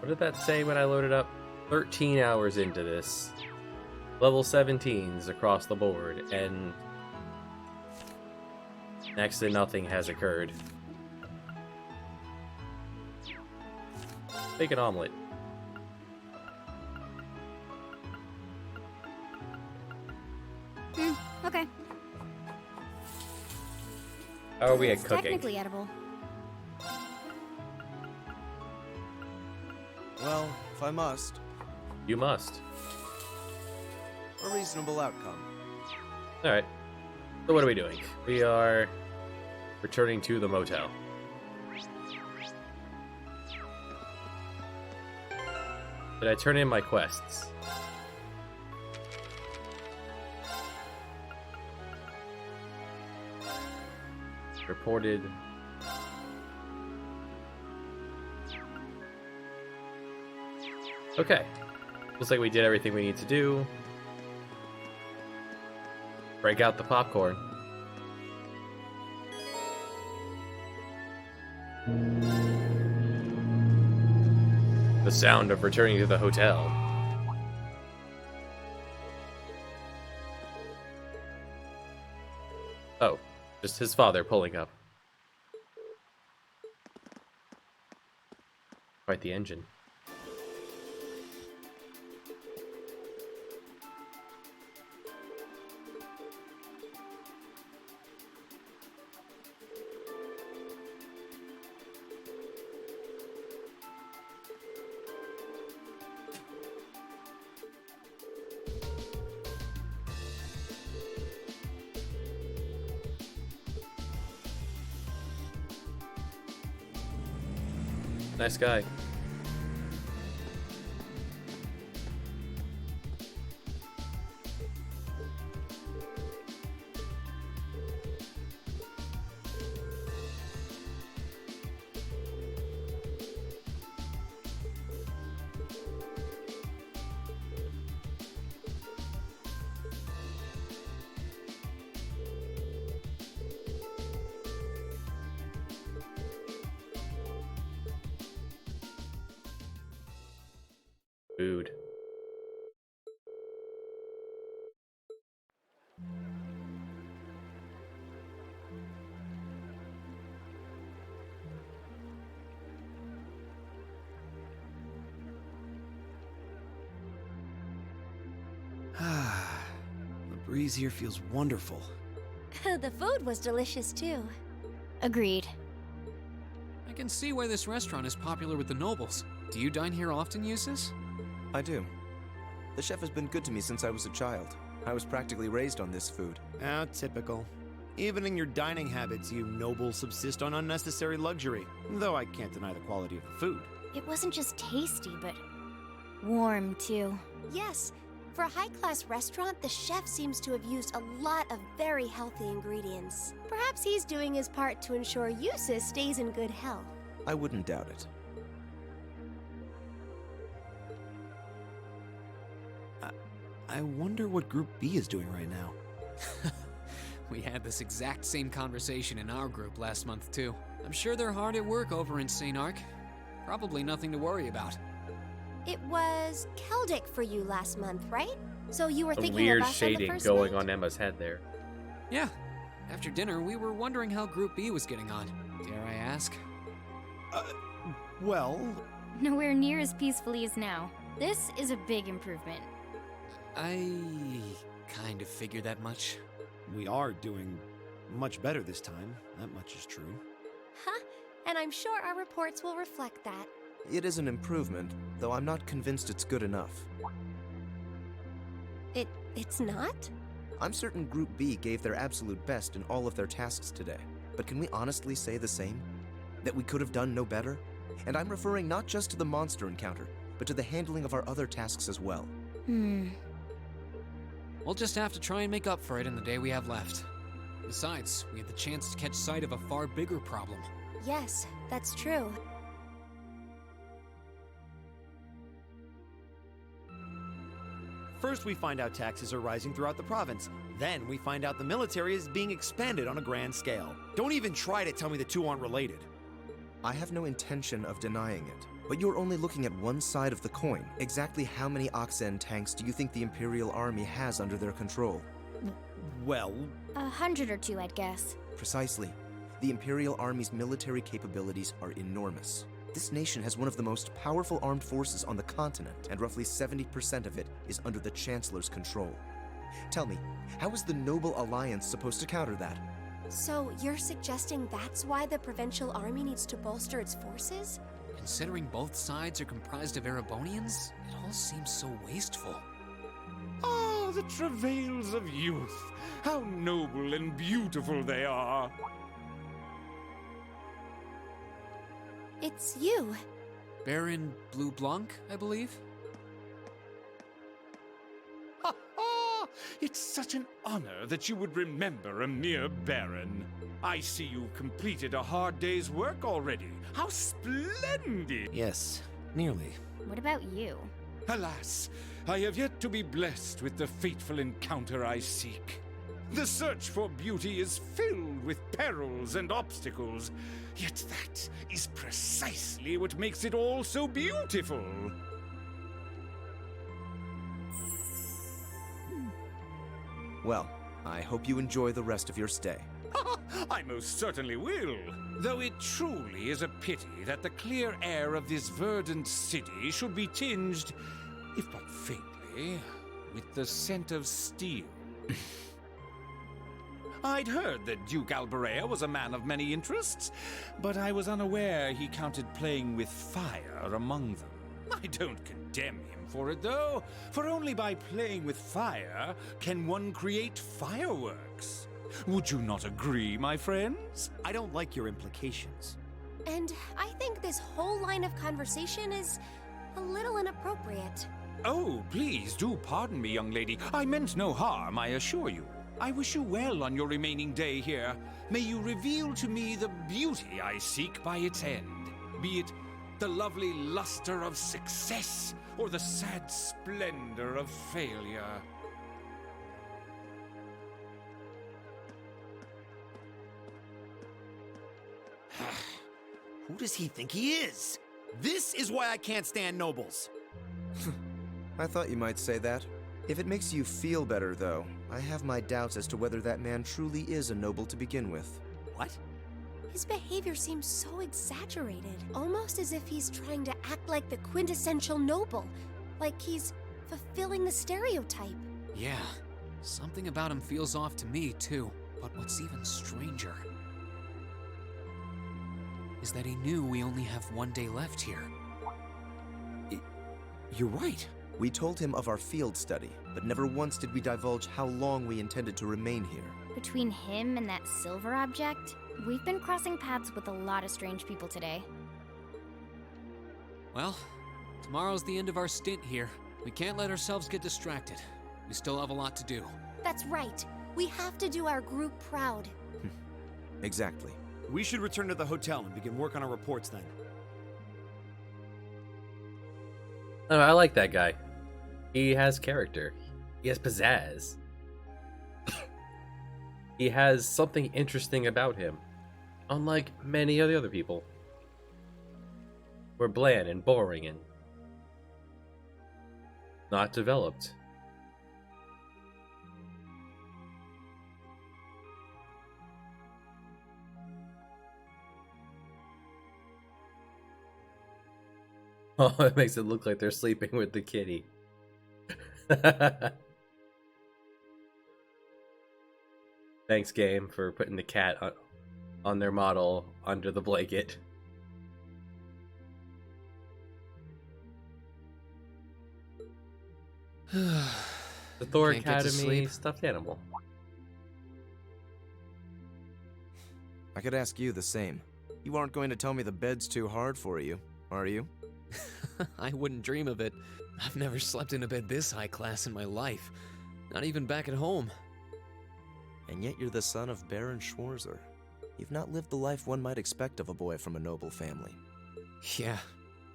What did that say when I loaded up? 13 hours into this. Level 17s across the board, and next to nothing has occurred. Make an omelet. Okay. How are we at It's cooking? technically edible. Well, if I must, You must. a reasonable outcome. Alright. So what are we doing? We are returning to the motel. Did I turn in my quests? Reported. Okay. Looks like we did everything we need to do. Break out the popcorn. The sound of returning to the hotel. Oh, just his father pulling up. Quite the engine. Nice guy. Food. The breeze here feels wonderful. The food was delicious too. Agreed. I can see why this restaurant is popular with the nobles. Do you dine here often, Eustace? I do. The chef has been good to me since I was a child. I was practically raised on this food. Ah, typical. Even in your dining habits, you nobles subsist on unnecessary luxury. Though I can't deny the quality of the food. It wasn't just tasty, but warm too. Yes. For a high-class restaurant, the chef seems to have used a lot of very healthy ingredients. Perhaps he's doing his part to ensure Eustace stays in good health. I wouldn't doubt it. I wonder what Group B is doing right now. We had this exact same conversation in our group last month, too. I'm sure they're hard at work over in St. Arc. Probably nothing to worry about. It was Celtic for you last month, right? So you were A thinking weird of us on the shading first going night? on Emma's head there. Yeah. After dinner, we were wondering how Group B was getting on. Dare I ask? Well, Nowhere near as peacefully as now. This is a big improvement. I kind of figured that much. we are doing much better this time. That much is true. Huh? And I'm sure our reports will reflect that. It is an improvement, though I'm not convinced it's good enough. It's not? I'm certain Group B gave their absolute best in all of their tasks today. But can we honestly say the same? That we could have done no better? And I'm referring not just to the monster encounter, but to the handling of our other tasks as well. We'll just have to try and make up for it in the day we have left. Besides, we had the chance to catch sight of a far bigger problem. Yes, that's true. First, we find out taxes are rising throughout the province. Then, we find out the military is being expanded on a grand scale. Don't even try to tell me the two aren't related. I have no intention of denying it, But you're only looking at one side of the coin. Exactly how many Oxen tanks do you think the Imperial Army has under their control? Well, 100 or two, I'd guess. Precisely. The Imperial Army's military capabilities are enormous. This nation has one of the most powerful armed forces on the continent, and roughly 70% of it is under the Chancellor's control. Tell me, how is the Noble Alliance supposed to counter that? So, you're suggesting that's why the Provincial Army needs to bolster its forces? Considering both sides are comprised of Erebonians, it all seems so wasteful. Ah, the travails of youth. How noble and beautiful they are. It's you. Baron Blue Blanc, I believe? Ha ha! It's such an honor that you would remember a mere baron. I see you've completed a hard day's work already. How splendid! yes, nearly. What about you? Alas, I have yet to be blessed with the fateful encounter I seek. The search for beauty is filled with perils and obstacles, yet that is precisely what makes it all so beautiful. Well, I hope you enjoy the rest of your stay. I most certainly will. Though it truly is a pity that the clear air of this verdant city should be tinged, if but faintly, with the scent of steel. I'd heard that Duke Alberea was a man of many interests, but I was unaware he counted playing with fire among them. I don't condemn him for it, though, for only by playing with fire can one create fireworks. Would you not agree, my friends? I don't like your implications. And I think this whole line of conversation is a little inappropriate. Oh, please do pardon me, young lady. I meant no harm, I assure you. I wish you well on your remaining day here. May you reveal to me the beauty I seek by its end, be it the lovely luster of success or the sad splendor of failure. Who does he think he is? This is why I can't stand nobles. I thought you might say that. If it makes you feel better, though, I have my doubts as to whether that man truly is a noble to begin with. What? His behavior seems so exaggerated, almost as if he's trying to act like the quintessential noble, like he's fulfilling the stereotype. Yeah, something about him feels off to me, too. But what's even stranger is that he knew we only have one day left here. You're right. We told him of our field study, but never once did we divulge how long we intended to remain here. Between him and that silver object, we've been crossing paths with a lot of strange people today. Well, tomorrow's the end of our stint here. We can't let ourselves get distracted. We still have a lot to do. That's right. We have to do our group proud. Exactly. We should return to the hotel and begin work on our reports then. Oh, I like that guy. He has character. He has pizzazz. He has something interesting about him. Unlike many of the other people. We're bland and boring and not developed. Oh, it makes it look like they're sleeping with the kitty. Thanks, game, for putting the cat on their model under the blanket. The Thor Can't get to Academy sleep. stuffed animal. I could ask you the same. You aren't going to tell me the bed's too hard for you, are you? I wouldn't dream of it. I've never slept in a bed this high class in my life. Not even back at home. And yet you're the son of Baron Schwarzer. You've not lived the life one might expect of a boy from a noble family. Yeah,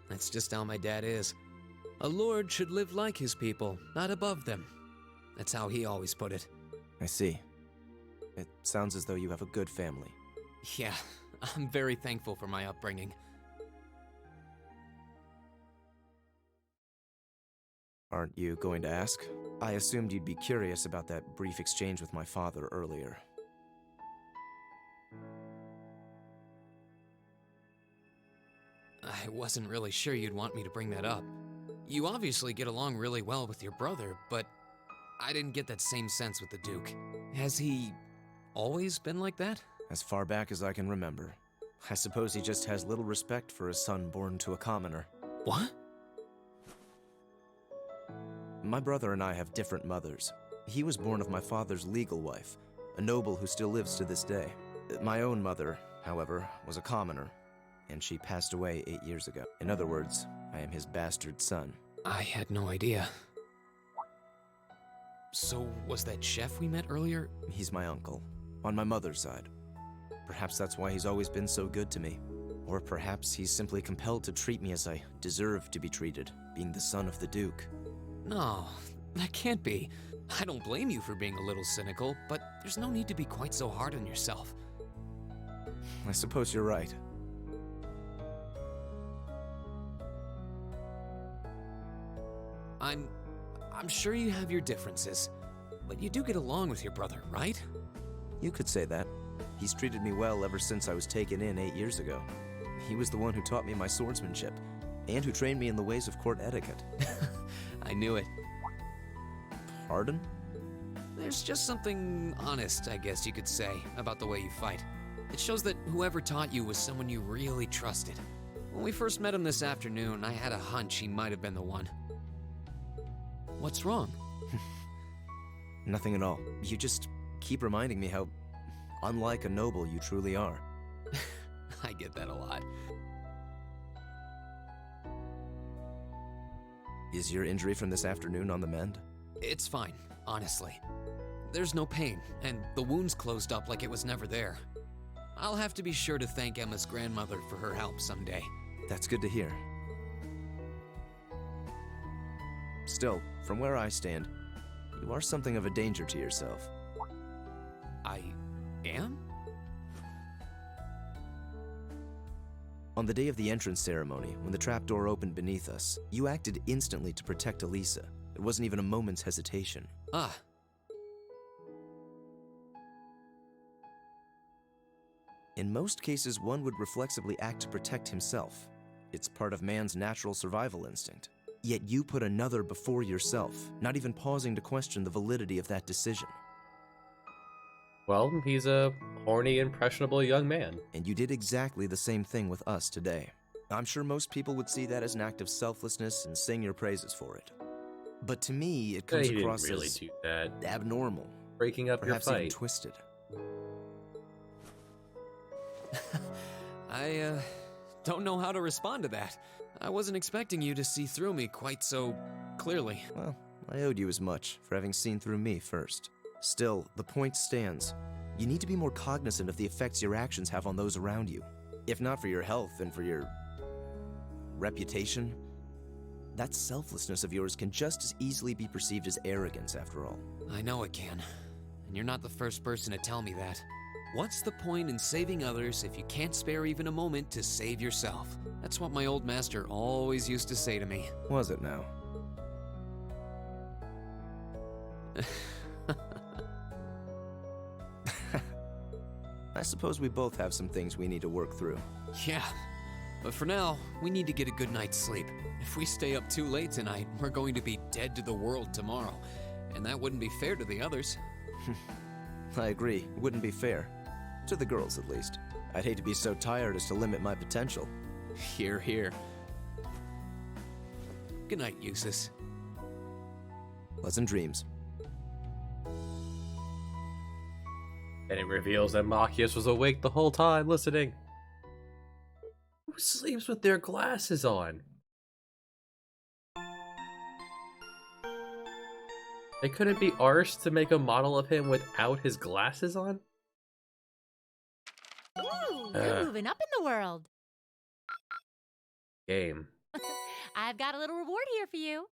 that's just how my dad is. A lord should live like his people, not above them. That's how he always put it. I see. It sounds as though you have a good family. Yeah, I'm very thankful for my upbringing. Aren't you going to ask? I assumed you'd be curious about that brief exchange with my father earlier. I wasn't really sure you'd want me to bring that up. You obviously get along really well with your brother, but I didn't get that same sense with the Duke. Has he always been like that? As far back as I can remember. I suppose he just has little respect for a son born to a commoner. What? My brother and I have different mothers. He was born of my father's legal wife, a noble who still lives to this day. My own mother, however, was a commoner, and she passed away 8 years ago. In other words, I am his bastard son. I had no idea. So, was that chef we met earlier? He's my uncle, on my mother's side. Perhaps that's why he's always been so good to me. Or perhaps he's simply compelled to treat me as I deserve to be treated, being the son of the Duke. No, that can't be. I don't blame you for being a little cynical, but there's no need to be quite so hard on yourself. I suppose you're right. I'm sure you have your differences, but you do get along with your brother, right? You could say that. He's treated me well ever since I was taken in 8 years ago. He was the one who taught me my swordsmanship, and who trained me in the ways of court etiquette. I knew it. Pardon? There's just something honest, I guess you could say, about the way you fight. It shows that whoever taught you was someone you really trusted. When we first met him this afternoon, I had a hunch he might have been the one. What's wrong? Nothing at all. You just keep reminding me how unlike a noble you truly are. I get that a lot. Is your injury from this afternoon on the mend? It's fine, honestly. There's no pain, and the wound's closed up like it was never there. I'll have to be sure to thank Emma's grandmother for her help someday. That's good to hear. Still, from where I stand, you are something of a danger to yourself. I am? On the day of the entrance ceremony, when the trapdoor opened beneath us, you acted instantly to protect Elisa. There wasn't even a moment's hesitation. Ah. In most cases, one would reflexively act to protect himself. It's part of man's natural survival instinct. Yet you put another before yourself, not even pausing to question the validity of that decision. Well, he's a horny, impressionable young man. And you did exactly the same thing with us today. I'm sure most people would see that as an act of selflessness and sing your praises for it. But to me, it comes He across didn't really as do that. abnormal, Breaking up your perhaps even fight. twisted. I don't know how to respond to that. I wasn't expecting you to see through me quite so clearly. Well, I owed you as much for having seen through me first. Still, the point stands. You need to be more cognizant of the effects your actions have on those around you. If not for your health and for your reputation, that selflessness of yours can just as easily be perceived as arrogance after all. I know it can, and you're not the first person to tell me that. What's the point in saving others if you can't spare even a moment to save yourself? That's what my old master always used to say to me. Was it now? I suppose we both have some things we need to work through. Yeah, but for now, we need to get a good night's sleep. If we stay up too late tonight, we're going to be dead to the world tomorrow, and that wouldn't be fair to the others. I agree, it wouldn't be fair. To the girls, at least. I'd hate to be so tired as to limit my potential. Hear, hear. Good night, Eustace. Pleasant dreams. And it reveals that Machias was awake the whole time, listening. Who sleeps with their glasses on? They couldn't be arsed to make a model of him without his glasses on? Ooh, you're moving up in the world. Game. I've got a little reward here for you.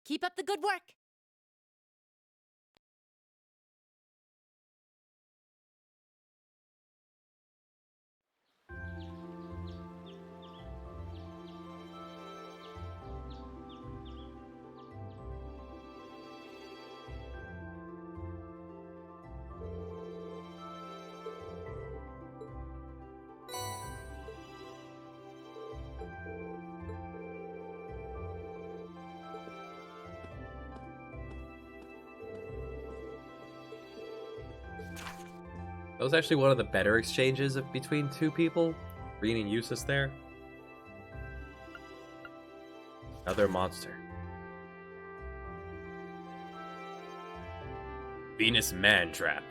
Keep up the good work. That was actually one of the better exchanges between two people. Green and Eustace there. Another monster. Venus Mantrap.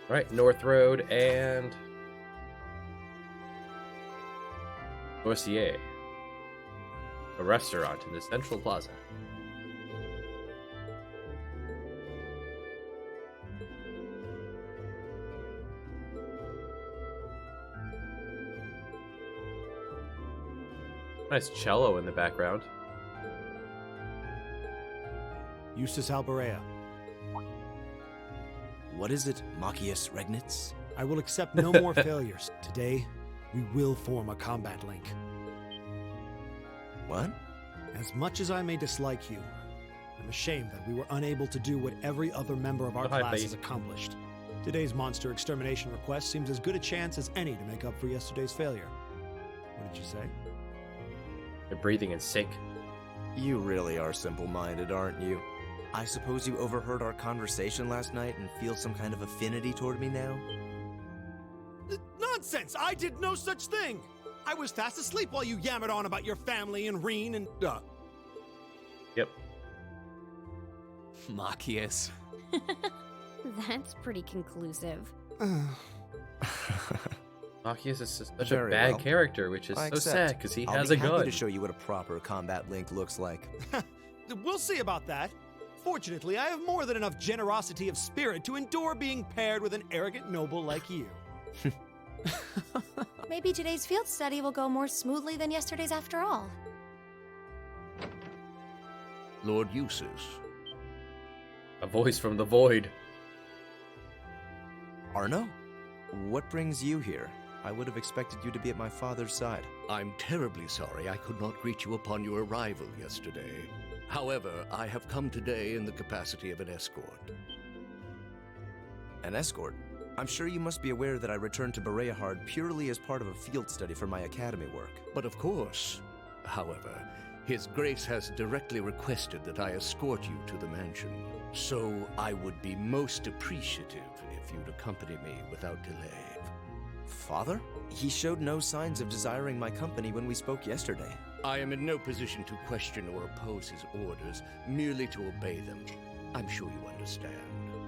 Alright, North Road and Dossier. A restaurant in the Central Plaza. Nice cello in the background. Eustace Alberea. What is it, Machias Regnitz? I will accept no more failures. Today, we will form a combat link. What? As much as I may dislike you, I'm ashamed that we were unable to do what every other member of our Hi, class Faye. has accomplished. Today's monster extermination request seems as good a chance as any to make up for yesterday's failure. What did you say? They're breathing in sync. You really are simple-minded, aren't you? I suppose you overheard our conversation last night and feel some kind of affinity toward me now? Nonsense! I did no such thing! I was fast asleep while you yammered on about your family and Reen and, Yep. Machias. That's pretty conclusive. Machias is such a Very bad well. character, which is I so accept. sad because he I'll has be a happy gun. to show you what a proper combat link looks like. We'll see about that. Fortunately, I have more than enough generosity of spirit to endure being paired with an arrogant noble like you. Maybe today's field study will go more smoothly than yesterday's after all. Lord Eustace. A voice from the void. Arno? What brings you here? I would have expected you to be at my father's side. I'm terribly sorry I could not greet you upon your arrival yesterday. However, I have come today in the capacity of an escort. An escort? I'm sure you must be aware that I returned to Bereahard purely as part of a field study for my academy work. But of course, however, His Grace has directly requested that I escort you to the mansion. So I would be most appreciative if you'd accompany me without delay. Father? He showed no signs of desiring my company when we spoke yesterday. I am in no position to question or oppose his orders, merely to obey them. I'm sure you understand.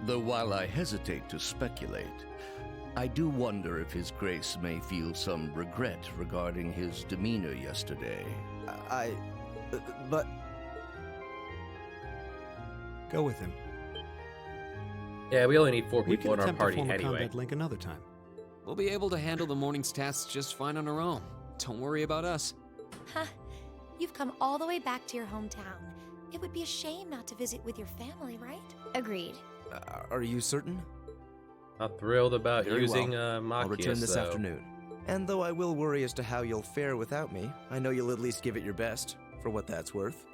Though while I hesitate to speculate, I do wonder if His Grace may feel some regret regarding his demeanor yesterday. But... Go with him. Yeah, we only need 4 We people can in our attempt to party form a anyway. combat link another time. We'll be able to handle the morning's tasks just fine on our own. Don't worry about us. Huh. You've come all the way back to your hometown. It would be a shame not to visit with your family, right? Agreed. are you certain? Not thrilled about Very using well. Machias, I'll return this though. afternoon. And though I will worry as to how you'll fare without me, I know you'll at least give it your best, for what that's worth.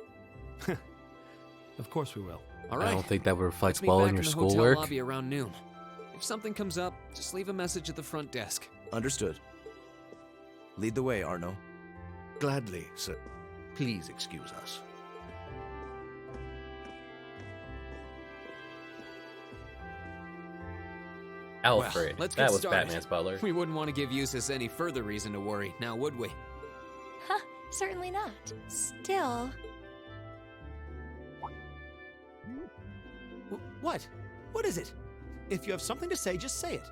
Of course we will. All right. I don't think that Let's reflects meet well back in your the hotel schoolwork. lobby around noon. If something comes up, just leave a message at the front desk. Understood. Lead the way, Arno. Gladly, sir. Please excuse us. Alfred. Let's that get was started. Batman's butler. We wouldn't want to give Eustace any further reason to worry, now would we? Huh, certainly not. Still... What? What is it? If you have something to say, just say it.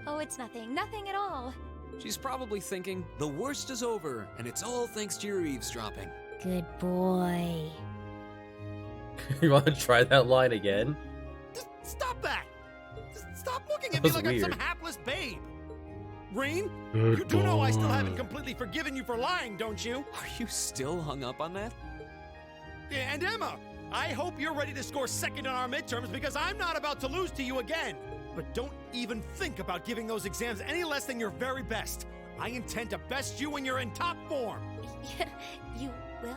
Oh, it's nothing. Nothing at all. She's probably thinking, the worst is over, and it's all thanks to your eavesdropping. Good boy. You want to try that line again? Just stop that! Just stop looking That at me was like I'm some weird. hapless babe! Reen, you do know I still haven't completely forgiven you for lying, don't you? Are you still hung up on that? Yeah, and Emma, I hope you're ready to score second on our midterms because I'm not about to lose to you again. But don't even think about giving those exams any less than your very best. I intend to best you when you're in top form. You will?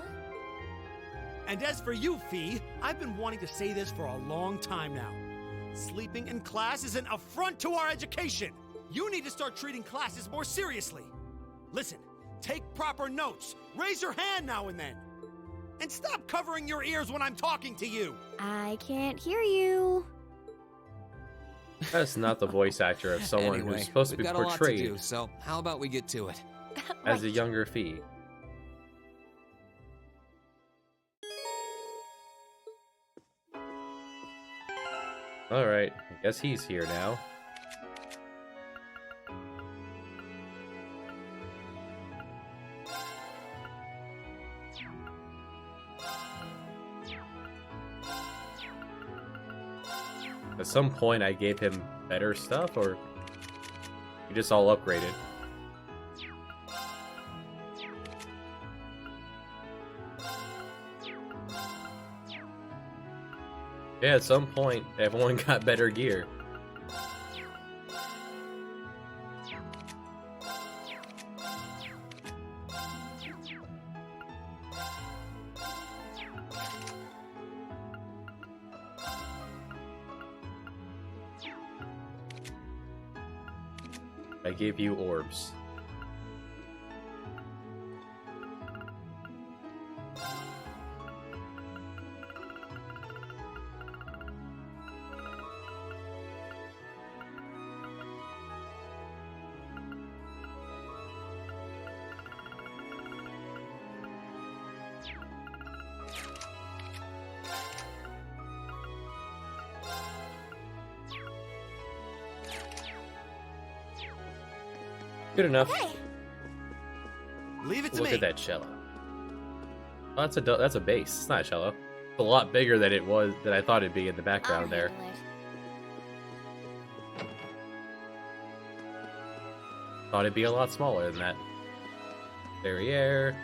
And as for you, Fee, I've been wanting to say this for a long time now. Sleeping in class is an affront to our education. You need to start treating classes more seriously. Listen, take proper notes. Raise your hand now and then. And stop covering your ears when I'm talking to you. I can't hear you. That's not the voice actor of someone Anyway, who's supposed to we've be got a lot to portrayed do, so how about we get to it? as a Right. younger Fee. Alright, I guess he's here now. At some point I gave him better stuff, or he just all upgraded? Yeah, at some point everyone got better gear. I gave you orbs. Good enough. Okay. Leave it to Look me. at that cello. Oh, that's a bass. It's not a cello. It's a lot bigger than I thought it'd be in the I'll background there. handle it. Thought it'd be a lot smaller than that. Derriere.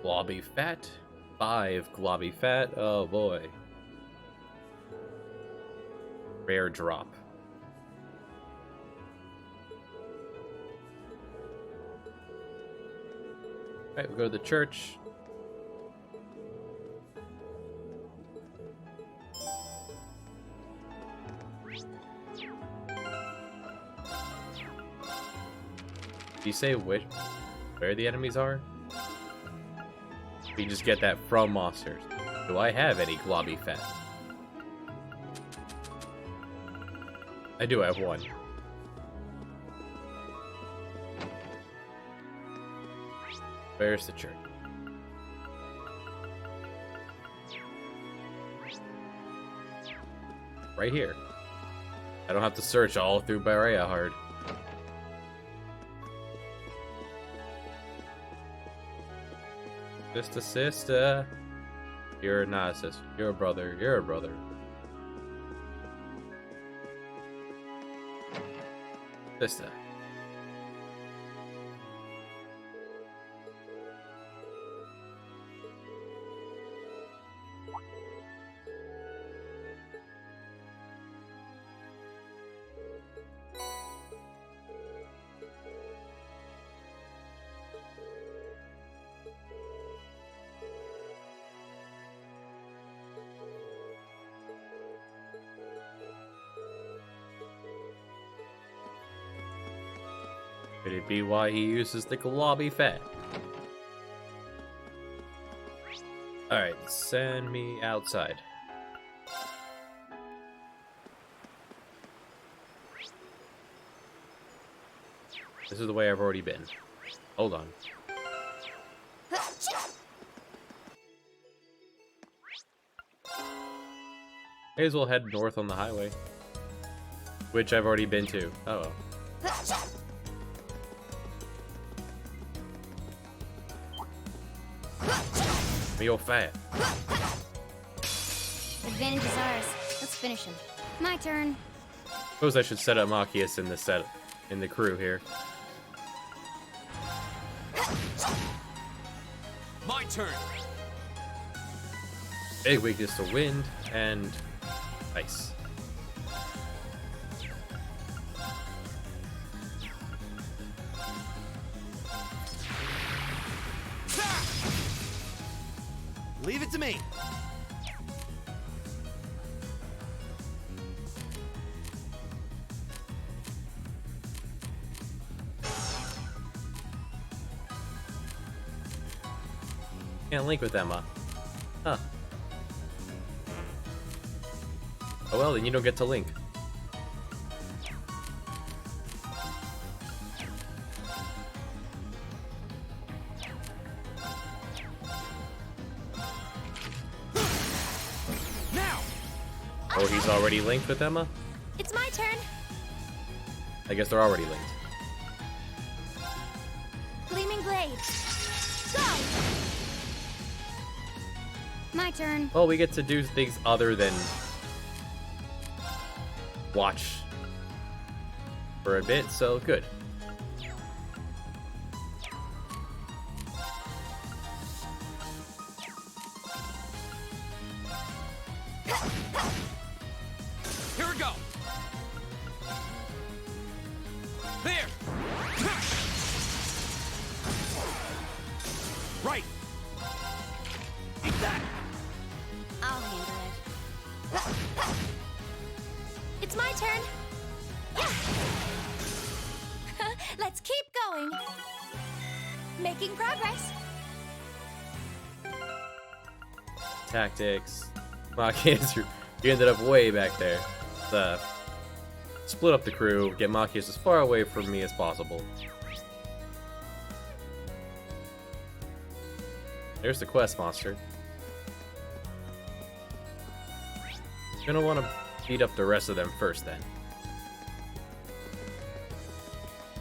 Globby fat. 5 globby fat. Oh boy. Rare drop. Alright, we go to the church. Do you say where the enemies are? We just get that from monsters. Do I have any globby fat? I do have one. Where's the church? Right here. I don't have to search all through Berea hard. Sister. You're not a sister. You're a brother. You're a brother. Sister. Could it be why he uses the globby fat? Alright, send me outside. This is the way I've already been. Hold on. May as well head north on the highway. Which I've already been to. Uh oh. Me all fat. Advantage is ours. Let's finish him. My turn. Suppose I should set up Machias in the crew here. My turn. Big weakness to wind and ice. Leave it to me. Can't link with Emma. Huh. Oh well, then you don't get to link. Now. Oh, he's already linked with Emma? It's my turn. I guess they're already linked. Gleaming blades. Go! My turn. Well, we get to do things other than watch for a bit, so good. Here we go. There. Right. Eat that. I'll handle it. It's my turn. Yeah. Let's keep going. Making progress. Tactics. Machias, you ended up way back there. Split up the crew, get Machias as far away from me as possible. There's the quest monster. Gonna want to beat up the rest of them first then.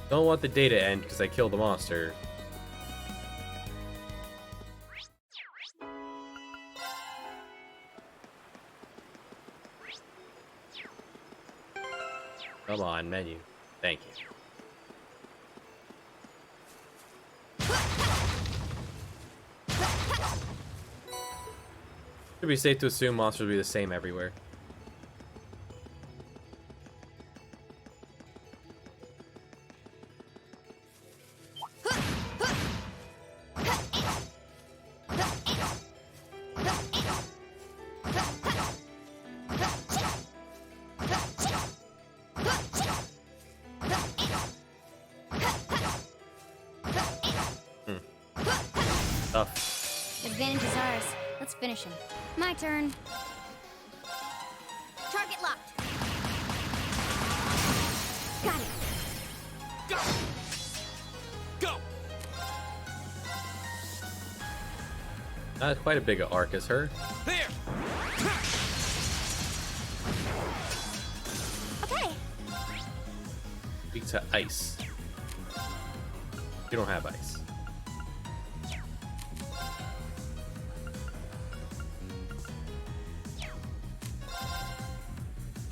Don't want the day to end because I killed the monster. Come on, menu. Thank you. Should be safe to assume monsters will be the same everywhere. Tough. Advantage is ours. Let's finish him. My turn. Target locked. Got it. Go. Go. Not quite a big arc as her. There. Okay. Weak to ice. You don't have ice.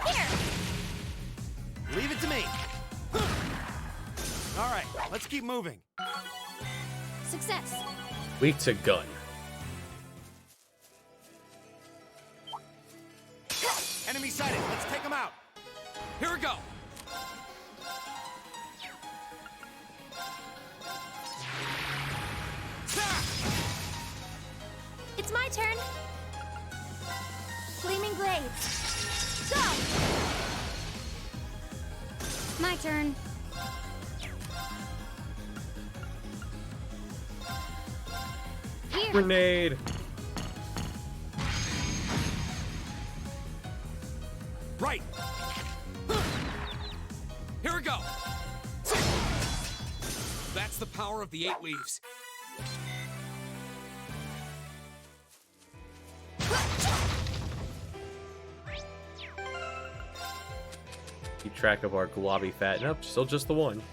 Here. Leave it to me. All right, let's keep moving. Success. Weak to gun. Enemy sighted. Let's take them out. Here we go. It's my turn. Gleaming blades. Go! My turn. Here. Grenade. Right. Here we go. That's the power of the 8 leaves. Keep track of our globby fat. Nope, still just the one.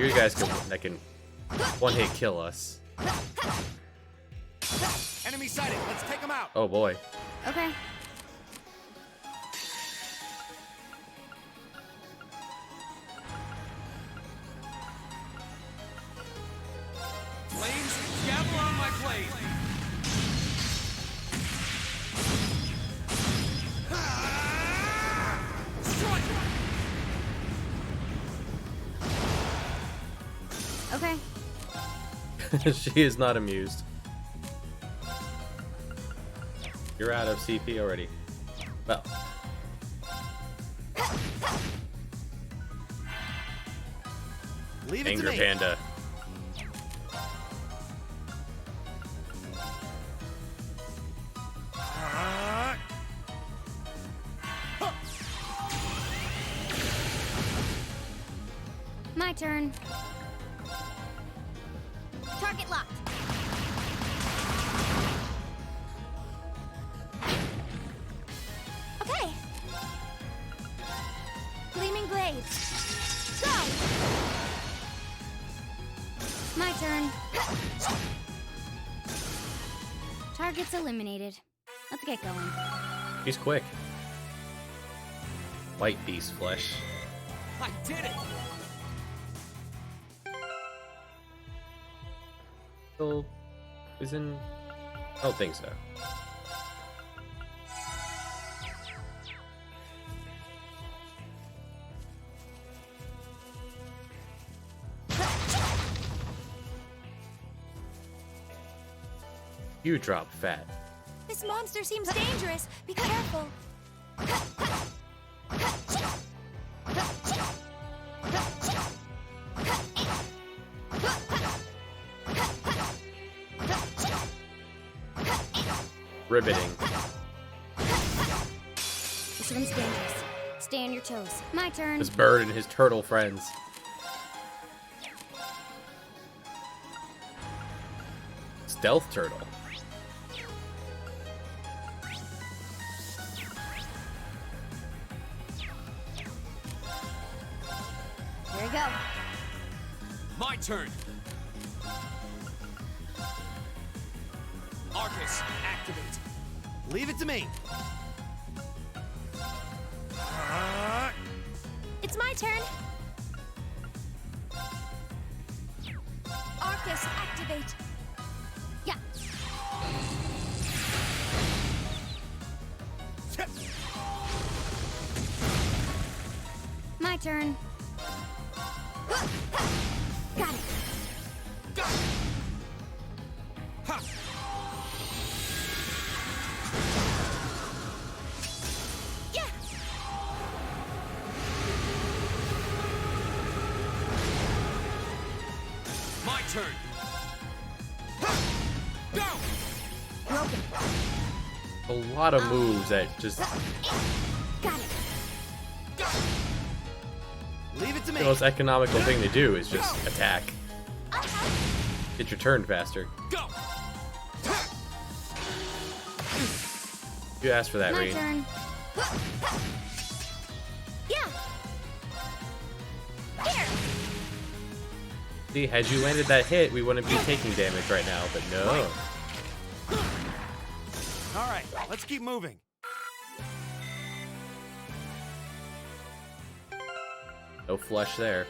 you guys can one hit kill us. Enemy sighted. Let's take them out. Oh boy. Okay. Flames, gather on my blade. Okay. She is not amused. You're out of CP already. Well. Leave it to Anger me. Panda. My turn. Target locked. Okay. Gleaming blades. Go. My turn. Target's eliminated. Let's get going. He's quick. White beast flesh. I did it. Still isn't. I don't think so. You drop fat. This monster seems dangerous. Be careful. Riveting. This one's dangerous. Stay on your toes. My turn. This bird and his turtle friends. Stealth turtle. Here we go. My turn. Arcus, activate. Leave it to me. It's my turn. Arcus, activate. Yeah. My turn. Got it. Yeah. My turn. Go. Broken. A lot of moves that just Got it. Leave it to the me. most economical thing to do is just attack. Get your turn faster. Go. You asked for that, My Reen. turn. Yeah. Here. See, had you landed that hit, we wouldn't be taking damage right now, but no. All right, let's keep moving. No flesh there.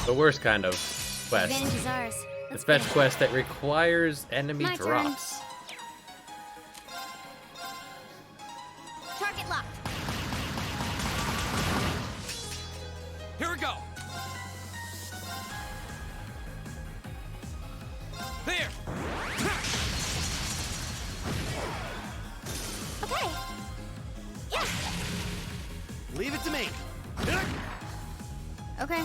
The worst kind of quest. Advantage is ours. The Let's fetch finish. quest that requires enemy My turn. drops. Target locked. Here we go. There. Okay. Yeah. Leave it to me. Okay.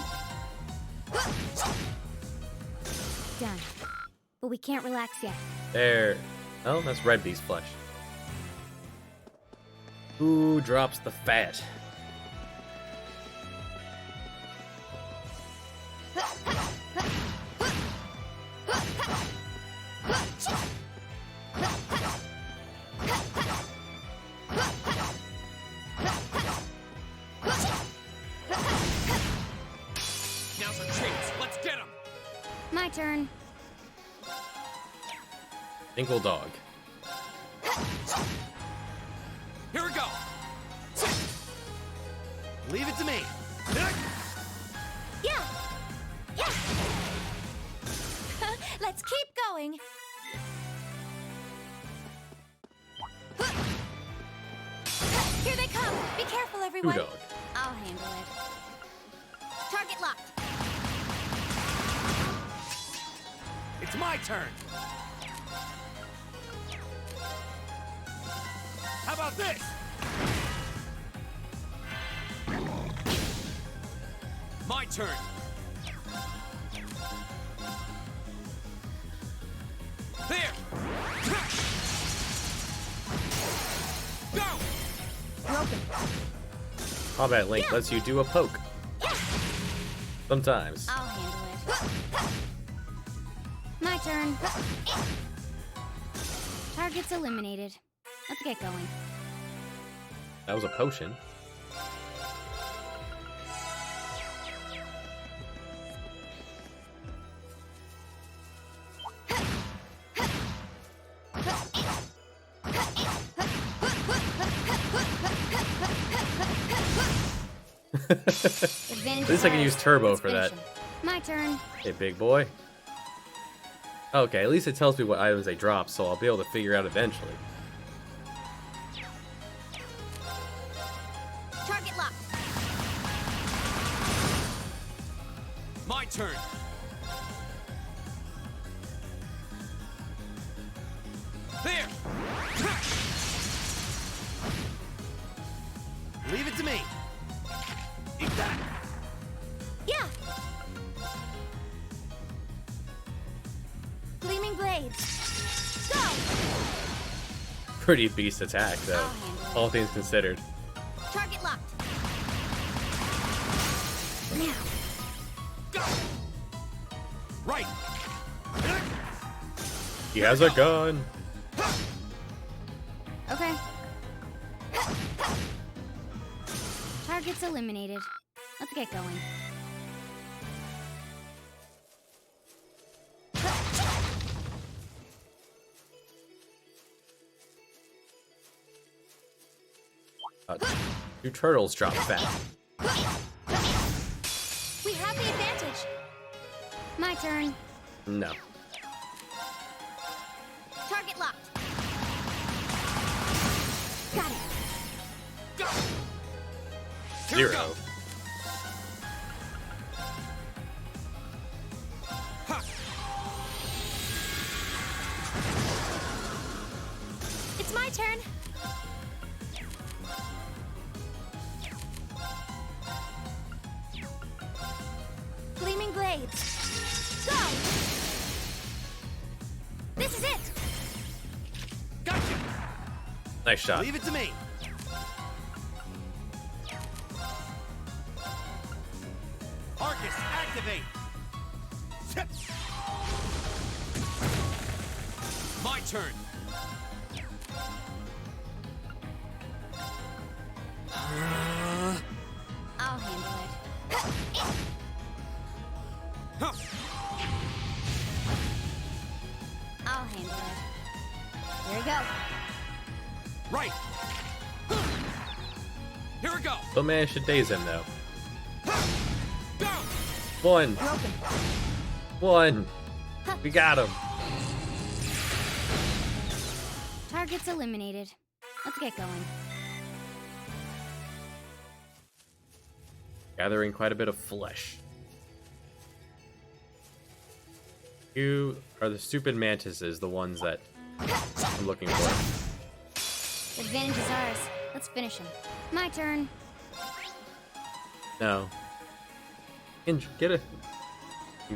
Done. But we can't relax yet. There. Oh, that's red beast flesh. Who drops the fat? turn. Inkle dog. Here we go. Leave it to me. Yeah! Yeah! Let's keep going. Here they come. Be careful, Two everyone. dog. I'll handle it. Target locked. It's my turn. How about this? My turn. There. Go. Broken. Combat Link lets you do a poke. Sometimes. I'll handle it. My turn. Target's eliminated. Let's get going. That was a potion. Advantage At least I can is use ours. turbo Let's for finish that. him. My turn. Hey, big boy. Okay, at least it tells me what items they drop, so I'll be able to figure out eventually. Target locked. My turn. There. Leave it to me. Eat that. Yeah! Gleaming blades. Go! Pretty beast attack, though. I'll handle it. All things considered. Target locked. Now. Go. Right. He has a gun. Okay. Target's eliminated. Let's get going. Two turtles drop back. We have the advantage. My turn. No. Target locked. Got it. Go. Here we Zero. go. Ha. It's my turn. Gleaming blades. Go! This is it! Gotcha. Nice shot. Leave it to me. Arcus, activate. My turn. I'll handle it. Huh. I'll handle it. Here we go. Right. Here we go. Don't manage to daze him, though. Go. One. Broken. One. We got him. Target's eliminated. Let's get going. Gathering quite a bit of flesh. You are the stupid mantises, the ones that I'm looking for. Advantage is ours. Let's finish him. My turn. No. You can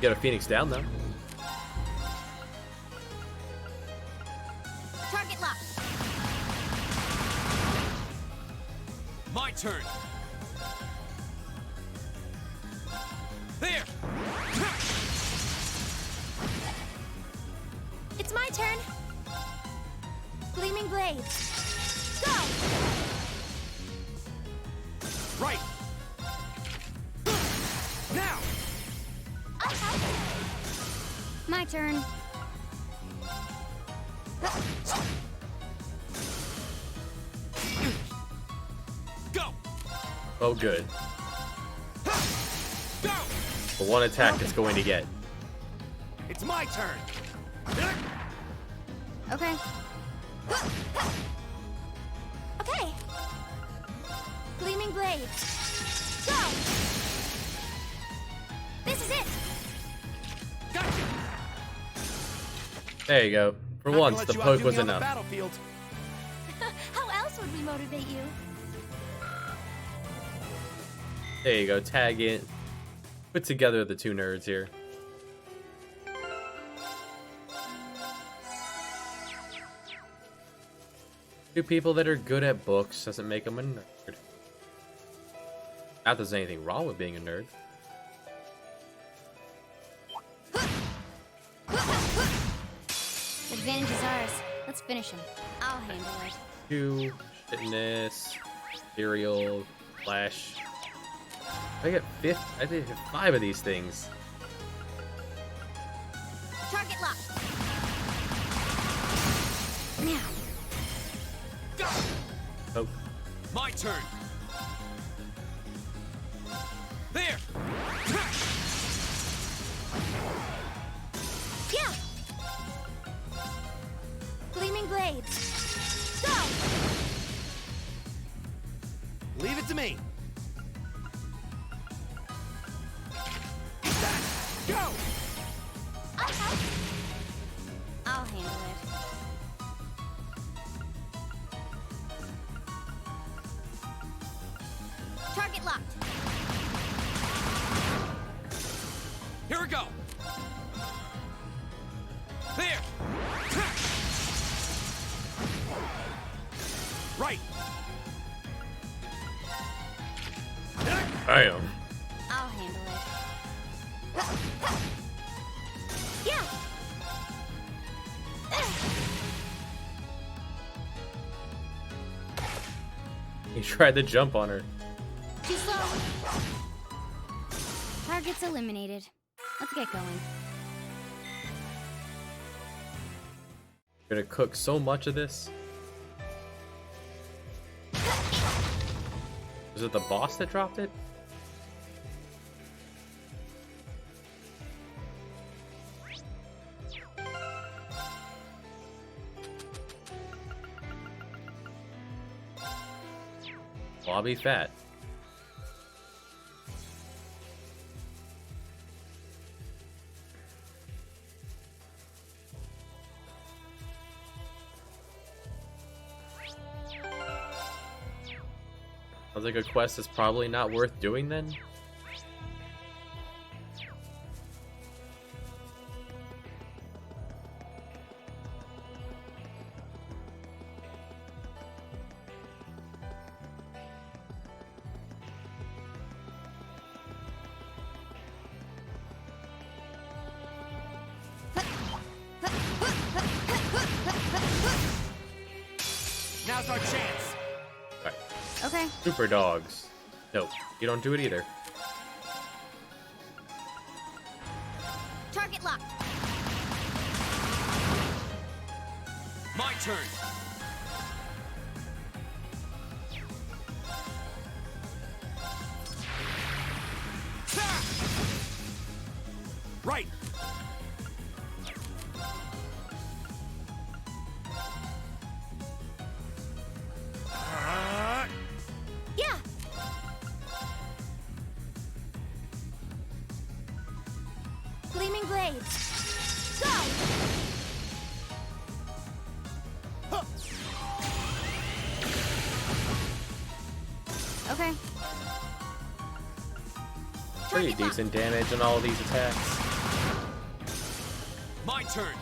get a phoenix down, though. Target locked. My turn. There. It's my turn. Gleaming blades. Go! Right. Now. I'll help. My turn. Go! Oh, good. Go! The one attack it's going to get. It's my turn. Okay. Okay. Gleaming blade. Go! This is it! Gotcha! There you go. For Not gonna once, let the you poke outdo was me on the enough. battlefield. How else would we motivate you? There you go. Tag it. Put together the two nerds here. Two people that are good at books doesn't make them a nerd. Not that there's anything wrong with being a nerd. Advantage is ours. Let's finish him. I'll handle it. Two, fitness, cereal, flash. I get fifth. I did 5 of these things. Target lock. Now. Go! Oh, My turn. There! Yeah! Gleaming blades. Go! Leave it to me. Go! I'll help. I'll handle it. Target locked. Here we go. There. Right. I am. I'll handle it. Yeah! He tried to jump on her. Too slow. Target's eliminated. Let's get going. Gonna cook so much of this. Was it the boss that dropped it? Well, I'll be fat. Sounds like a quest is probably not worth doing then. Now's our chance. Alright. Okay. Super dogs. No, you don't do it either. Target locked. My turn. Right. Yeah! Gleaming blades. Go! Okay. Pretty Target locked. decent damage on all these attacks. My turn.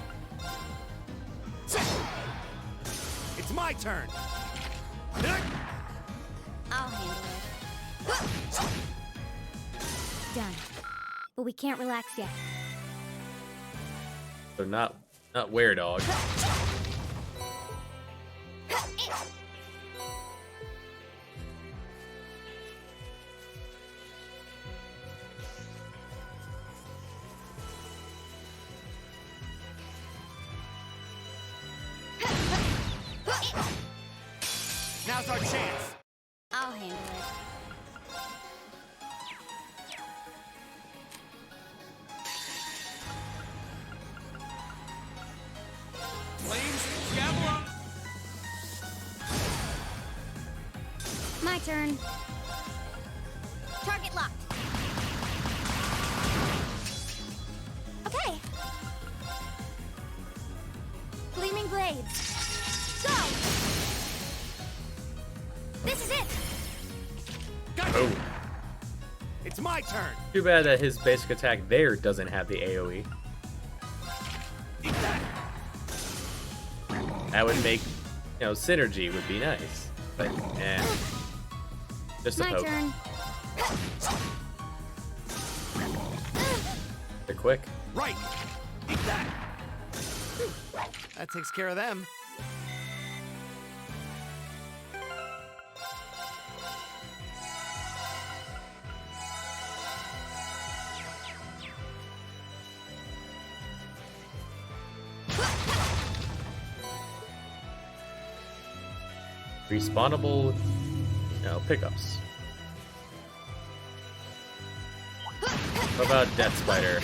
It's my turn. I'll handle it. Done. But we can't relax yet. So not were dog. Now's our chance. I'll handle it. Flames, Gavel. My turn. Target locked. Okay. Gleaming blades. Go! This is it! Gotcha. Oh. It's my turn. Too bad that his basic attack there doesn't have the AoE. Eat that. That would make, synergy would be nice. But, just a My poke. turn. They're quick. Right. Eat that. That takes care of them. Respawnable, pickups. What about Death Spider?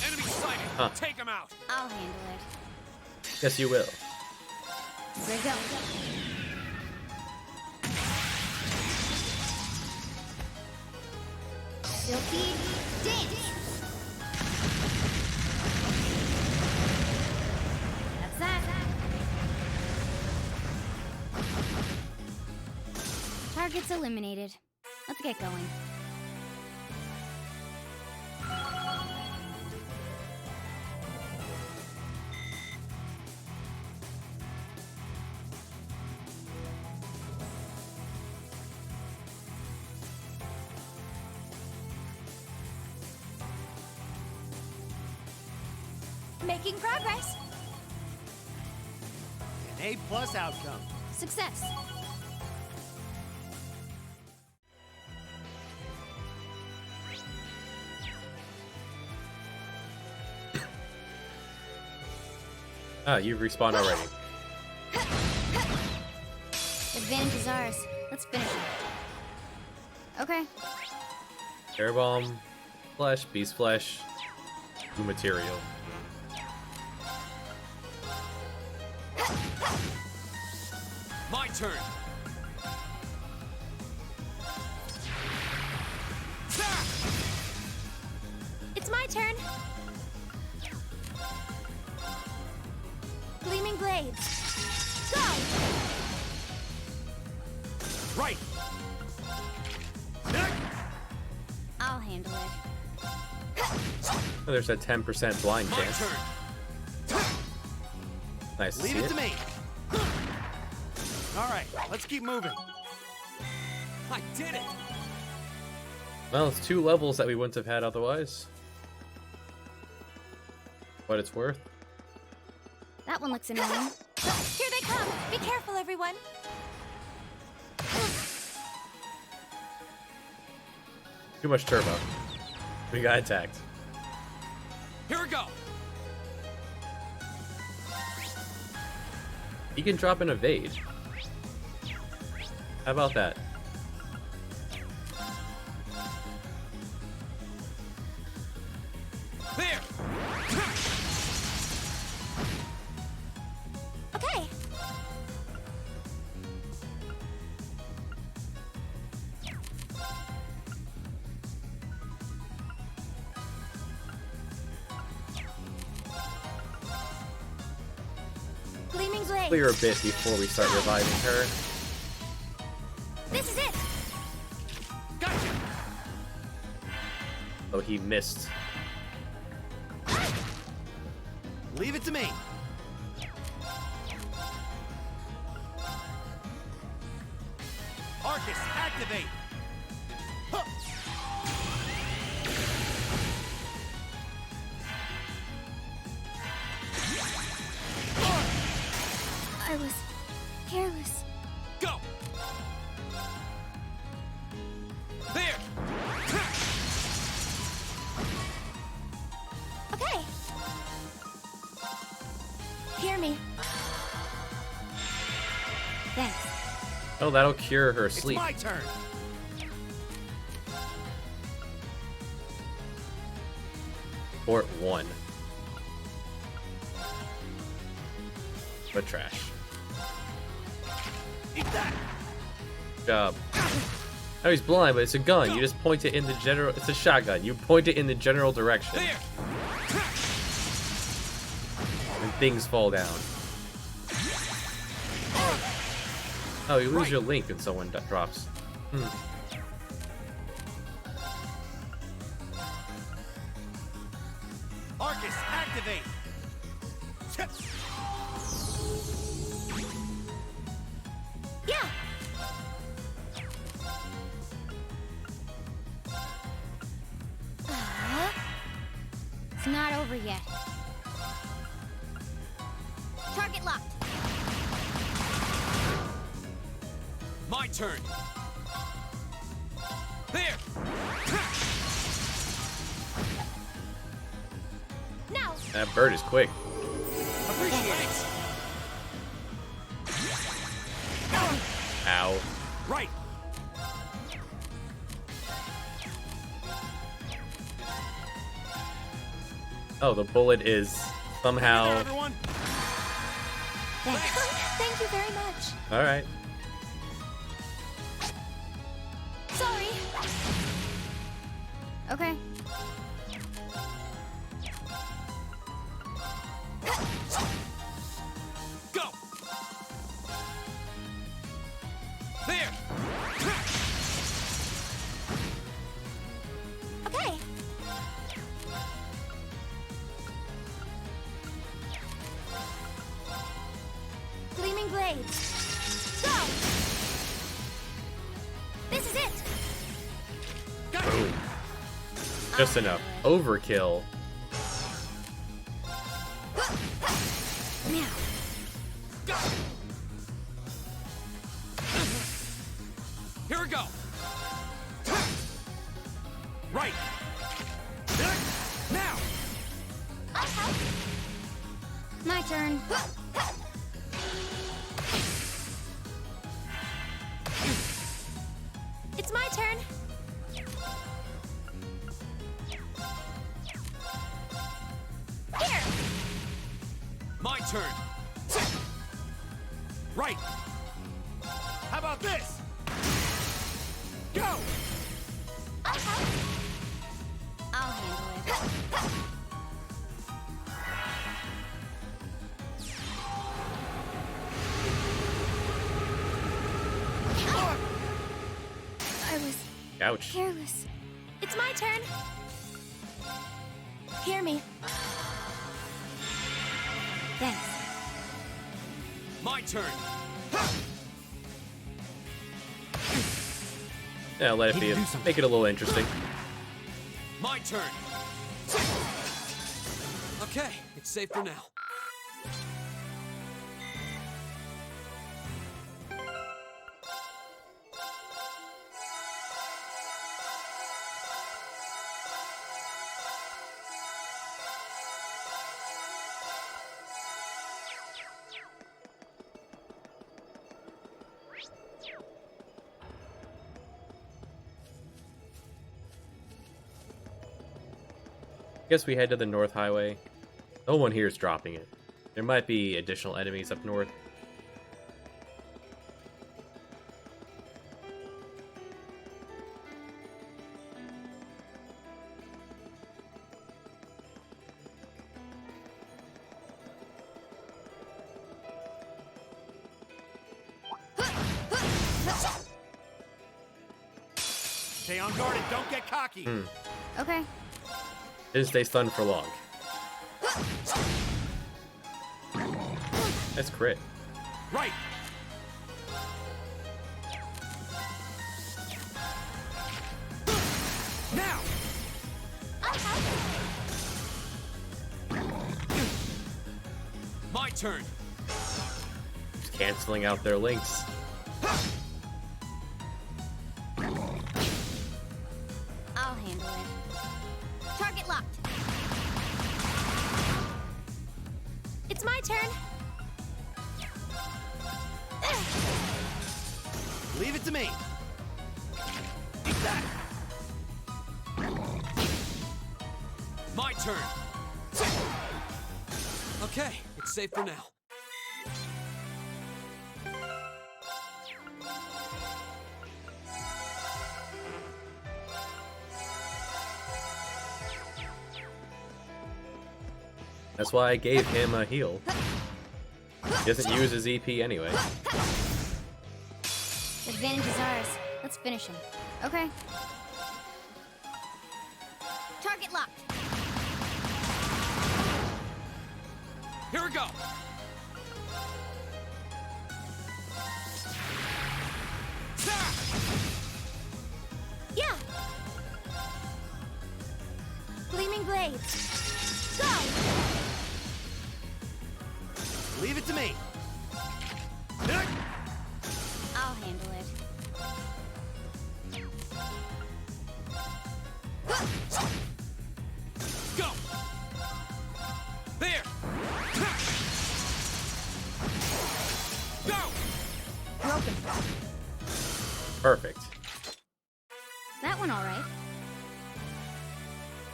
Enemy sighted. Huh. Take him out. I'll handle it. Yes, you will. Here we go. Silky dance. That's that. Targets eliminated. Let's get going. Making progress. An A+ outcome. Success. Ah, you've respawned already. Advantage is ours. Let's finish it. Okay. Air Bomb, Flesh, Beast Flesh, new material. My turn. It's my turn. Gleaming blades. Go! Right. I'll handle it. Oh, there's a 10% blind My chance. turn. Nice to Leave see it it. to me. All right, let's keep moving. I did it. Well, it's 2 levels that we wouldn't have had otherwise. What it's worth. That one looks annoying. Here they come. Be careful, everyone. Too much turbo. We got attacked. Here we go. He can drop an evade. How about that? There. Okay. Gleaming blades. Clear a bit before we start reviving her. This is it. Gotcha. Oh, he missed. Leave it to me. Arcus, activate. Huh. I was careless. Go. There. Okay. Oh, that'll cure her It's sleep. my turn. Port 1. But trash. Eat that. Good job. Oh, he's blind, but it's a gun. You just point it in the general... It's a shotgun. You point it in the general direction. There. And things fall down. Oh, you lose your link when someone drops. Arcus, activate. Yeah. It's not over yet. Target locked. My turn. There. Now. That bird is quick. Appreciate it. Ow. Right. Oh, the bullet is somehow... Everyone. Thank you very much. Alright. Sorry. Okay. Go. There. Okay. Gleaming blades. Go. This is it. Boom. Just enough. Overkill. Now. Go. Here we go. Right. Now. My turn. It's my turn. Here. My turn. Right. How about this? Go. I'll handle it. I was Ouch. careless. It's my turn. Hear me. Thanks. My turn. Yeah, let it Need be. to do something. Make it a little interesting. My turn. Okay, it's safe for now. Guess we head to the North Highway. No one here is dropping it. There might be additional enemies up north. Stay on guard and don't get cocky. Okay. Didn't stay stunned for long. That's crit. Right. Now. My turn. Just canceling out their links. I'll handle it. Target locked. It's my turn. Leave it to me. Eat that. My turn. Okay, it's safe for now. That's why I gave him a heal. He doesn't use his EP anyway. The advantage is ours. Let's finish him. Okay. Target locked. Here we go. Yeah! Gleaming blades. Go! Leave it to me. I'll handle it. Go! There! Go! Broken. Perfect. That one all right.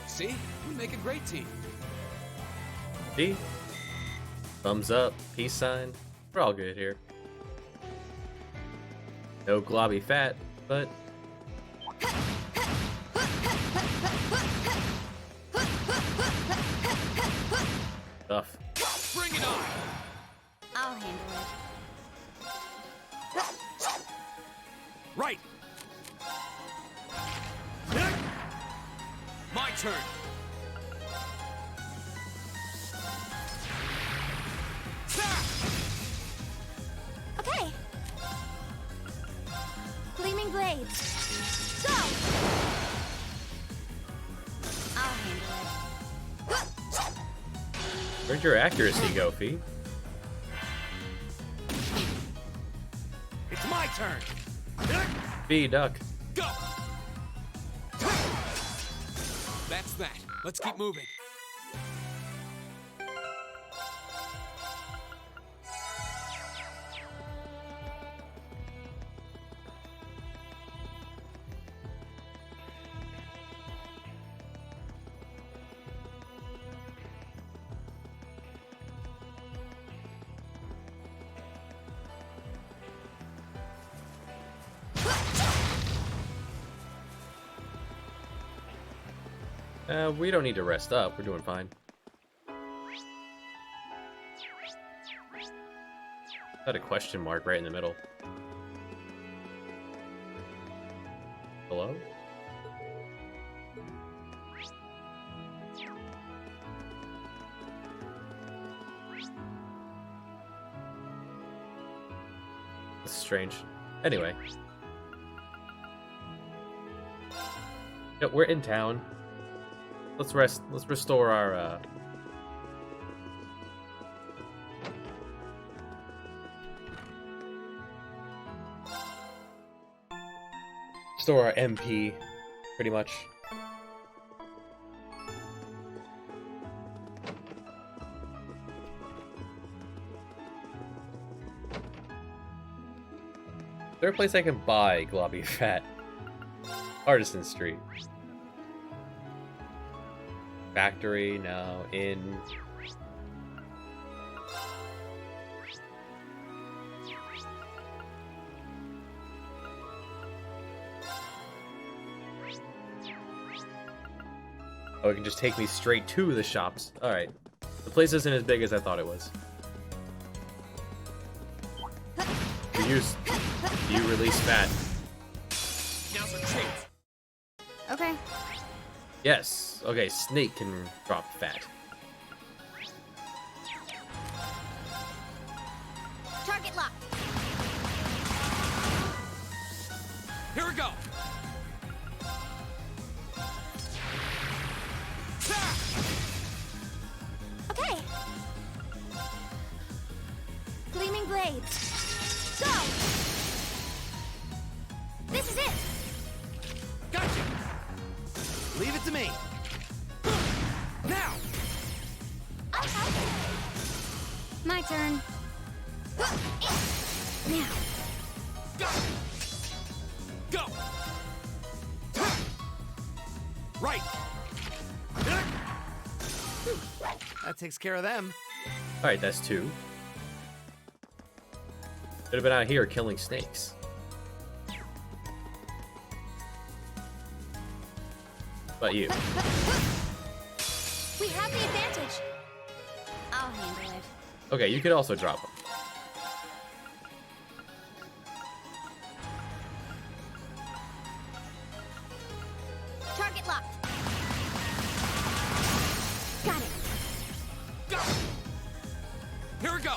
See? We make a great team. See? Thumbs up, peace sign. We're all good here. No globby fat, but tough. Bring it on! I'll handle it. Right. My turn. Okay. Gleaming blades. Go! I'll handle it. Where'd your accuracy go, Fee? It's my turn. Fee, duck. Go! That's that. Let's keep moving. We don't need to rest up. We're doing fine. Got a question mark right in the middle. Hello? This is strange. Anyway. Yep, we're in town. Let's rest. Let's restore our, restore our MP, pretty much. Is there a place I can buy globby fat? Artisan Street. Factory, now in. Oh, it can just take me straight to the shops. Alright. The place isn't as big as I thought it was. Do you release fat? Now's our chance. Okay. Yes. Okay, Snake can drop fat. Target locked. Here we go. Okay. Gleaming blades. Go! This is it! Gotcha. Leave it to me. Now. I'll help. My turn. Now. Right. That takes care of them. Alright, that's 2. Could have been out here killing snakes. But you. We have the advantage. I'll handle it. Okay, you could also drop them. Target locked. Got it. Go! Here we go!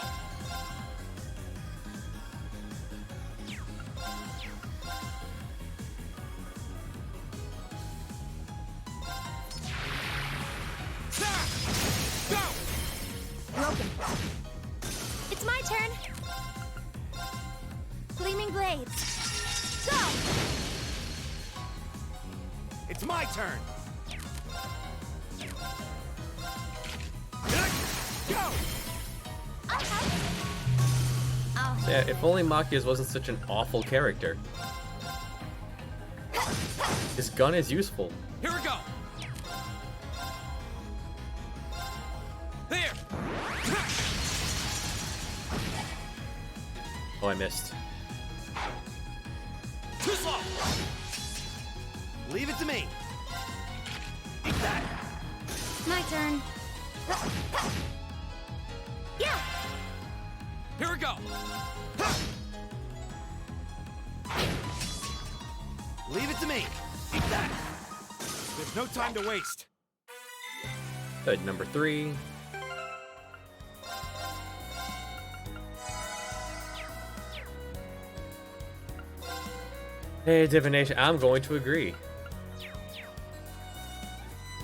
Go! Broken. It's my turn. Gleaming blades. Go! It's my turn! Go! I'll help. I'll handle Yeah, if only Machias wasn't such an awful character. His gun is useful. Here we go! There! Oh, I missed. Too slow! Leave it to me! Eat that! My turn. Yeah. Here we go! Leave it to me! Eat that! There's no time to waste! Good, number 3. Hey, divination, I'm going to agree.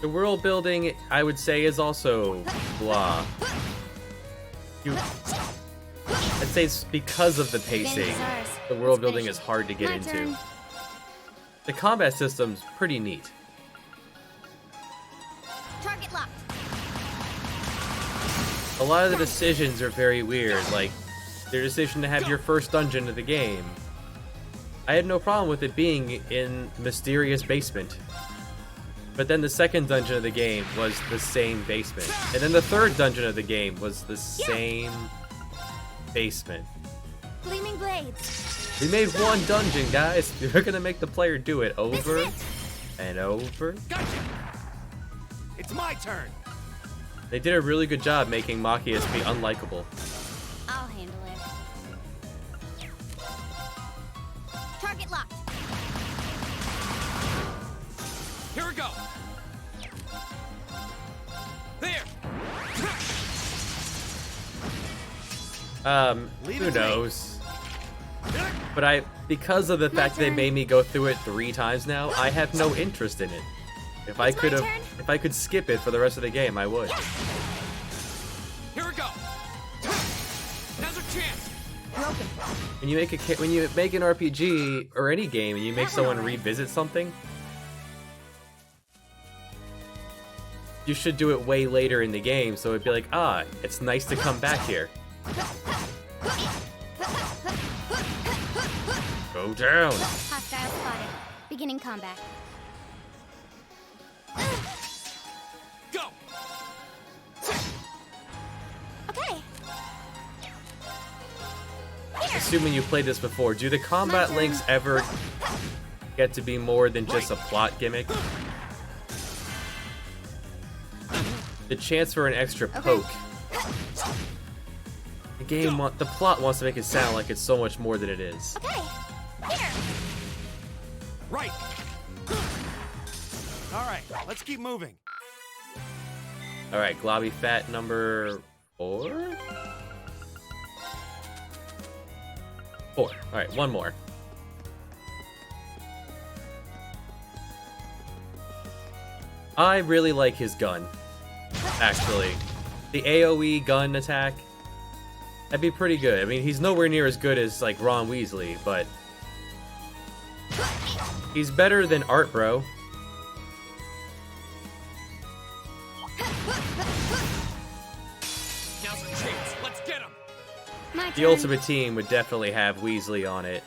The world building, I would say, is also blah. I'd say it's because of the pacing. Advantage is ours. The world Let's building finish is it. hard to get My into. turn. The combat system's pretty neat. Target locked. A lot of the decisions are very weird, like their decision to have your first dungeon of the game. I had no problem with it being in mysterious basement. But then the second dungeon of the game was the same basement. And then the third dungeon of the game was the same basement. Gleaming blades. We made one dungeon, guys. We're gonna make the player do it over This is and over. Gotcha! It's my turn! They did a really good job making Machias be unlikable. I'll handle it. Target locked. Here we go! There! Leave Who it to me. knows? But because of the fact they turn. made me go through it 3 times now, I have no interest in it. If I It's my could have, turn. if I could skip it for the rest of the game, I would. Here we go! Now's our chance! Broken. When you make an RPG or any game and you make That someone one. revisit something, you should do it way later in the game, so it'd be like, ah, it's nice to come back here. Go down. Hostile spotted. Beginning combat. Go! Okay. Assuming you played this before, do the combat turn. links ever get to be more than just a plot gimmick? The chance for an extra poke. The plot wants to make it sound like it's so much more than it is. Okay. Here. Right! Alright, let's keep moving. Alright, Globby Fat number 4? 4. Alright, one more. I really like his gun, actually. The AoE gun attack, that'd be pretty good. I mean, he's nowhere near as good as, like, Ron Weasley, but he's better than Art Bro. Now's our chance. Let's get him! My The turn. Ultimate Team would definitely have Weasley on it.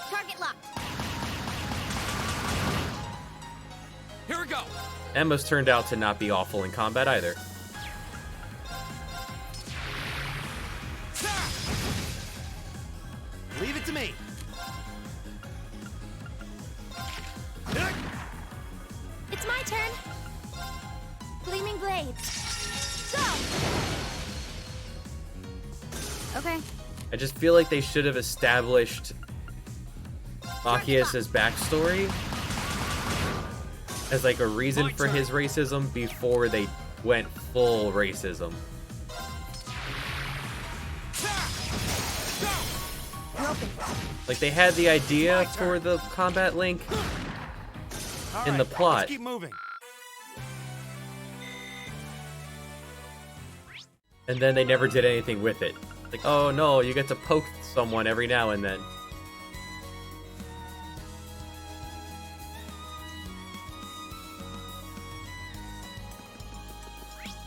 Target locked. go! Emma's turned out to not be awful in combat either. Leave it to me. It's my turn. Gleaming blades. Go! Okay. I just feel like they should have established Machias' backstory as like a reason for his racism before they went full racism. Like they had the idea for the combat link in the plot. Let's keep moving. And then they never did anything with it. Like, oh no, you get to poke someone every now and then.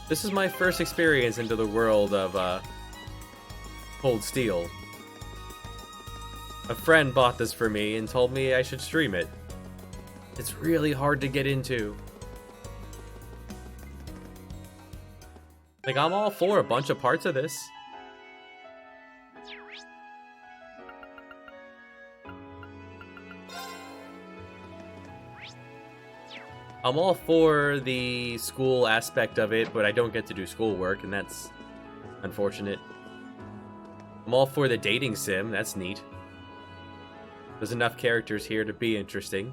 This is my first experience into the world of Cold Steel. A friend bought this for me and told me I should stream it. It's really hard to get into. Like, I'm all for a bunch of parts of this. I'm all for the school aspect of it, but I don't get to do schoolwork, and that's unfortunate. I'm all for the dating sim, that's neat. There's enough characters here to be interesting.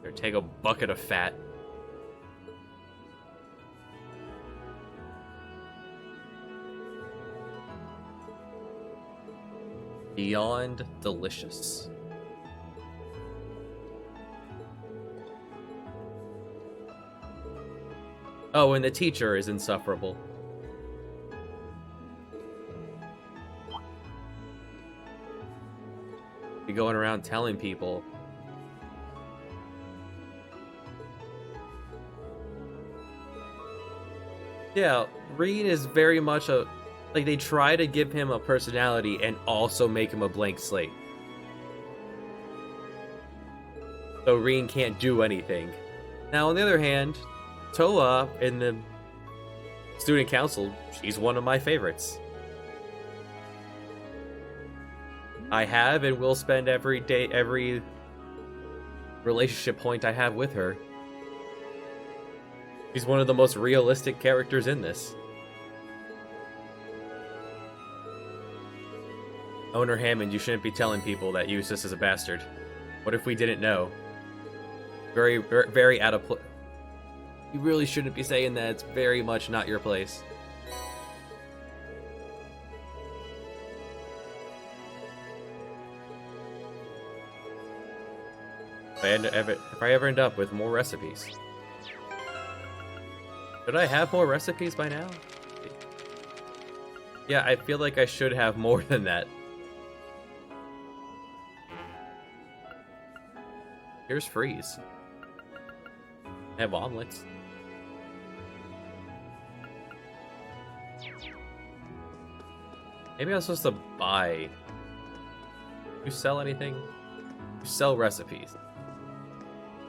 Here, take a bucket of fat. Beyond delicious. Oh, and the teacher is insufferable. Be going around telling people. Yeah, Reed is very much a... Like, they try to give him a personality and also make him a blank slate. So Reen can't do anything. Now, on the other hand, Toa in the student council, she's one of my favorites. I have and will spend every relationship point I have with her. She's one of the most realistic characters in this. Owner Hammond, you shouldn't be telling people that Eustace is a bastard. What if we didn't know? Very, very, very out of place. You really shouldn't be saying that. It's very much not your place. If I ever end up with more recipes. Should I have more recipes by now? Yeah, I feel like I should have more than that. Here's Freeze. I have omelets. Maybe I was supposed to buy. You sell anything? You sell recipes.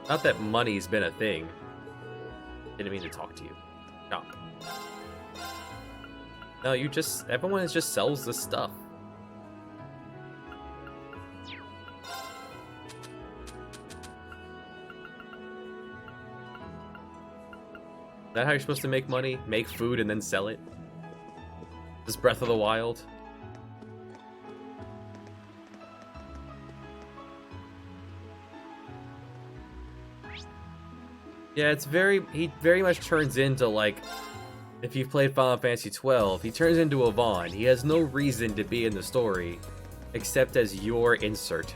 Not that money's been a thing. Didn't mean to talk to you. Stop. No, you just... Everyone just sells this stuff. Is that how you're supposed to make money? Make food and then sell it? This Breath of the Wild? Yeah, it's very... He very much turns into, like... If you've played Final Fantasy XII, he turns into a Vaughn. He has no reason to be in the story, except as your insert.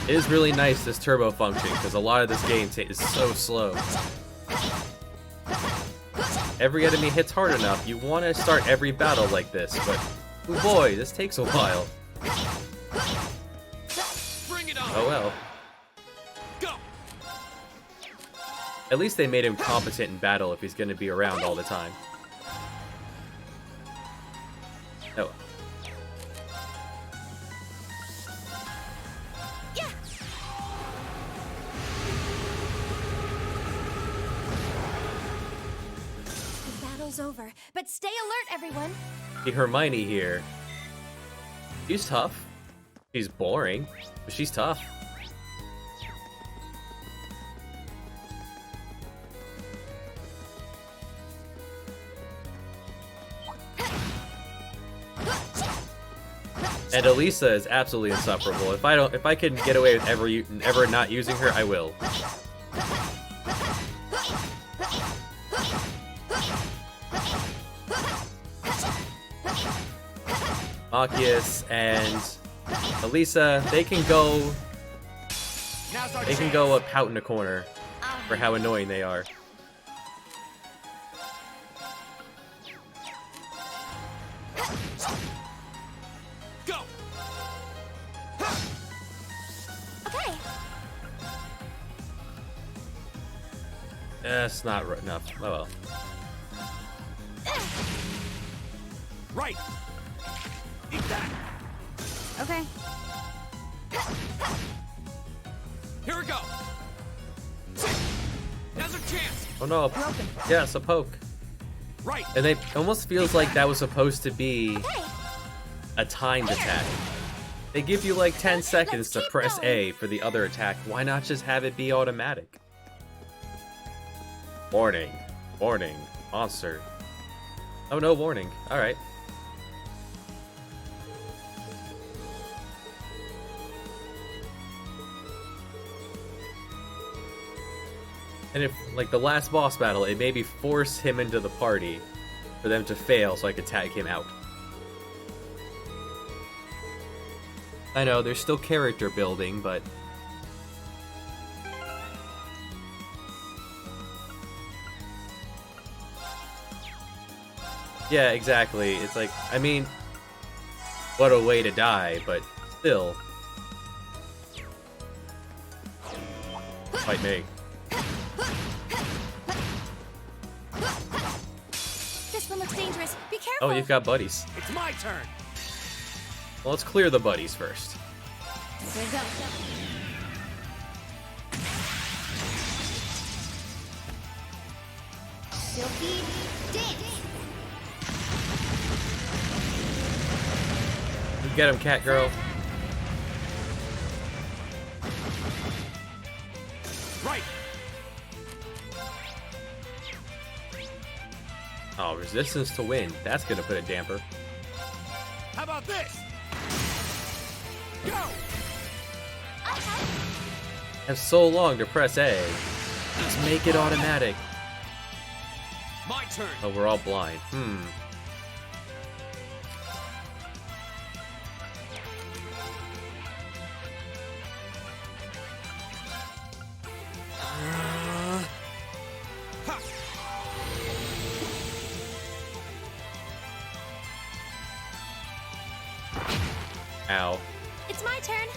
It is really nice, this turbo function, because a lot of this game is so slow. Every enemy hits hard enough, you want to start every battle like this, but oh boy, this takes a while. Bring it on. Oh well. Go. At least they made him competent in battle if he's going to be around all the time. Oh. The battle's over, but stay alert, everyone. See Hermione here. She's tough. She's boring, but she's tough. And Elisa is absolutely insufferable. If I can get away with ever not using her, I will. Machias and Elisa, they can go pout in a corner for how annoying they are. Go. Okay. That's not enough. Oh well. Right. Eat that. Okay. Here we go. Now's our chance. Oh no. Yes, a poke. Right. And it almost feels like that was supposed to be a timed attack. They give you like 10 seconds to press A for the other attack. Why not just have it be automatic? Warning. Warning. Monster. Oh, no warning. Alright. And if, like, the last boss battle, it maybe force him into the party for them to fail so I could tag him out. I know, there's still character building, but... yeah, exactly. It's like, I mean, what a way to die, but still. Fight me. This one looks dangerous. Be careful. Oh, you've got buddies. It's my turn. Well, let's clear the buddies first. Here we go. Silky dance. You get him, cat girl. Right. Oh, resistance to wind. That's gonna put a damper. How about this? Go. Have so long to press A. Just make it automatic. My turn. Oh, we're all blind. Ha. Ow. It's my turn.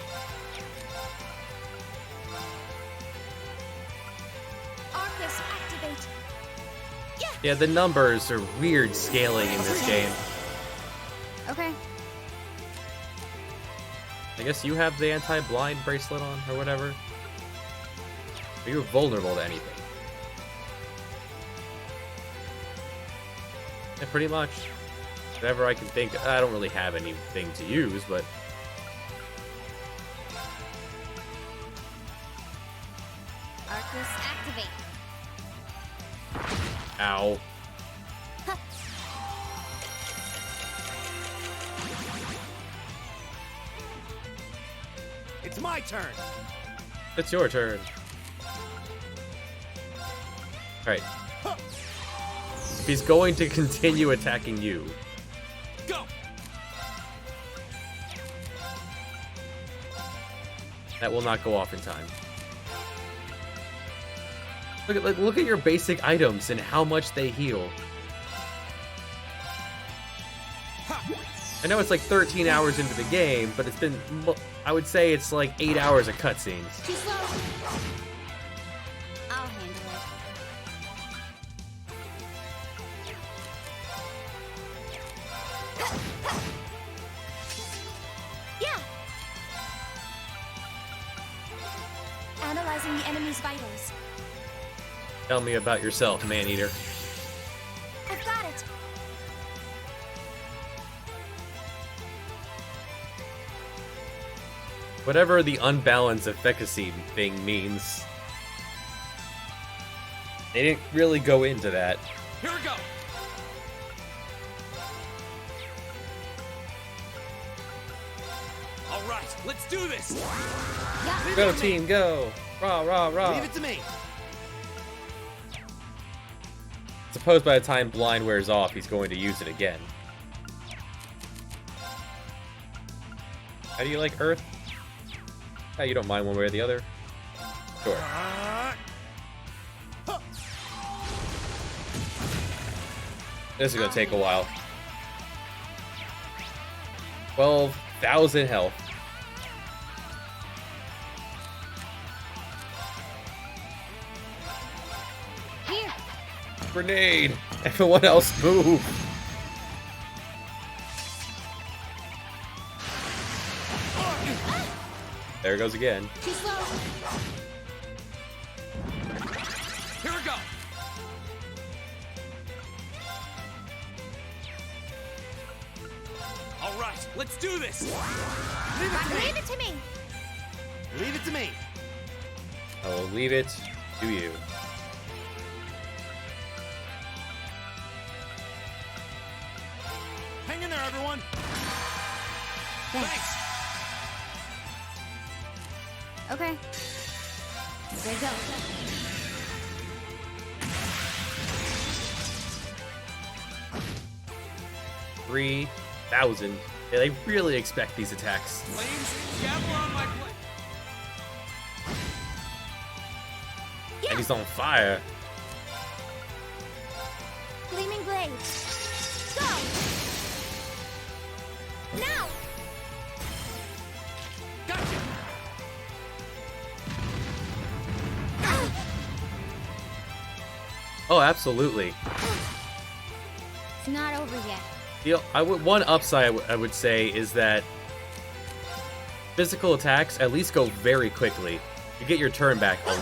Arcus, activate. Yeah, the numbers are weird scaling in this game. Okay. I guess you have the anti-blind bracelet on, or whatever. Or you're vulnerable to anything. Yeah, pretty much. Whatever I can think. I don't really have anything to use, but... Arcus, activate. Ow. It's my turn. It's your turn. Alright. If he's going to continue attacking you, Go. that will not go off in time. Look at your basic items and how much they heal. I know it's like 13 hours into the game, but it's been, I would say it's like 8 hours of cutscenes. Too slow. I'll handle it. Yeah. Analyzing the enemy's vitals. Tell me about yourself, man-eater. I've got it. Whatever the unbalanced efficacy thing means. They didn't really go into that. Here we go. All right, let's do this. Yeah. Go team, go! Rah, rah, rah. Leave it to me. Suppose by the time blind wears off, he's going to use it again. How do you like Earth? Oh, you don't mind one way or the other? Sure. This is gonna take a while. 12,000 health. Here. Grenade! Everyone else move! There it goes again. Too slow. Here we go. All right, let's do this. Leave it to me. Leave it to me. Leave it to me. I will leave it to you. Hang in there, everyone. Thanks. Okay. There you go. Three 1,000. Yeah, they really expect these attacks. Flames, gavel on my plate. And he's on fire. Gleaming blade. Go! Now! Gotcha. Oh, absolutely. It's not over yet. One upside I would say is that physical attacks at least go very quickly. You get your turn back a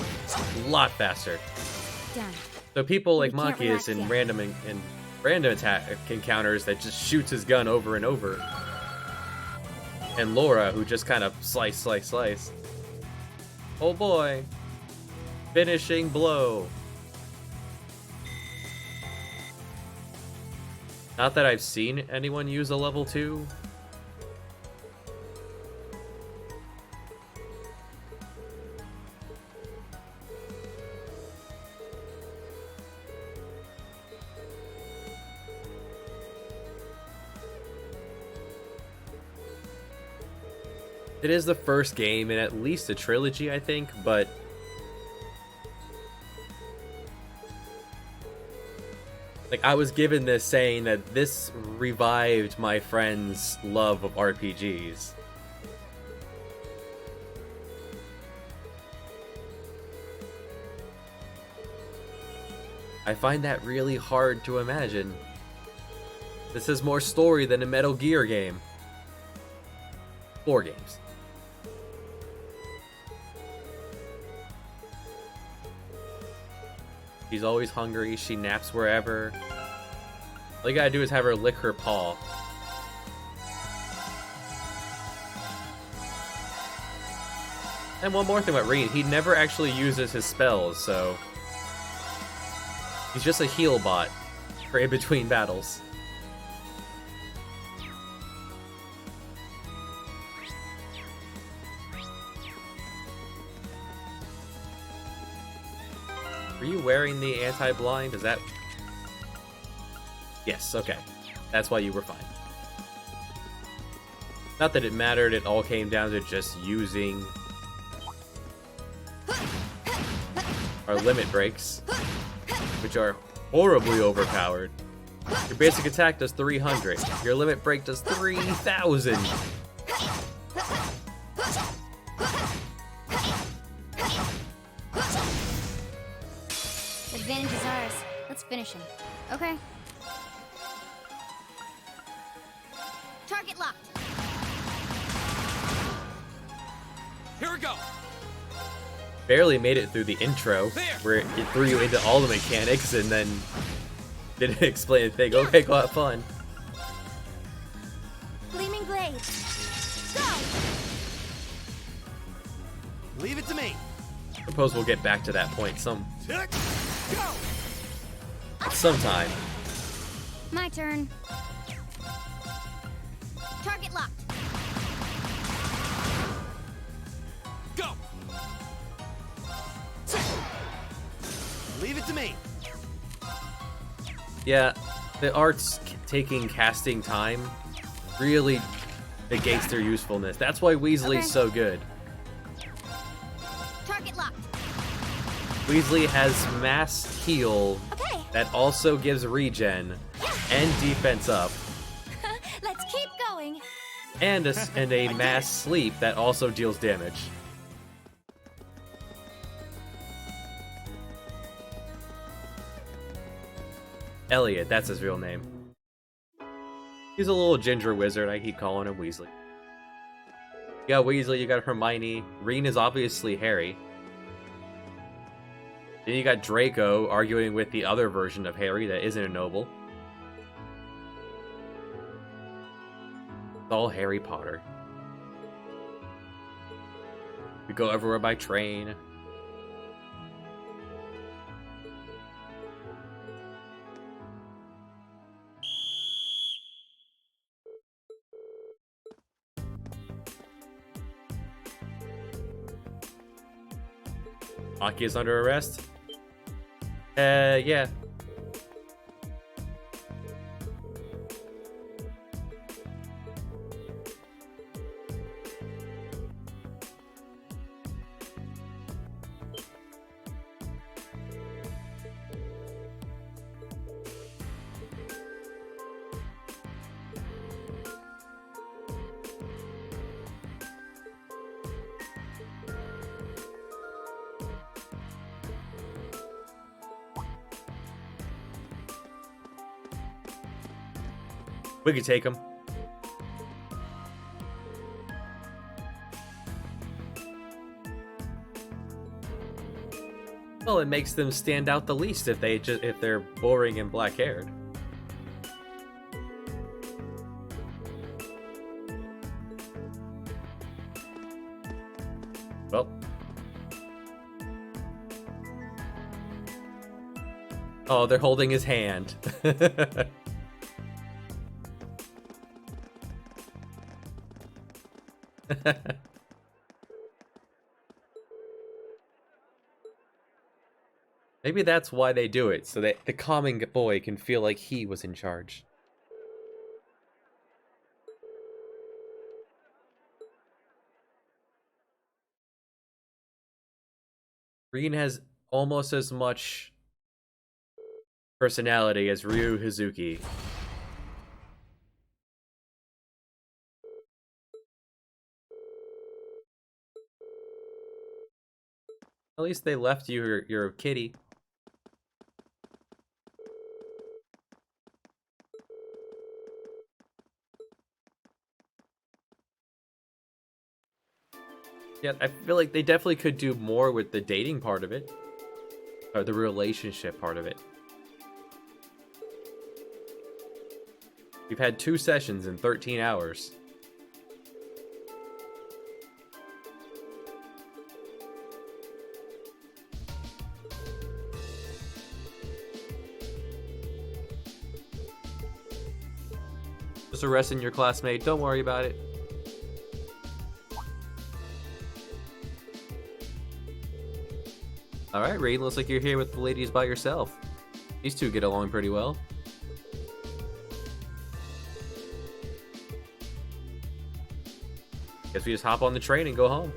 lot faster. Done. So people like We can't Machias relax and yet. random attack encounters that just shoots his gun over and over. And Laura, who just kind of slice. Oh boy. Finishing blow. Not that I've seen anyone use a level 2. It is the first game in at least a trilogy, I think, but like, I was given this saying that this revived my friend's love of RPGs. I find that really hard to imagine. This is more story than a Metal Gear game. 4 games. She's always hungry, she naps wherever. All you gotta do is have her lick her paw. And one more thing about Reed, he never actually uses his spells, so he's just a heal bot for in between battles. Are you wearing the anti-blind? Is that... Yes, okay. That's why you were fine. Not that it mattered, it all came down to just using our limit breaks, which are horribly overpowered. Your basic attack does 300. Your limit break does 3,000. Advantage is ours. Let's finish him. Okay. Target locked. Here we go. Barely made it through the intro, There. where it threw you into all the mechanics and then didn't explain a thing. Okay, go have fun. Gleaming blades. Go! Leave it to me. I suppose we'll get back to that point Go! sometime. My turn. Target locked. Go! Leave it to me. Yeah, the art's taking casting time really negates their usefulness. That's why Weasley's Okay. so good. Target locked. Weasley has mass heal Okay, that also gives regen and defense up, let's keep going. and a mass sleep that also deals damage. Elliot, that's his real name. He's a little ginger wizard. I keep calling him Weasley. You got Weasley, you got Hermione. Reen is obviously Harry. Then you got Draco arguing with the other version of Harry that isn't a noble. It's all Harry Potter. We go everywhere by train. Aki is under arrest? Yeah. We could take him. Well, it makes them stand out the least if they're boring and black-haired. Well. Oh, they're holding his hand. Maybe that's why they do it, so that the common boy can feel like he was in charge. Reen has almost as much personality as Ryu Hazuki. At least they left you your kitty. Yeah, I feel like they definitely could do more with the dating part of it. Or the relationship part of it. We've had 2 sessions in 13 hours. Just arresting your classmate, don't worry about it. Alright, Raiden, looks like you're here with the ladies by yourself. These two get along pretty well. Guess we just hop on the train and go home.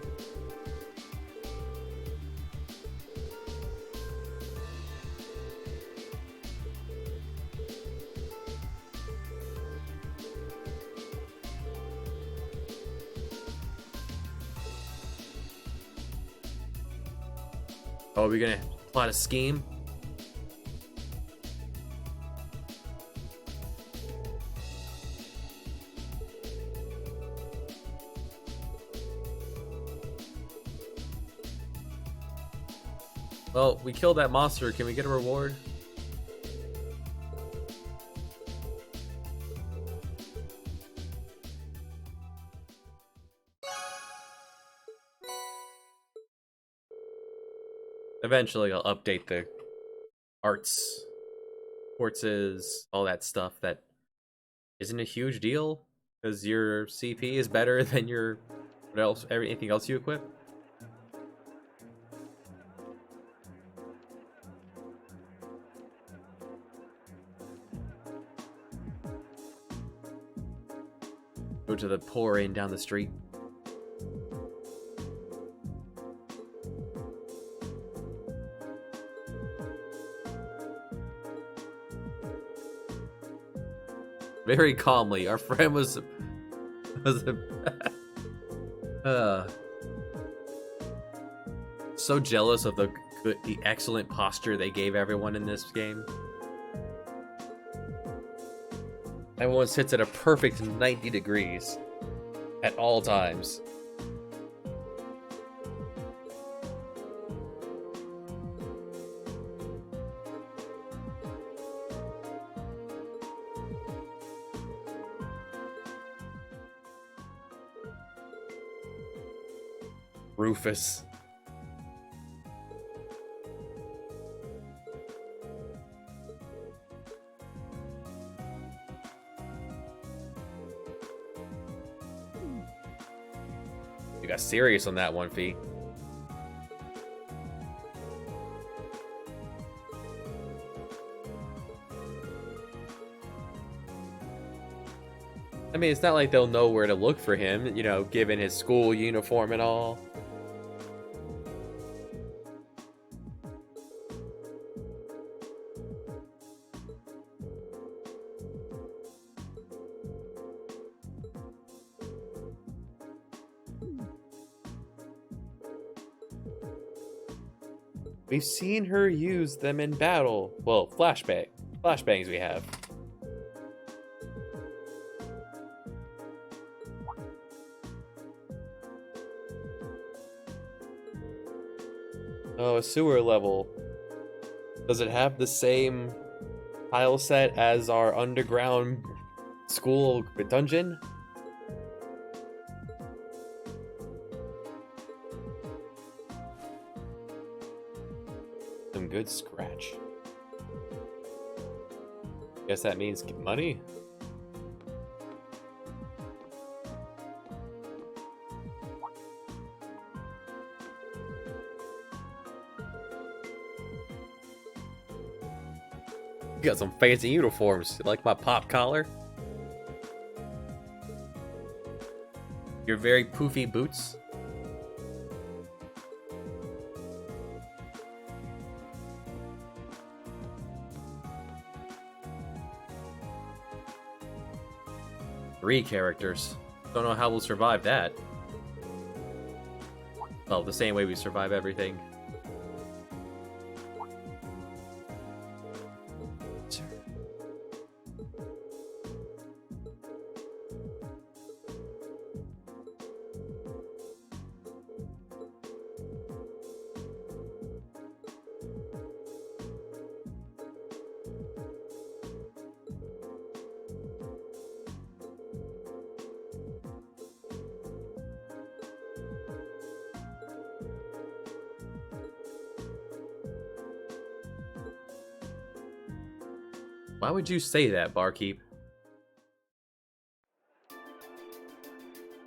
Oh, are we gonna plot a scheme? Well, we killed that monster. Can we get a reward? Eventually, I'll update the arts, quartzes, all that stuff that isn't a huge deal because your CP is better than your anything else you equip. Go to the poor inn down the street. Very calmly, our friend was so jealous of the excellent posture they gave everyone in this game. Everyone sits at a perfect 90 degrees at all times. Rufus. You got serious on that one, Fee. I mean, it's not like they'll know where to look for him, you know, given his school uniform and all. We've seen her use them in battle. Well, flashbangs we have. Oh, a sewer level. Does it have the same tile set as our underground school dungeon? Some good scratch. Guess that means money? You got some fancy uniforms. You like my pop collar? Your very poofy boots? Three characters. Don't know how we'll survive that. Well, the same way we survive everything. Why would you say that, barkeep?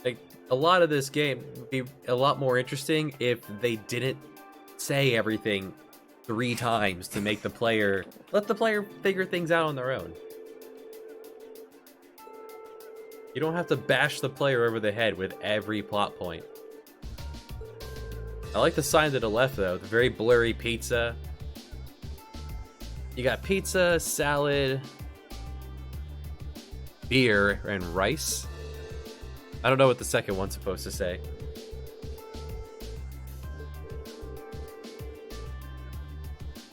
Like, a lot of this game would be a lot more interesting if they didn't say everything 3 times to make the player... Let the player figure things out on their own. You don't have to bash the player over the head with every plot point. I like the sign to the left, though. The very blurry pizza. You got pizza, salad, beer, and rice. I don't know what the second one's supposed to say.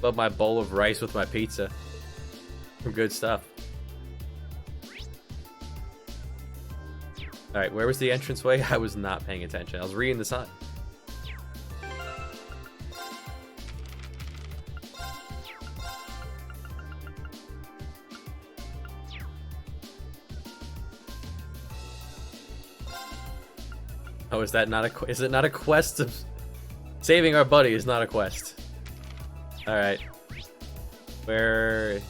Love my bowl of rice with my pizza. Some good stuff. Alright, where was the entranceway? I was not paying attention. I was reading the sign. Oh, is that not a? Is it not a quest of saving our buddy? Is not a quest. All right. Where?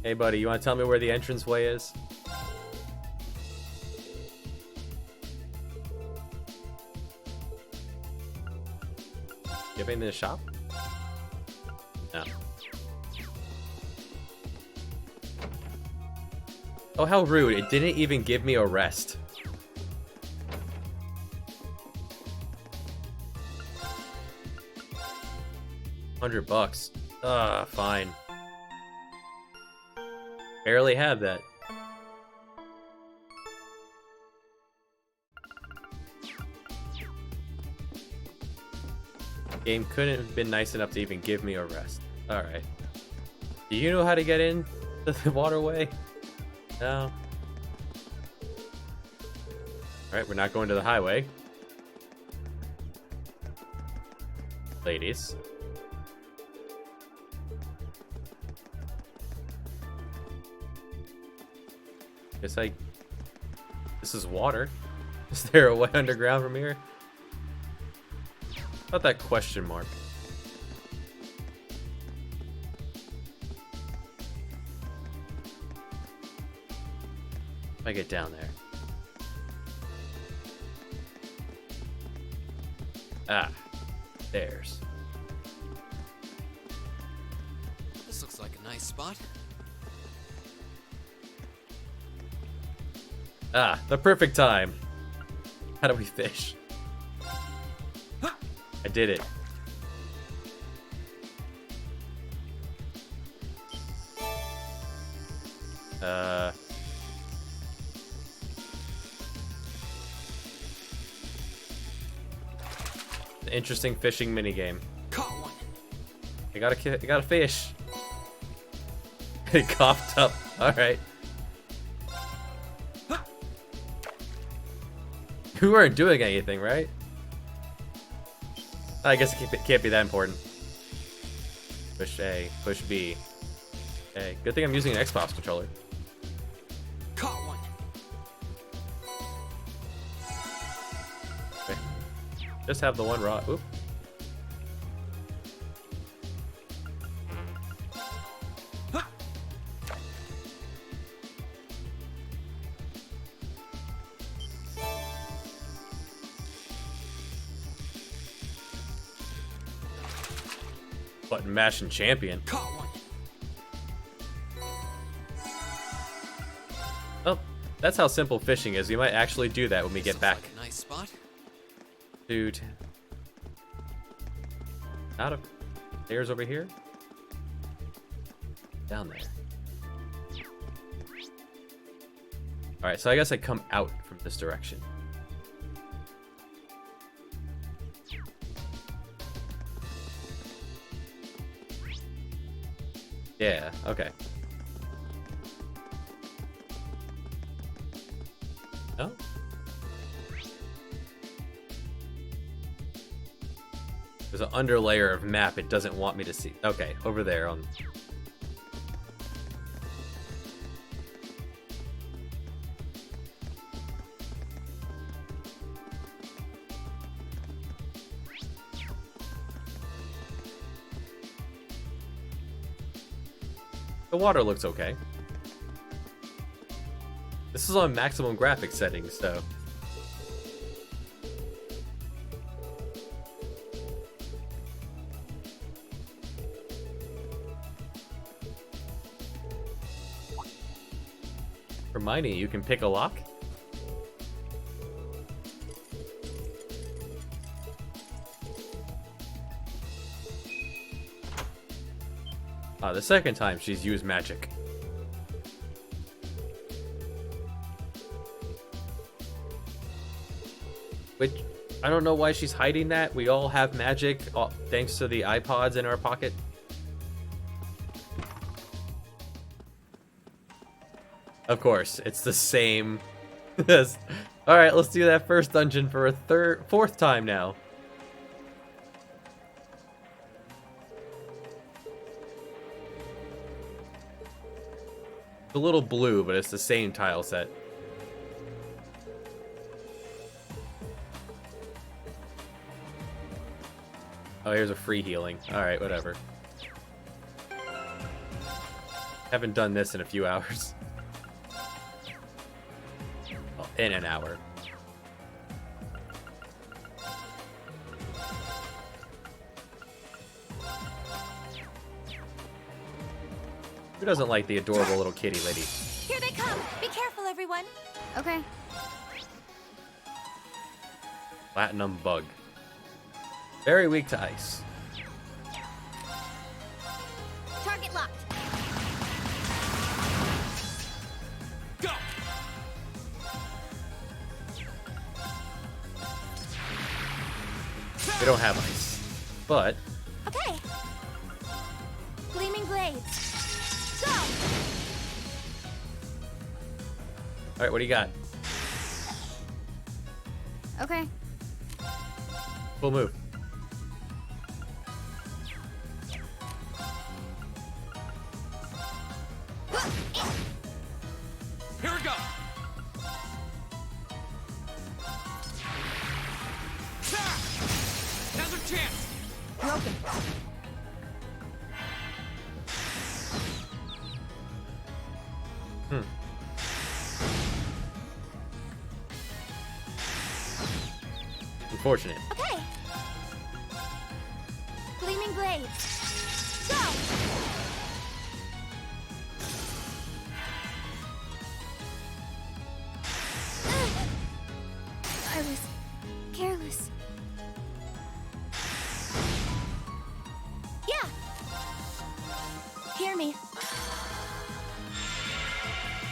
Hey, buddy, you want to tell me where the entranceway is? You have anything in the shop? No. Oh, how rude. It didn't even give me a rest. $100. Fine. Barely had that. Game couldn't have been nice enough to even give me a rest. Alright. Do you know how to get in to the waterway? No. Alright, we're not going to the highway. Ladies. Guess this is water. Is there a way underground from here? How about that question mark? If I get down there. Ah, there's. This looks like a nice spot. Ah, the perfect time. How do we fish? I did it. An interesting fishing minigame. Caught one. I got a fish. It coughed up. All right. We weren't doing anything, right? I guess it can't be that important. Push A, push B. Okay, good thing I'm using an Xbox controller. Caught one. Okay. Just have the one rod. Oop. Button mashing champion. Caught one. Oh, that's how simple fishing is. We might actually do that when we get Looks back. like a nice spot. Dude. Out of stairs over here? Down there. Alright, so I guess I come out from this direction. Yeah, okay. No? There's an underlayer of map it doesn't want me to see. Okay, over there on... The water looks okay. This is on maximum graphics settings, so... Hermione, you can pick a lock? The second time she's used magic. Which, I don't know why she's hiding that. We all have magic, thanks to the iPods in our pocket. Of course, it's the same. Yes. Alright, let's do that first dungeon for a fourth time now. It's a little blue, but it's the same tile set. Oh, here's a free healing. Alright, whatever. Haven't done this in a few hours. Well, in an hour. Who doesn't like the adorable little kitty lady? Here they come! Be careful, everyone! Okay. Platinum bug. Very weak to ice. Target locked! Go! They don't have ice. But Okay! Gleaming blades! Go! alright, what do you got? Okay. Full move. Here we go! Now's our chance! Broken. Unfortunate. Okay! Gleaming blades! Go! I was careless. Yeah! Hear me.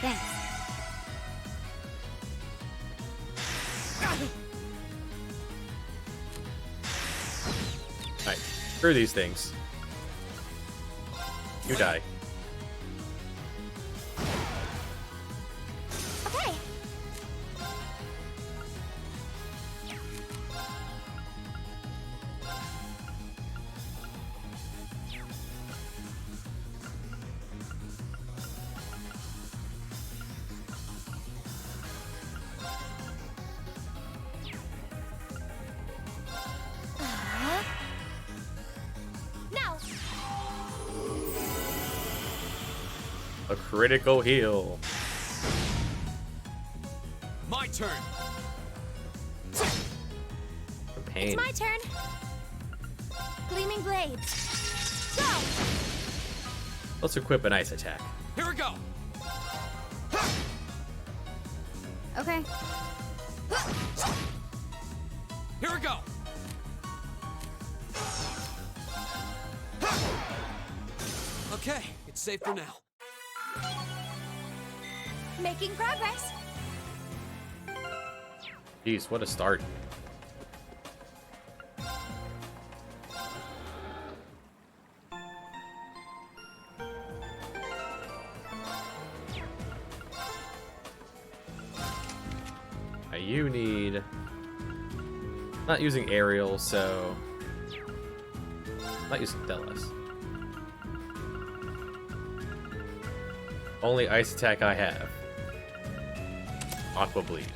Thanks. Alright, screw these things. You die. Okay! Now! A critical heal. My turn! The pain. It's my turn! Gleaming blades! Go! Let's equip an ice attack. Here we go! Okay. Here we go! Okay, it's safe for now. Making progress! Jeez, what a start. You need... Not using aerial, so... Not using Delos. Only ice attack I have. Aqua Bleed.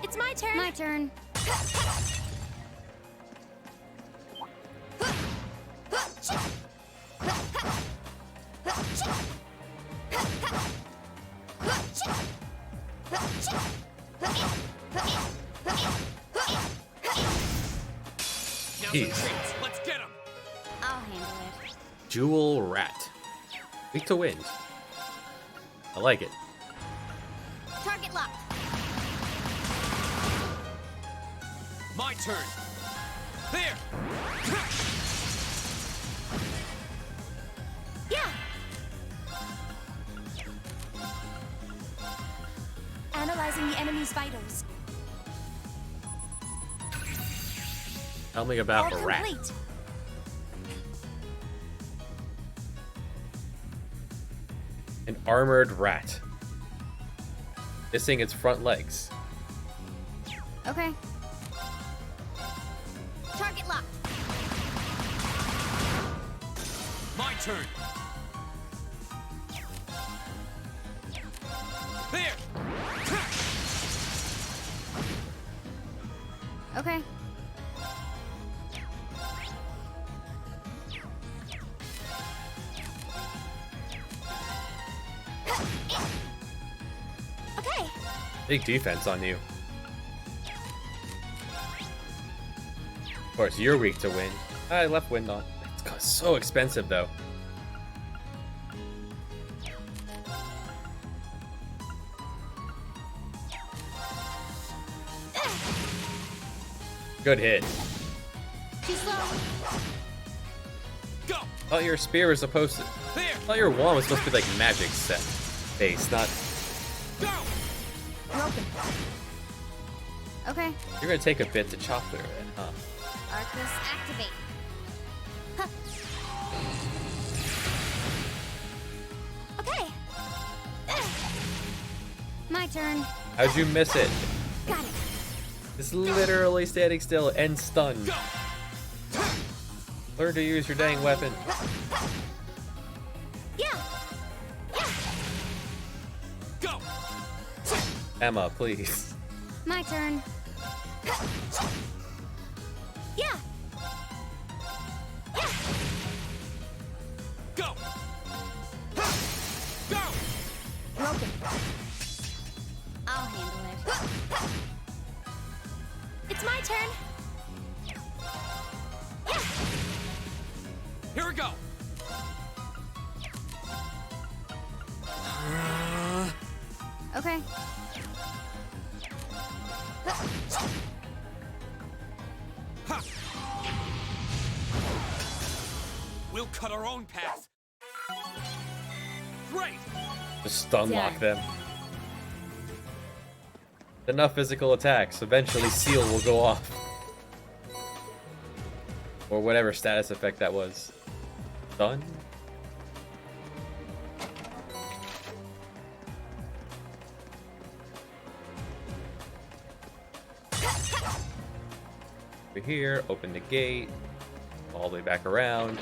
It's my turn! My turn. Jeez. Let's get him! I'll handle it. Jewel Rat. Weak to wind. I like it. Target locked! My turn! There! Yeah! Analyzing the enemy's vitals. Tell me about All a rat. complete. An armored rat. Missing its front legs. Okay. Target locked. My turn. There. Okay. Okay. Big defense on you. Of course, you're weak to wind. I left wind on. It's so expensive, though. Good hit. Too slow. Go. I thought your spear was supposed to. There. I thought your wand was supposed to be like magic set base, not. Go. Broken. Okay. You're gonna take a bit to chop through it, huh? Arcus activate. Huh. Okay. My turn. How'd you miss it? Got it. It's literally standing still and stunned. Go. Learn to use your dang weapon. Yeah. Yeah. Go. Emma, please. My turn. Yeah. Yeah. Go. Go. Broken. I'll handle it. It's my turn. Yeah. Here we go. Okay. Ha. We'll cut our own path. Great. Just stun lock Yeah. them. Enough physical attacks. Eventually, seal will go off. Or whatever status effect that was. Done? Over here, open the gate. All the way back around.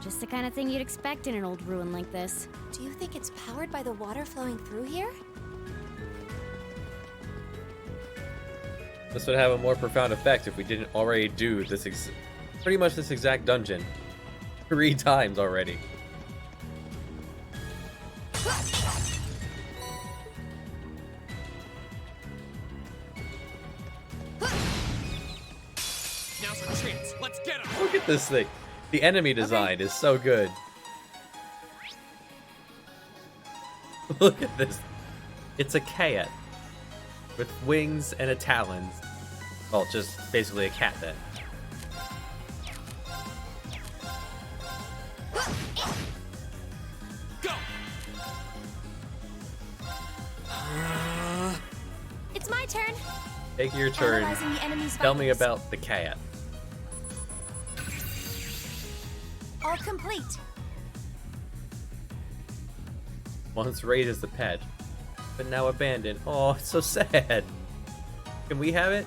Just the kind of thing you'd expect in an old ruin like this. Do you think it's powered by the water flowing through here? This would have a more profound effect if we didn't already do this pretty much this exact dungeon 3 times already. Now's our chance. Let's get him. Look at this thing. The enemy design is so good. Look at this. It's a cat with wings and a talons. Well, just basically a cat then. Go. It's my turn. Take your turn. Analyzing the enemy's Tell me vitals. about the cat. All complete. Once raised as the pet, but now abandoned. Oh, it's so sad. Can we have it?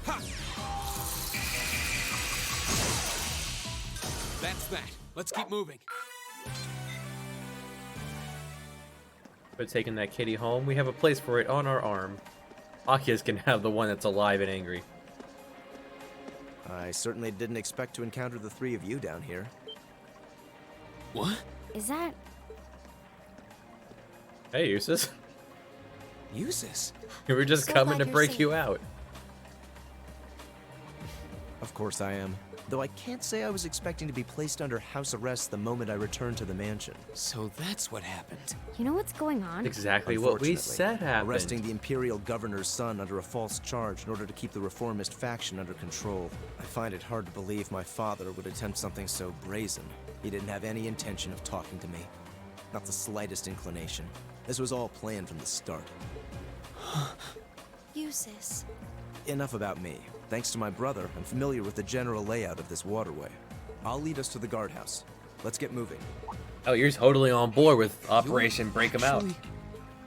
Ha. That's that. Let's keep moving. We're taking that kitty home. We have a place for it on our arm. Akias can have the one that's alive and angry. I certainly didn't expect to encounter the 3 of you down here. What? Is that... Hey, Eustace. Uses? We were just So coming glad to you're break safe. you out. Of course I am. though I can't say I was expecting to be placed under house arrest the moment I returned to the mansion. So that's what happened. You know what's going on? Exactly what we Unfortunately, said happened. arresting the Imperial Governor's son under a false charge in order to keep the reformist faction under control. I find it hard to believe my father would attempt something so brazen. He didn't have any intention of talking to me. Not the slightest inclination. This was all planned from the start. Eustace. Enough about me. Thanks to my brother, I'm familiar with the general layout of this waterway. I'll lead us to the guardhouse. Let's get moving. Oh, you're totally on board with Operation Break 'em Out.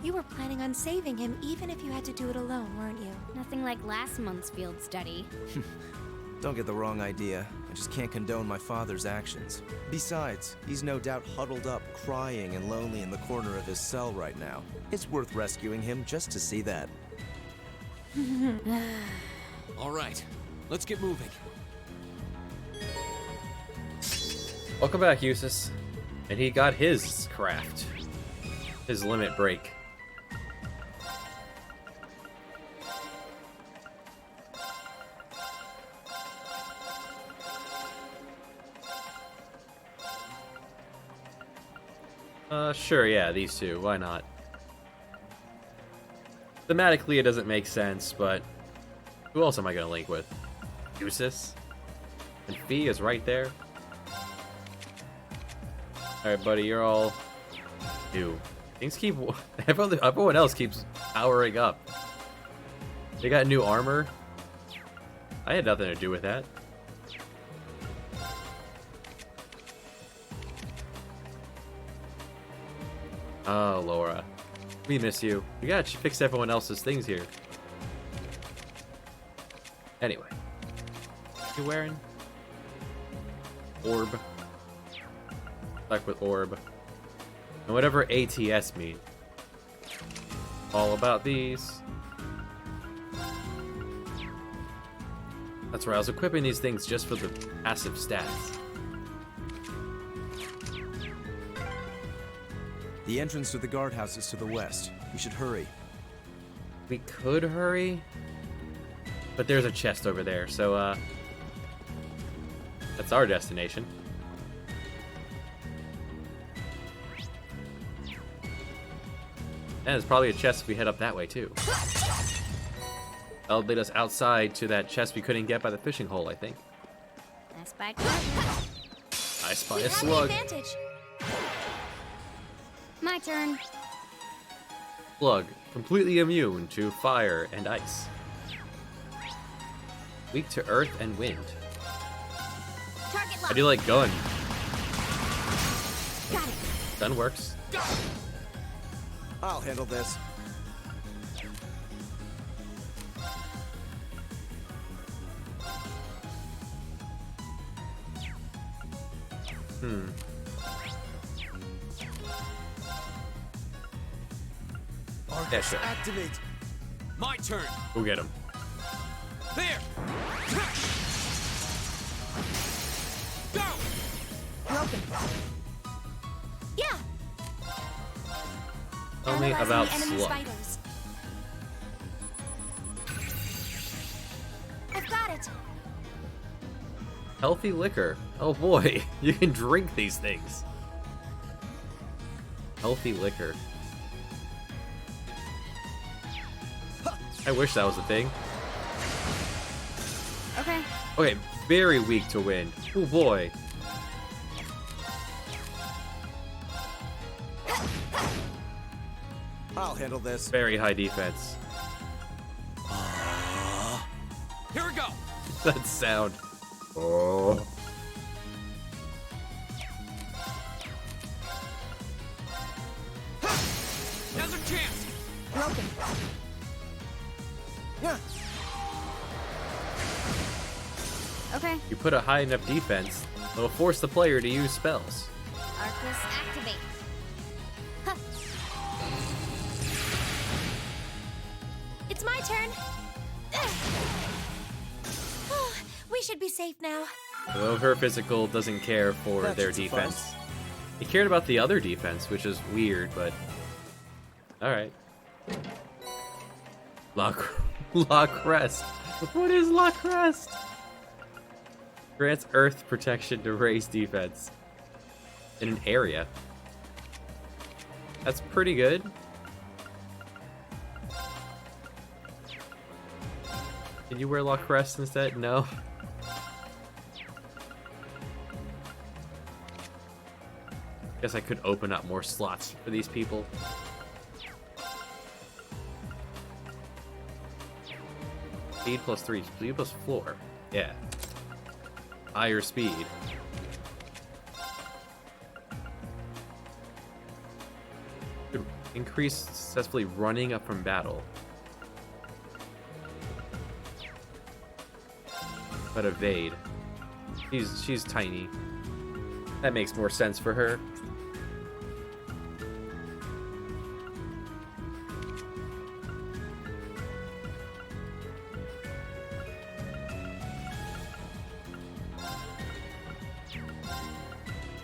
You were planning on saving him even if you had to do it alone, weren't you? Nothing like last month's field study. Don't get the wrong idea. I just can't condone my father's actions. Besides, he's no doubt huddled up, crying and lonely in the corner of his cell right now. It's worth rescuing him just to see that. All right, let's get moving. Welcome back, Eustace. And he got his craft. His limit break. Sure, yeah, these two. Why not? Thematically, it doesn't make sense, but who else am I gonna link with? Eustace? And Fee is right there. Alright, buddy, you're all new. Things keep... Everyone else keeps powering up. They got new armor. I had nothing to do with that. Oh, Laura. We miss you. We gotta fix everyone else's things here. Anyway. What you wearing? Orb. Stuck with orb. And whatever ATS mean. All about these. That's right, I was equipping these things just for the passive stats. The entrance to the guardhouse is to the west. We should hurry. We could hurry, but there's a chest over there, so that's our destination. And there's probably a chest if we head up that way too. That'll lead us outside to that chest we couldn't get by the fishing hole, I think. I spy. I spy We a have the slug. advantage. My turn. Slug, completely immune to fire and ice. Weak to earth and wind. Target I locked. do like gun. Got it. Gun works. I'll handle this. Yeah, sure. Activate. My turn. Go get him. There. Go. Broken. Yeah. Tell me Analyzing about the enemy's slug. vitals. I've got it. Healthy liquor. Oh boy, you can drink these things. Healthy liquor. I wish that was a thing. Okay. Okay, very weak to wind. Oh boy. I'll handle this. Very high defense. Here we go. That sound. Oh. Now's our chance. Broken. Yeah. Okay. You put a high enough defense, it'll force the player to use spells. Arcus activate. It's my turn. We should be safe now. Although her physical doesn't care for That their should suffice. defense. He cared about the other defense, which is weird, but... Alright. La Crest. What is La Crest? Grants earth protection to raise defense in an area. That's pretty good. Can you wear La Crest instead? No. Guess I could open up more slots for these people. Speed plus 3, speed plus 4. Yeah. Higher speed. Increase successfully running up from battle. But evade. She's tiny. That makes more sense for her.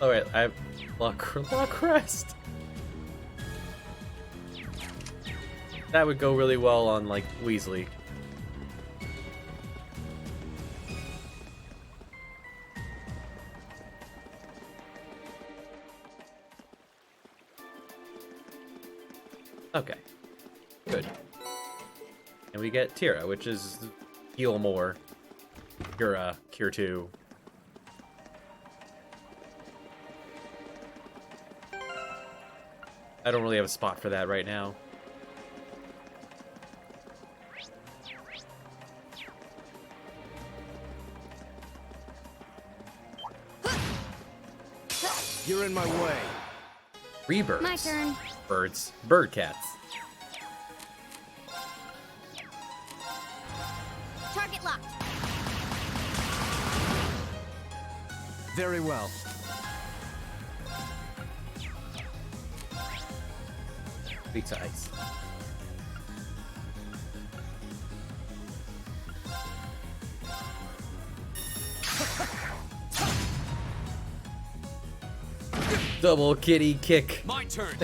Oh wait, I have La Crest. That would go really well on like Weasley. Okay, good. And we get Tira, which is heal more. Cure 2. I don't really have a spot for that right now. You're in my way. Rebirths. My turn. Birds. Bird cats. Target locked. Very well. Weak to ice. Double kitty kick. My turn.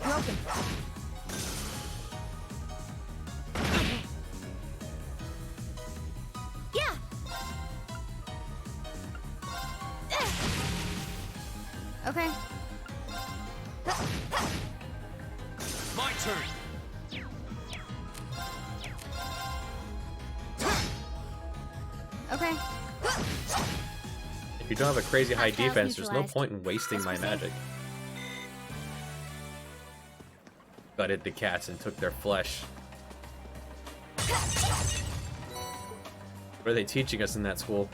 Broken. Yeah. Okay. My turn. Okay. If you don't have a crazy high Chaos defense, there's no neutralized. point in wasting my magic. Gutted the cats and took their flesh. What are they teaching us in that school?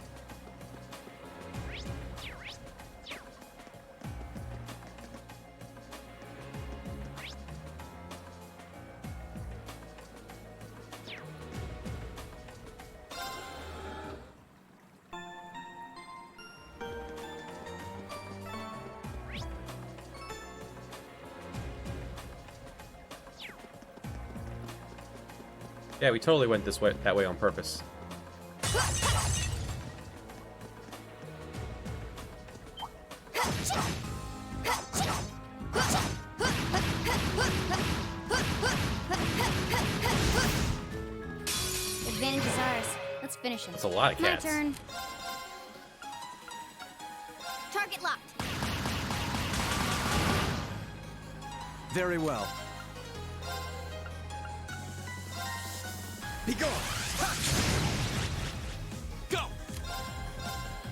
Yeah, we totally went that way on purpose. Advantage is ours. Let's finish him. That's a lot of cats. My turn. Target locked. Very well. Be gone! Go!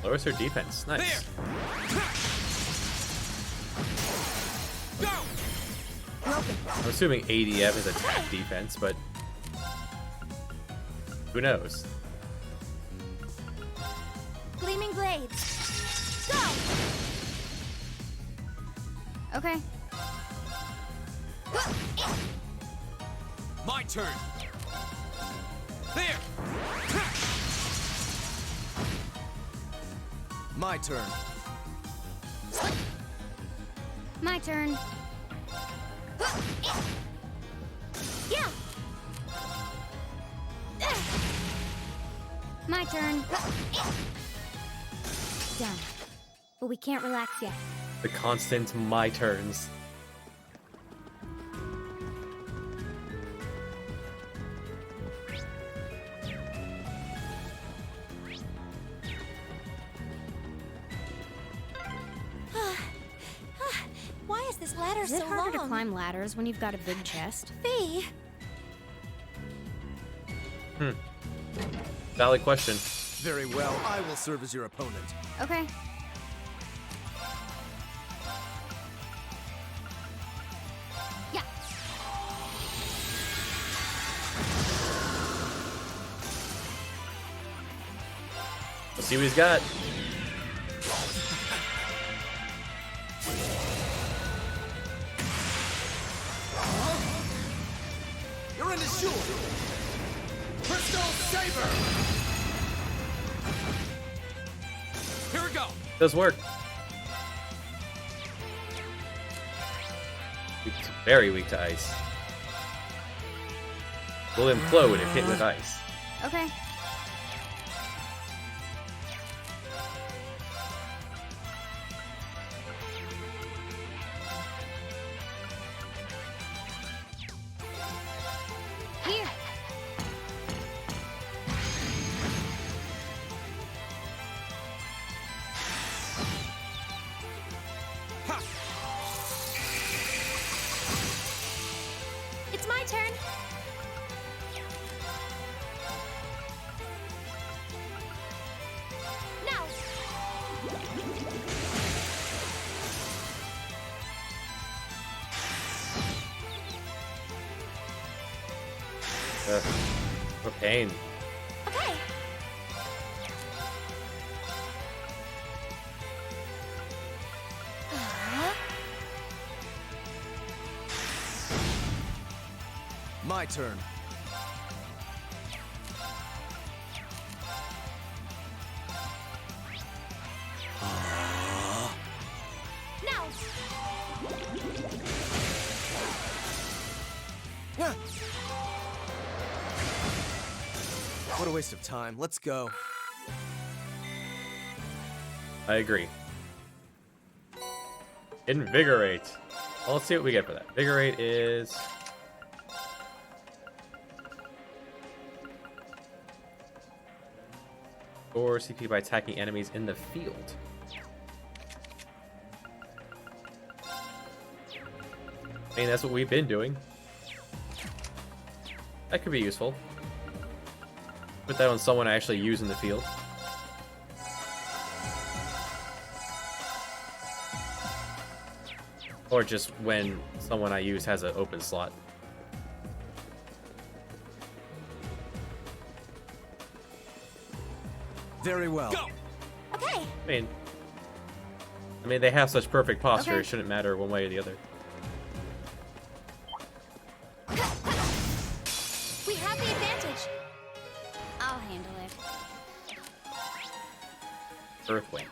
Lowers her defense. Nice. There! Go! Broken. I'm assuming ADF is attack defense, but who knows? Gleaming blades. Go. Okay. My turn. There. My turn. My turn. Yeah. My turn. Done. But we can't relax yet. The constant my turns. This ladder's Is it so harder long. to climb ladders when you've got a big chest? Fee, Valid question. Very well, I will serve as your opponent. Okay. Yeah. Let's see what he's got. You're in his shoe! Crystal Saber! Here we go! Does work. Very weak to ice. Will implode if hit with ice. Okay. Here. it's my turn. Now, What pain. okay. My turn. Now, What a waste of time. Let's go. I agree. Invigorate. Well, let's see what we get for that. Invigorate is... Or CP by attacking enemies in the field. I mean, that's what we've been doing. That could be useful. Put that on someone I actually use in the field. Or just when someone I use has an open slot. Very well. Go! okay. I mean, they have such perfect posture, Okay. it shouldn't matter one way or the other. We have the advantage. I'll handle it. Earthwing.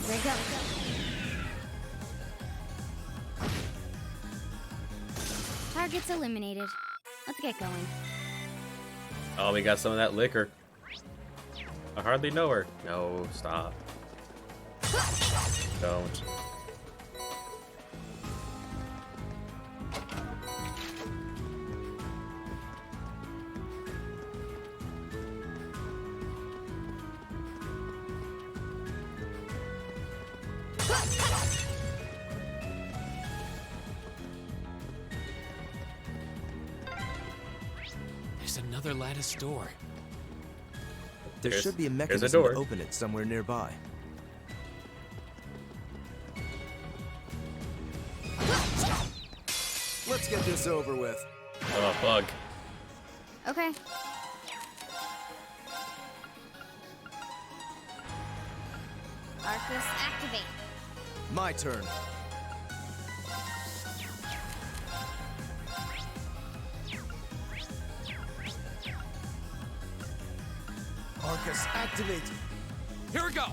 There you go. Target's eliminated. Let's get going. Oh, we got some of that liquor. I hardly know her. No, stop. Don't. There's another lattice door. There There's- should be a there's a mechanism door. to open it somewhere nearby. Let's get this over with. Oh, bug. Okay. Arcus, activate. My turn. Arcus, activate. Here we go!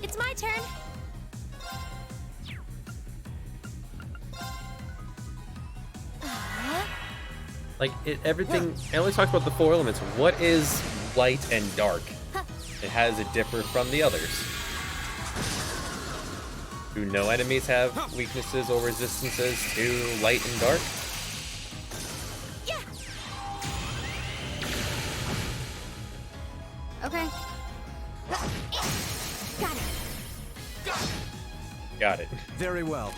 It's my turn. Like, everything... I only talked about the four elements. What is light and dark? And how does it differ from the others? Do no enemies have weaknesses or resistances to light and dark? Yeah. Okay. Got it. Got it. Very well.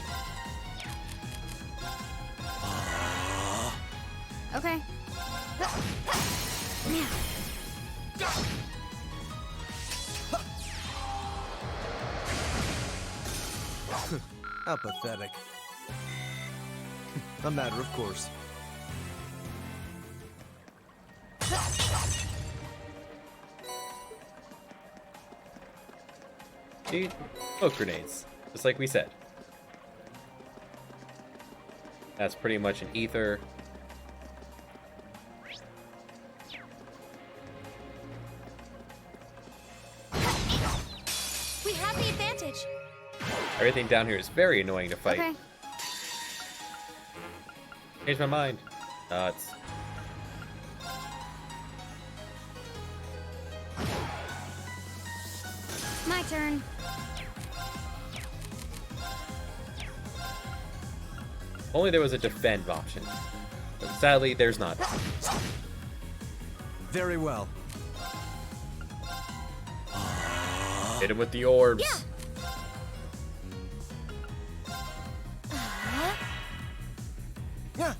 Okay. Now. How pathetic. A matter of course. See? Smoke grenades. Just like we said. That's pretty much an ether. We have the advantage. Everything down here is very annoying to fight. Okay. Changed my mind. It's... My turn. Only there was a defend option. But sadly, there's not. Very well. Hit him with the orbs. Yeah. Yeah.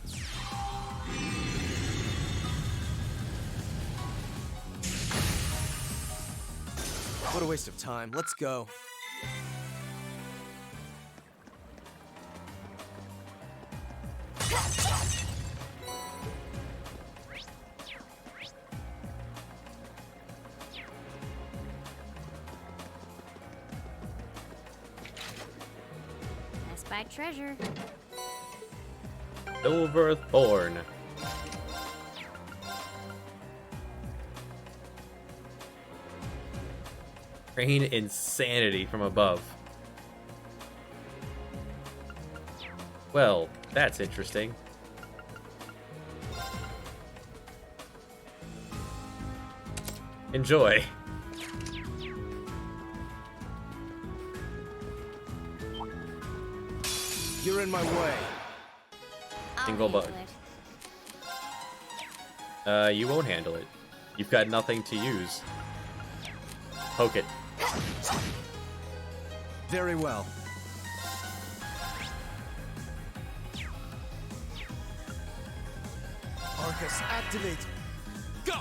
What a waste of time. Let's go. Best by treasure. Silver Thorn. Rain insanity from above. Well, that's interesting. Enjoy. You're in my way. I'll Single handle bug. it. You won't handle it. You've got nothing to use. Poke it. Very well. Arcus, activate. Go!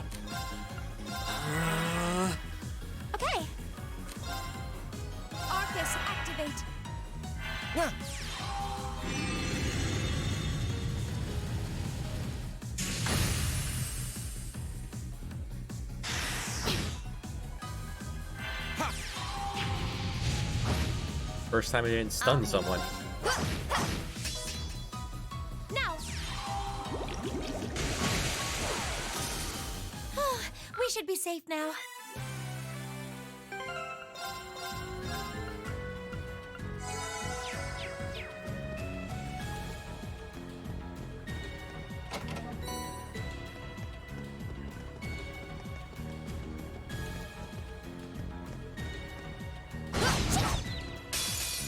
Okay. Arcus, activate. Yeah. First time I didn't stun someone. Now. We should be safe now.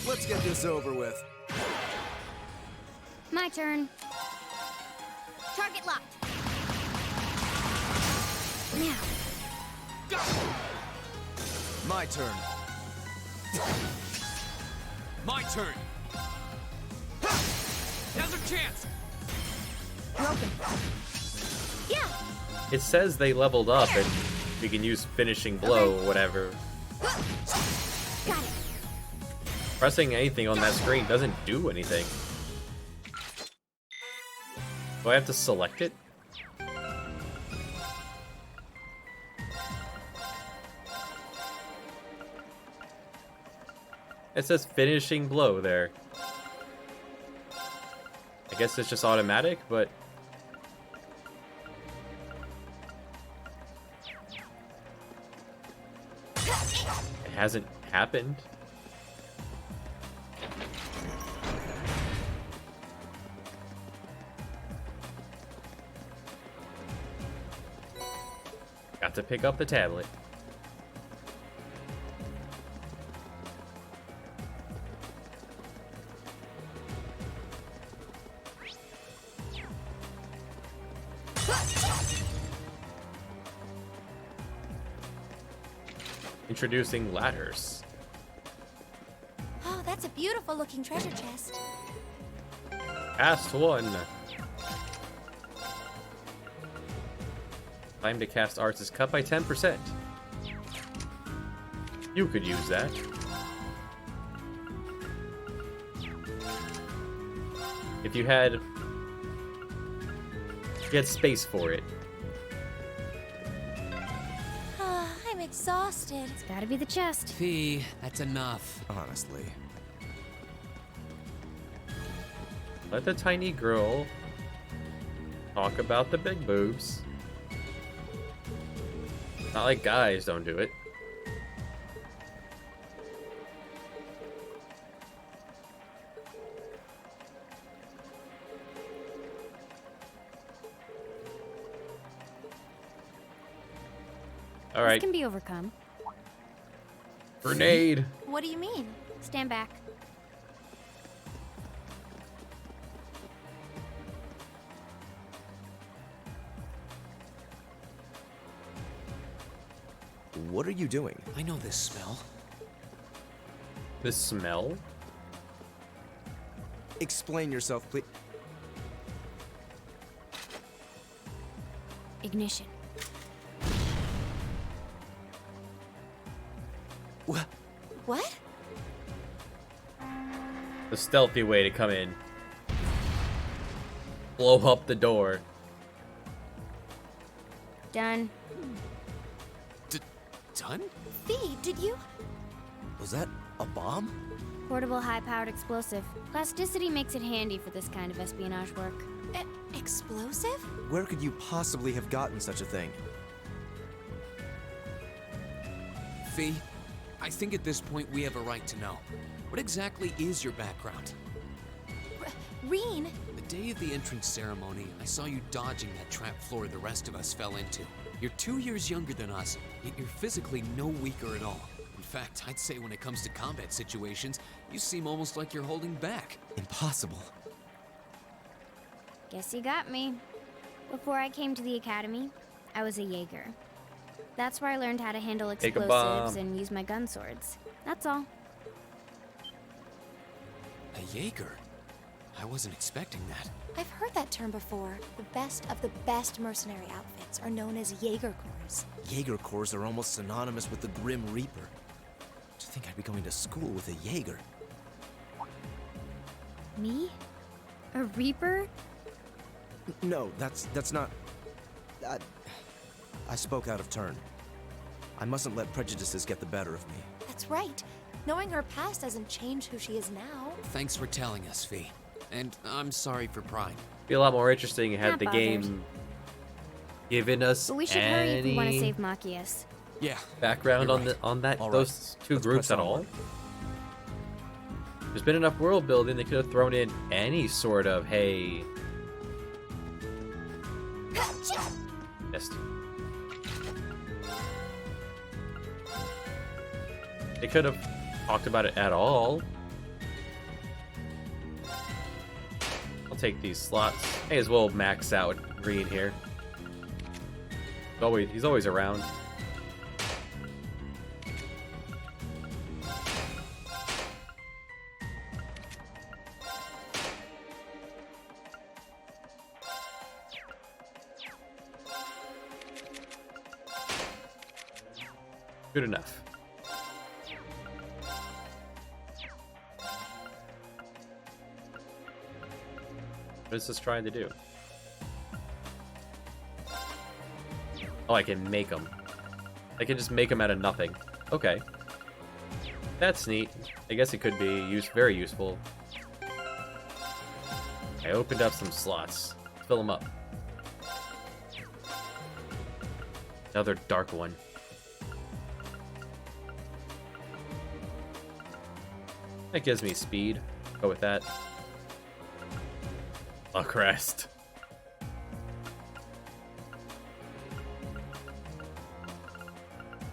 Let's get this over with. My turn. Target locked. Now. My turn. My turn. Now's our chance. Broken. Yeah. It says they leveled up and we can use finishing blow or whatever. Got it. Pressing anything on that screen doesn't do anything. Do I have to select it? It says finishing blow there. I guess it's just automatic, but... it hasn't happened. Got to pick up the tablet. Introducing ladders. Oh, that's a beautiful looking treasure chest. Cast one. Time to cast arts is cut by 10%. You could use that. If you had space for it. I'm exhausted. It's gotta be the chest. Fee, that's enough. Honestly. Let the tiny girl talk about the big boobs. Not like guys don't do it. All This right, can be overcome. grenade. What do you mean? Stand back. What are you doing? I know this smell. The smell? Explain yourself, please. Ignition. What? The stealthy way to come in. Blow up the door. Done. Done? Fee, did you? Was that a bomb? Portable high-powered explosive. Plasticity makes it handy for this kind of espionage work. Explosive? Where could you possibly have gotten such a thing? Fee, I think at this point we have a right to know. What exactly is your background? Reen? The day of the entrance ceremony, I saw you dodging that trap floor the rest of us fell into. You're 2 years younger than us, yet you're physically no weaker at all. In fact, I'd say when it comes to combat situations, you seem almost like you're holding back. Impossible. Guess you got me. Before I came to the academy, I was a Jaeger. That's where I learned how to handle Take a explosives bomb. and use my gun swords. That's all. A Jaeger? I wasn't expecting that. I've heard that term before. The best of the best mercenary outfits are known as Jaeger Corps. Jaeger Corps are almost synonymous with the Grim Reaper. To think I'd be going to school with a Jaeger. Me? A Reaper? No, that's not... I spoke out of turn. I mustn't let prejudices get the better of me. That's right. Knowing her past doesn't change who she is now. Thanks for telling us, Fee. And I'm sorry for prying. Be a lot more interesting had Not the bothered. game given us But we should hurry if we want to any save Machias. Yeah. background You're on right. All those right, two let's groups press at all. onward. There's been enough world building. They could have thrown in any sort of hey. Missed. They could have talked about it at all. I'll take these slots. May as well max out Green here. He's always around. Good enough. What is this trying to do? Oh, I can make them. I can just make them out of nothing. Okay. That's neat. I guess it could be very useful. I opened up some slots. Fill them up. Another dark one. That gives me speed. Go with that. A crest.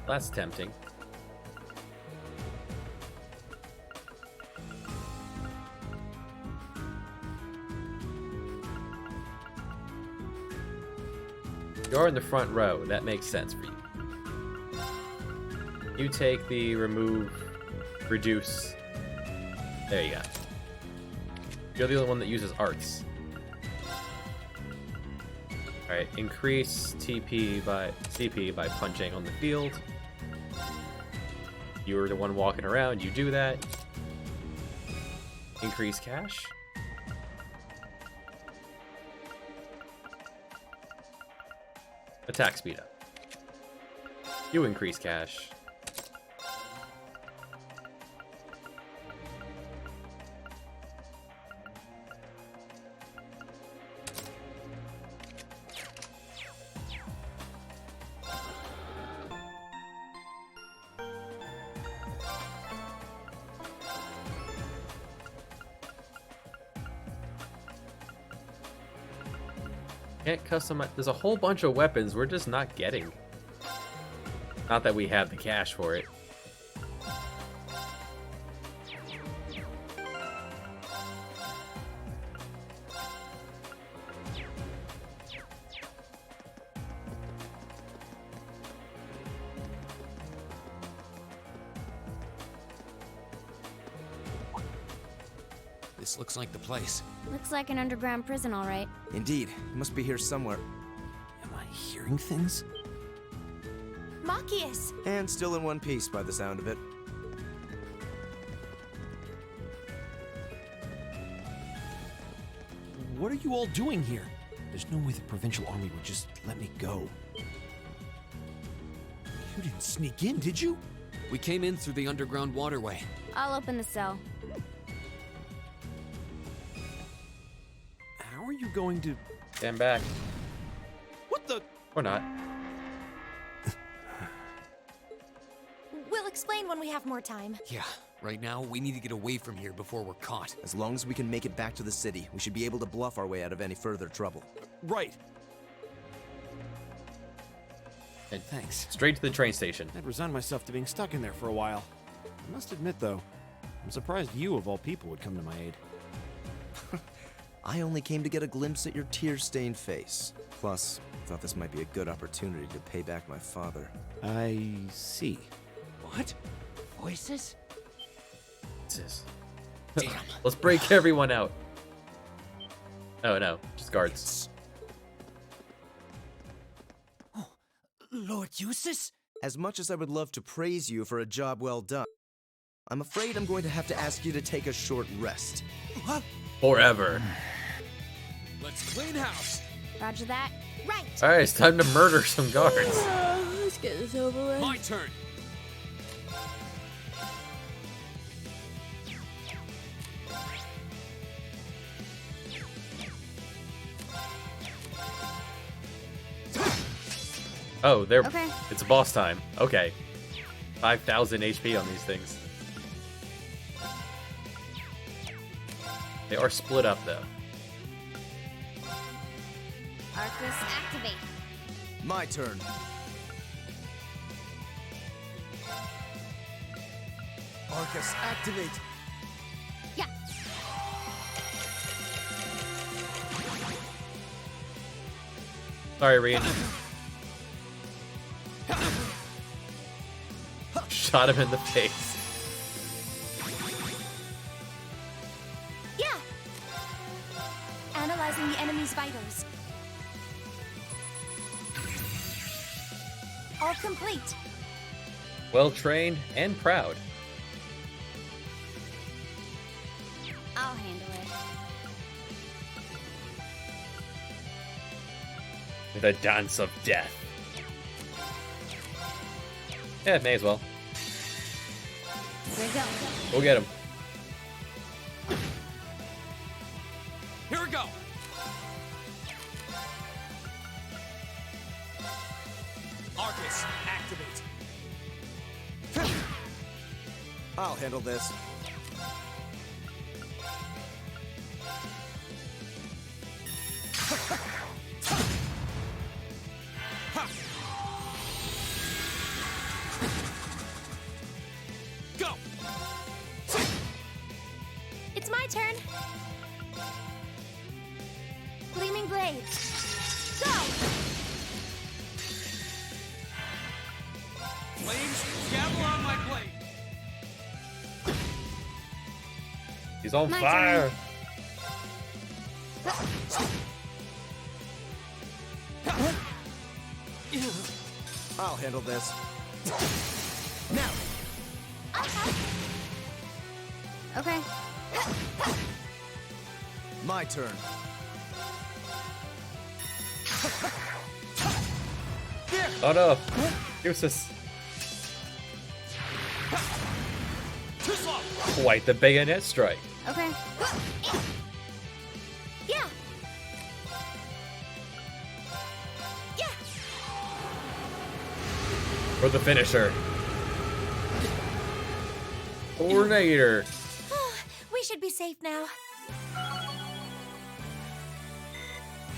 That's tempting. You're in the front row. That makes sense for you. You take the reduce. There you go. You're the only one that uses arts. Alright, increase CP by punching on the field. You were the one walking around, you do that. Increase cash. Attack speed up. You increase cash. Can't customize. There's a whole bunch of weapons we're just not getting. Not that we have the cash for it. This looks like the place. Looks like an underground prison, all right. Indeed, it must be here somewhere. Am I hearing things? Machias! And still in one piece by the sound of it. What are you all doing here? There's no way the Provincial Army would just let me go. You didn't sneak in, did you? We came in through the underground waterway. I'll open the cell. How are you going to... Stand back. What the... Or not. We'll explain when we have more time. Yeah, right now we need to get away from here before we're caught. As long as we can make it back to the city, we should be able to bluff our way out of any further trouble. Right. And Thanks. straight to the train station. I'd resigned myself to being stuck in there for a while. I must admit, though, I'm surprised you, of all people, would come to my aid. I only came to get a glimpse at your tear-stained face. Plus, I thought this might be a good opportunity to pay back my father. I see. What? Voices? Damn. Let's break everyone out. Oh no, just guards. Oh, Lord Eustace? As much as I would love to praise you for a job well done, I'm afraid I'm going to have to ask you to take a short rest. What? Forever. Let's clean house. Roger that. Right! Alright, it's time to murder some guards. Let's get this over with. My turn. Oh, they're Okay. it's boss time. Okay. 5,000 HP on these things. They are split up though. Arcus, activate. My turn. Arcus, activate. Yeah. Sorry, Rian. Shot him in the face. Yeah! Analyzing the enemy's vitals. All complete. Well trained and proud. I'll handle it. The dance of death. Yeah, may as well. Here we go. We'll get him. Here we go. Arcus, activate. I'll handle this. Go! It's my turn. Gleaming blades. Go! He's on My fire. I'll handle this. Now! Okay. My turn. Oh no. Useless. Quite the bayonet strike. Okay. Yeah. Yeah. For the finisher. Tornado. We should be safe now. I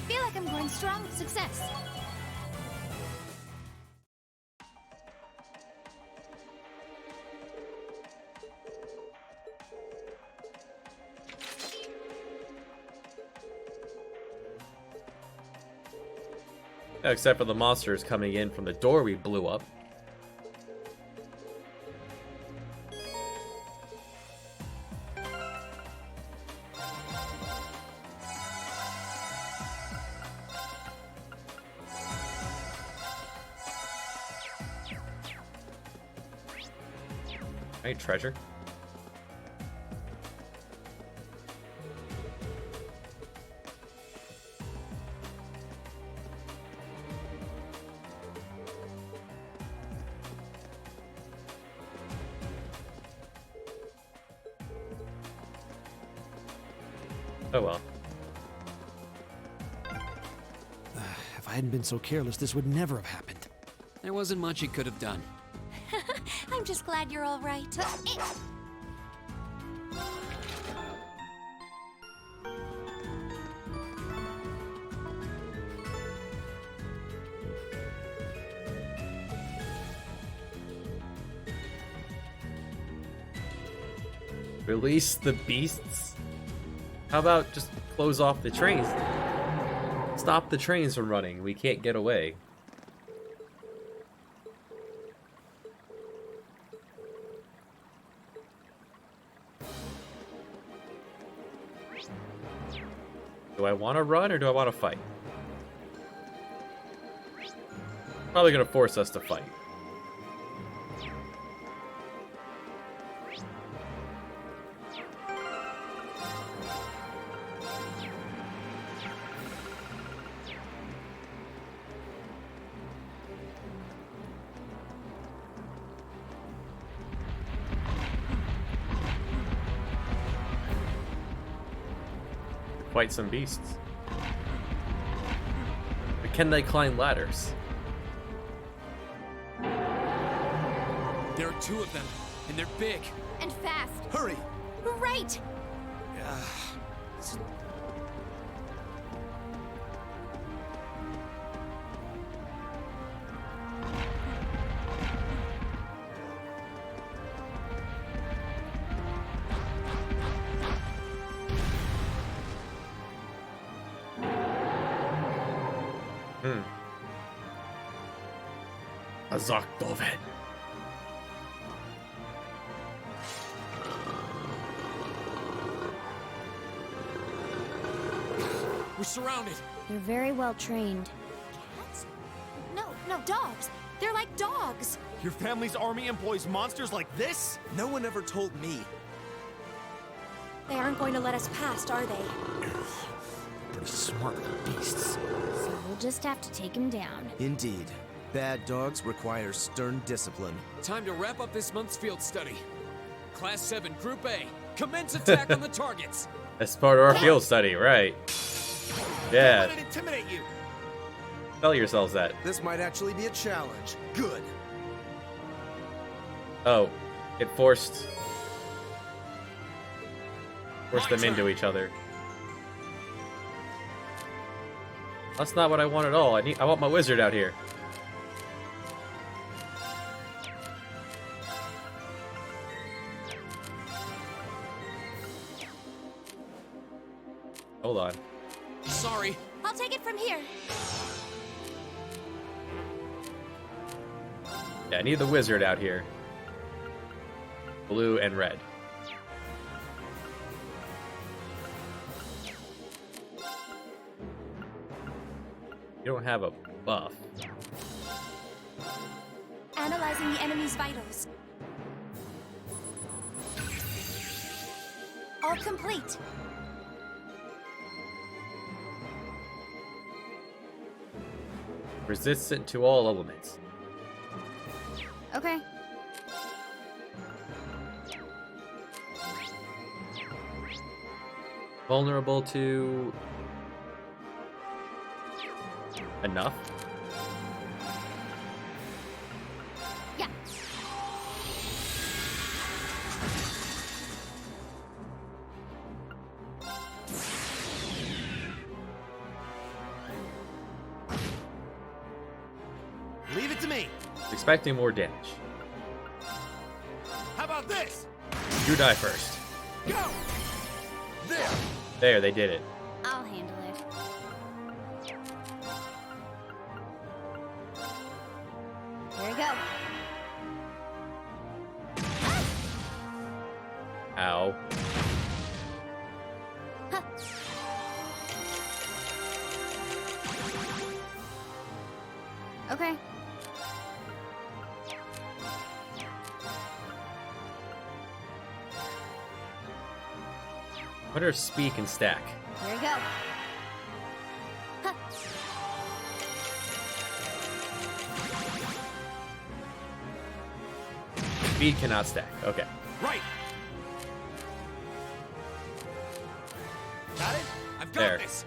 feel like I'm going strong with success. Except for the monsters coming in from the door we blew up. Hey, treasure. Oh well. If I hadn't been so careless, this would never have happened. There wasn't much he could have done. I'm just glad you're all right. Release the beasts? How about just close off the trains? Stop the trains from running. We can't get away. Do I want to run or do I want to fight? Probably gonna force us to fight. Fight some beasts. But can they climb ladders? There are two of them, and they're big. And fast. Hurry! Right! Azakdoven. We're surrounded. They're very well trained. Cats? No, dogs. They're like dogs. Your family's army employs monsters like this? No one ever told me. They aren't going to let us past, are they? Pretty smart little beasts. So we'll just have to take him down. Indeed. Bad dogs require stern discipline. Time to wrap up this month's field study. Class 7, Group A. Commence attack on the targets. That's part of our field study, right? Yeah, Let it intimidate you. tell yourselves that. This might actually be a challenge. Good. Oh, it forced My them turn. into each other. That's not what I want at all. I want my wizard out here. Hold on. Sorry. I'll take it from here. Yeah, I need the wizard out here. Blue and red. You don't have a buff. Analyzing the enemy's vitals. All complete. Resistant to all elements. Okay. Vulnerable to... enough? Yeah. Leave it to me. Expecting more damage. How about this? You die first. Go! There! There, they did it. I'll handle it. Here we go. Ow. Huh. Okay. What are speak and stack? Here we go. Huh. Speed cannot stack. Okay. Right! Got it? I've got There. this!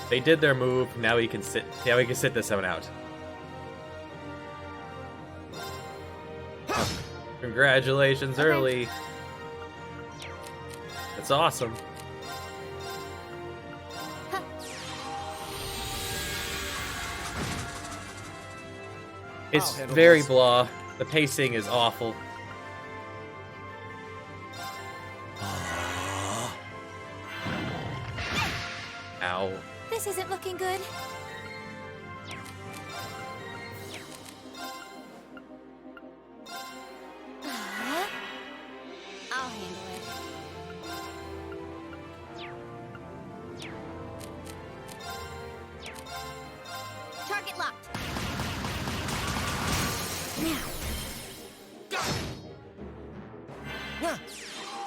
They did their move. Now we can sit. Now we can sit this one out. Congratulations, Okay. early. That's awesome. Huh. It's I'll handle very this. blah. The pacing is awful. Ow. This isn't looking good. I'll handle it. Target locked.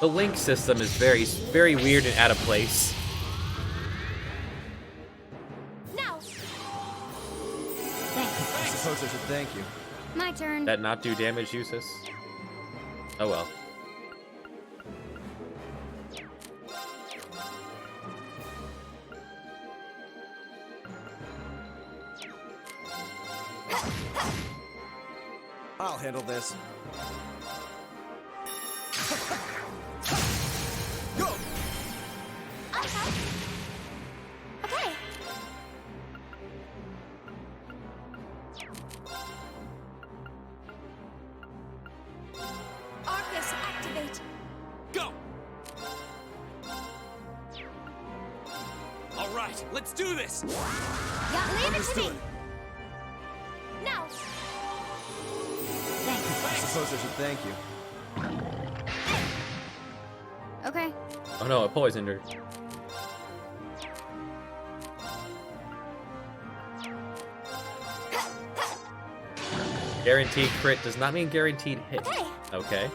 The link system is very, very weird and out of place. Now. I suppose I should thank you. My turn. That not do damage, useless. Oh well. I'll handle this. Go! Okay. Arcus, activate. Go! All right, let's do this! Yeah, leave it to me. Now. I suppose I should thank you. Okay. Oh no, it poisoned her. Guaranteed crit does not mean guaranteed hit. Okay. Okay.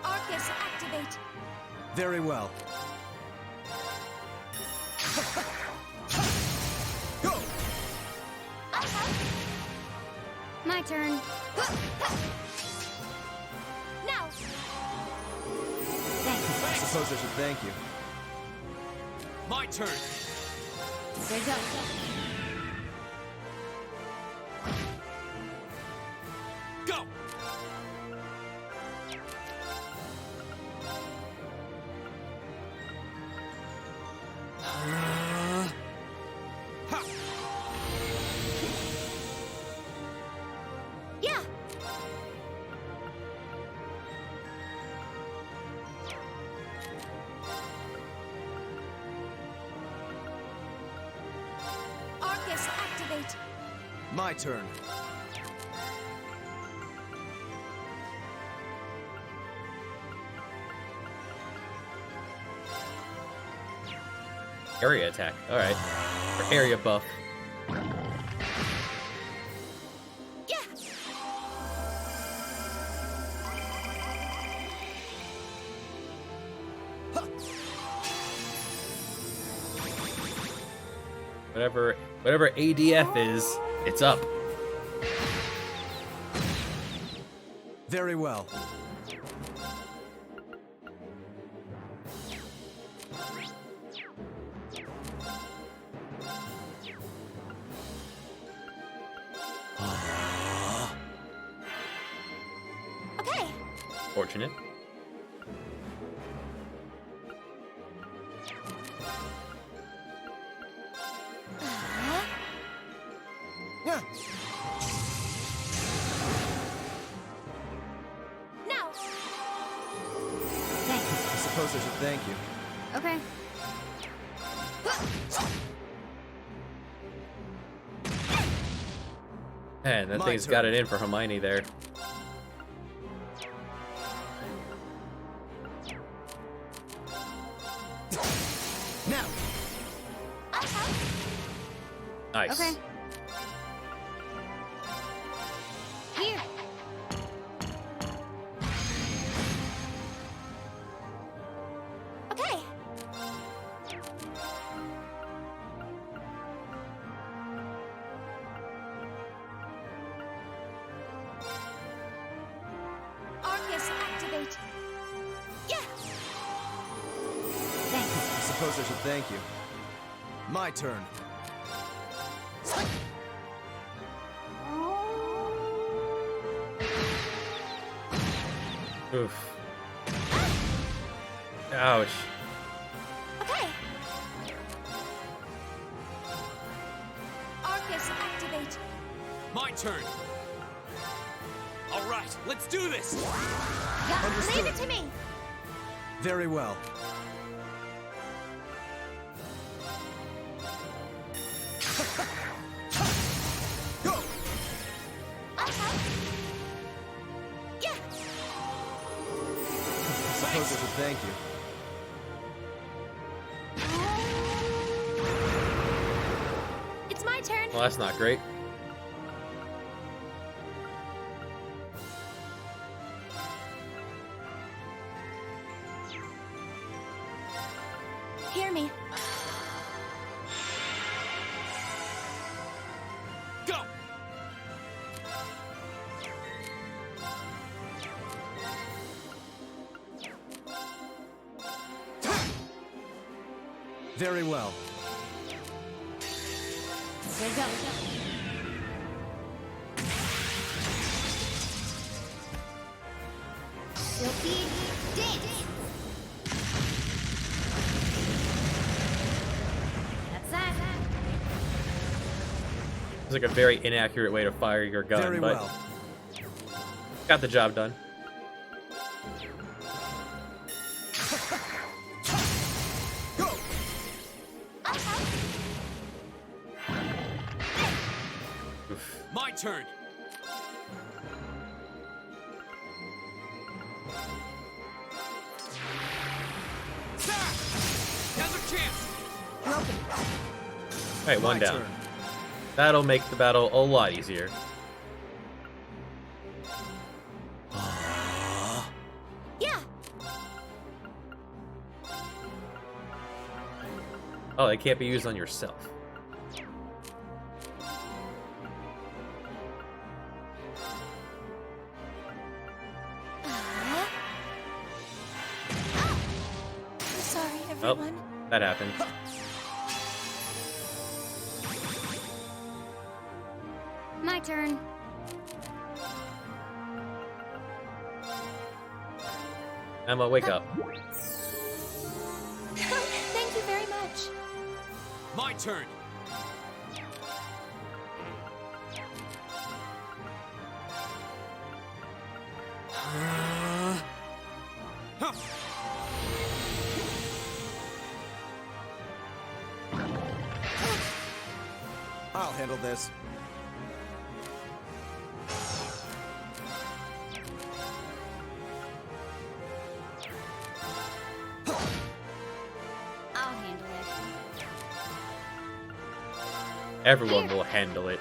Arcus, activate. Very well. Go! My turn. Now. I suppose I should thank you. My turn! There you go. Go! Ha! Yeah. activate. My turn. Area attack. Alright. Or area buff. Yeah. Whatever ADF is, it's up. Very well. Okay. Fortunate. Yeah. Now. I suppose I should thank you. Okay. Man, that My thing's turn. got it in for Hermione there. Now. Nice. Okay. Here. Okay. Arcus activate. Yeah. I suppose I should thank you. My turn. Oof. Ouch. Okay. Arcus activate. My turn. All right, let's do this. Yeah, Understood. leave it to me. Very well. Go! Yeah. Suppose I should thank you. It's my turn. Well, that's not great. Hear me. Go. Very well. There you go. Silky dance. That's that. It's like a very inaccurate way to fire your gun, Very but well. got the job done. Go! Oof. My turn. Now's our chance. Alright, one My down. turn. That'll make the battle a lot easier. Yeah. Oh, it can't be used on yourself. I'm sorry, Oh, everyone. that happened. My turn. Emma, wake up. Thank you very much. My turn. Huh. I'll handle this. I'll handle it. Everyone will handle it.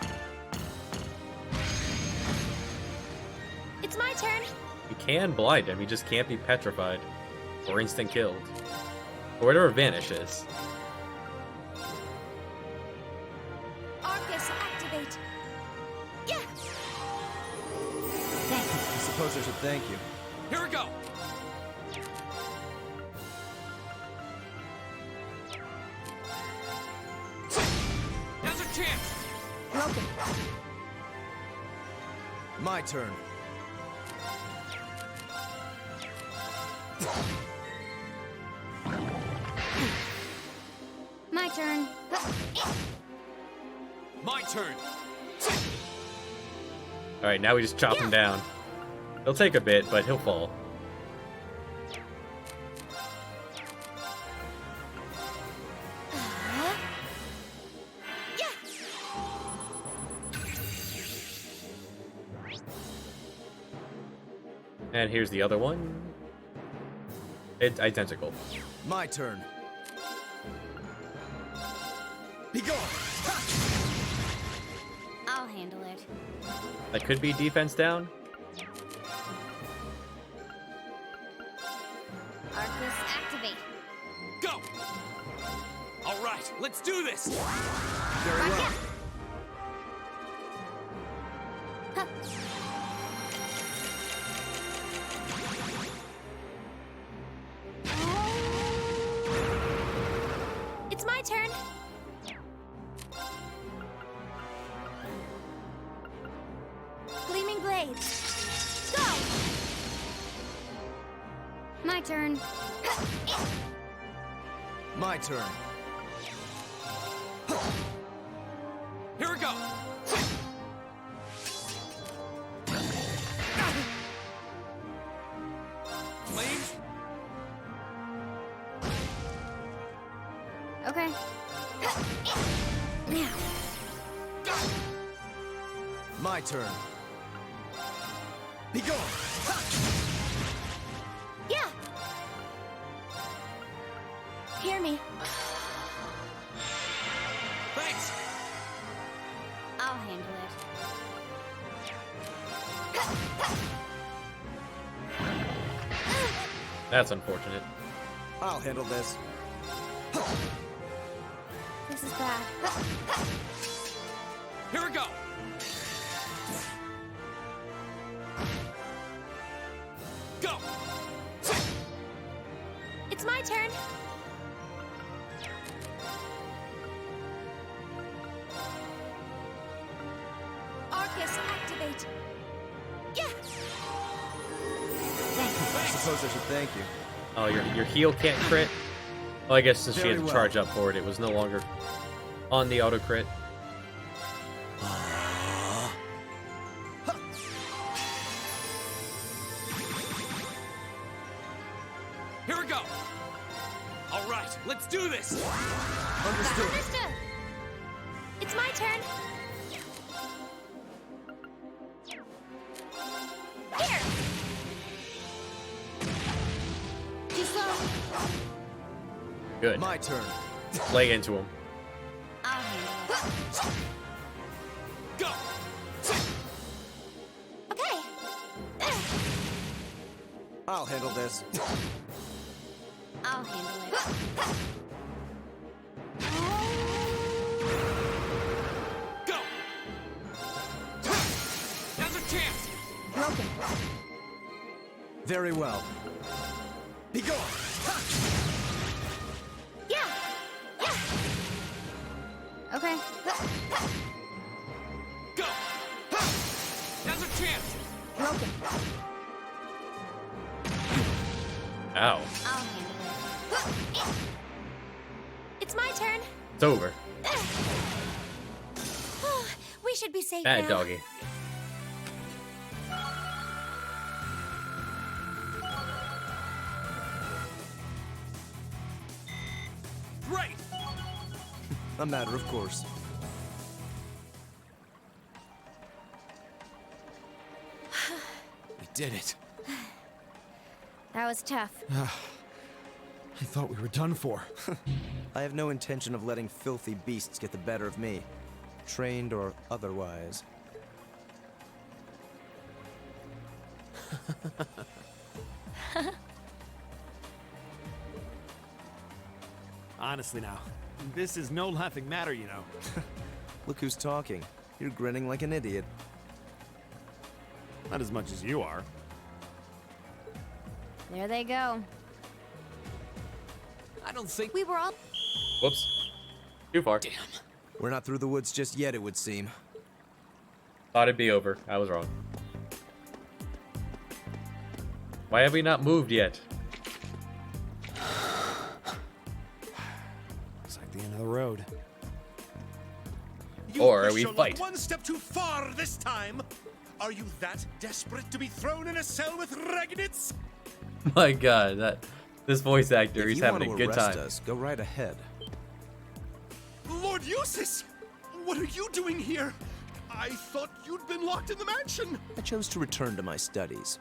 It's my turn. You can blind him, he just can't be petrified. Or instant killed. Or whatever vanish is. Arcus, activate. Yeah. I suppose I should thank you. Here we go! Now's our chance! Broken. My turn. My turn. My turn! Alright, now we just chop him down. He'll take a bit, but he'll fall. Yeah. And here's the other one. It's identical. My turn. Be gone! I'll handle it. That could be defense down. Arcus, activate. Go! Alright, let's do this! Very well. It's my turn. Gleaming blades. Go. My turn. My turn. Here we go! Flames? Okay. Now. My turn. Be gone! Yeah. Hear me. Thanks! I'll handle it. That's unfortunate. I'll handle this. This is bad. Here we go! Go! It's my turn. Arcus, activate. Yeah. I suppose I should thank you. Oh, your heal can't crit? Well, I guess since she Very had to well. charge up for it, it was no longer on the auto crit. Here we go! Alright, let's do this! Understood. Understood. It's my turn. Here. Too slow. Good. My turn. Lay into him. I'll handle it. Go! Okay. I'll handle this. I'll handle it. Go! Now's our chance! Broken. Very well. Be gone! Yeah. Yeah. Okay. Go! Now's our chance! Broken. Ow. I'll handle it. It's my turn. It's over. We should be safe Bad now. doggy. Great! A matter of course. did it. That was tough. I thought we were done for. I have no intention of letting filthy beasts get the better of me, trained or otherwise. Honestly now, this is no laughing matter, you know. Look who's talking. You're grinning like an idiot. Not as much as you are. There they go. I don't think We were all. Whoops. Too far. Damn. We're not through the woods just yet, it would seem. Thought it'd be over. I was wrong. Why have we not moved yet? It's like the end of the road. Or we fight. One step too far this time. Are you that desperate to be thrown in a cell with Ragnitz? My God, this voice actor, If he's you having a want to good arrest time. us, go right ahead. Lord Eustace! What are you doing here? I thought you'd been locked in the mansion. I chose to return to my studies.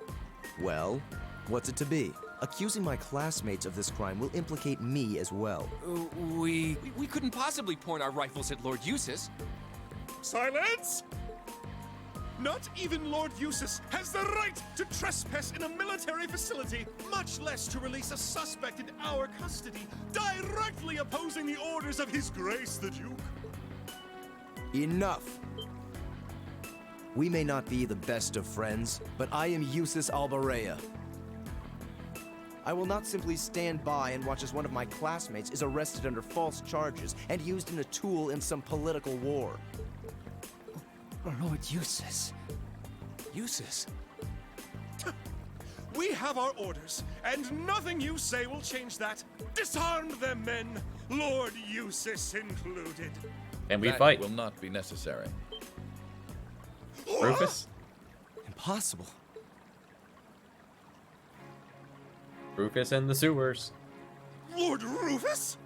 Well, what's it to be? Accusing my classmates of this crime will implicate me as well. We couldn't possibly point our rifles at Lord Eustace. Silence! Not even Lord Eustace has the right to trespass in a military facility, much less to release a suspect in our custody, directly opposing the orders of His Grace the Duke. Enough! We may not be the best of friends, but I am Eustace Albarea. I will not simply stand by and watch as one of my classmates is arrested under false charges and used in a tool in some political war. Lord Eustace. Eustace? We have our orders, and nothing you say will change that. Disarm them, men, Lord Eustace included. And we That fight. will not be necessary. Rufus? Impossible. Rufus in the sewers. Lord Rufus?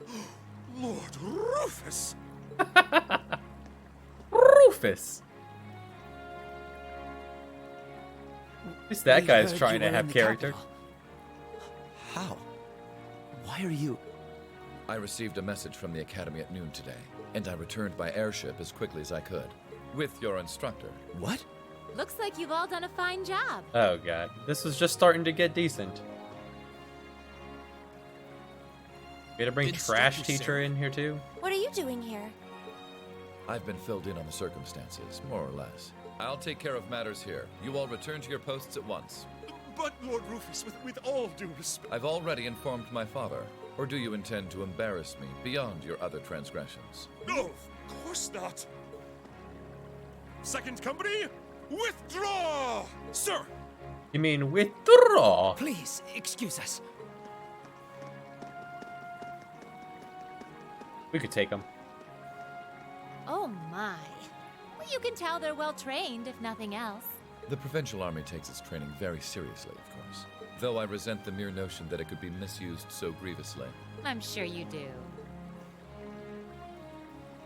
Lord Rufus! Rufus! At least that We guy's heard trying you to were in have the character. capital. How? Why are you... I received a message from the Academy at noon today, and I returned by airship as quickly as I could. With your instructor. What? Looks like you've all done a fine job. Oh God, this is just starting to get decent. We gotta bring Good Trash stuff, Teacher Sarah. in here too. What are you doing here? I've been filled in on the circumstances, more or less. I'll take care of matters here. You all return to your posts at once. But, Lord Rufus, with all due respect... I've already informed my father. Or do you intend to embarrass me beyond your other transgressions? No, of course not. Second company, withdraw! Sir! You mean withdraw? Please, excuse us. We could take him. Oh my. Well, you can tell they're well trained, if nothing else. The Provincial Army takes its training very seriously, of course. Though I resent the mere notion that it could be misused so grievously. I'm sure you do.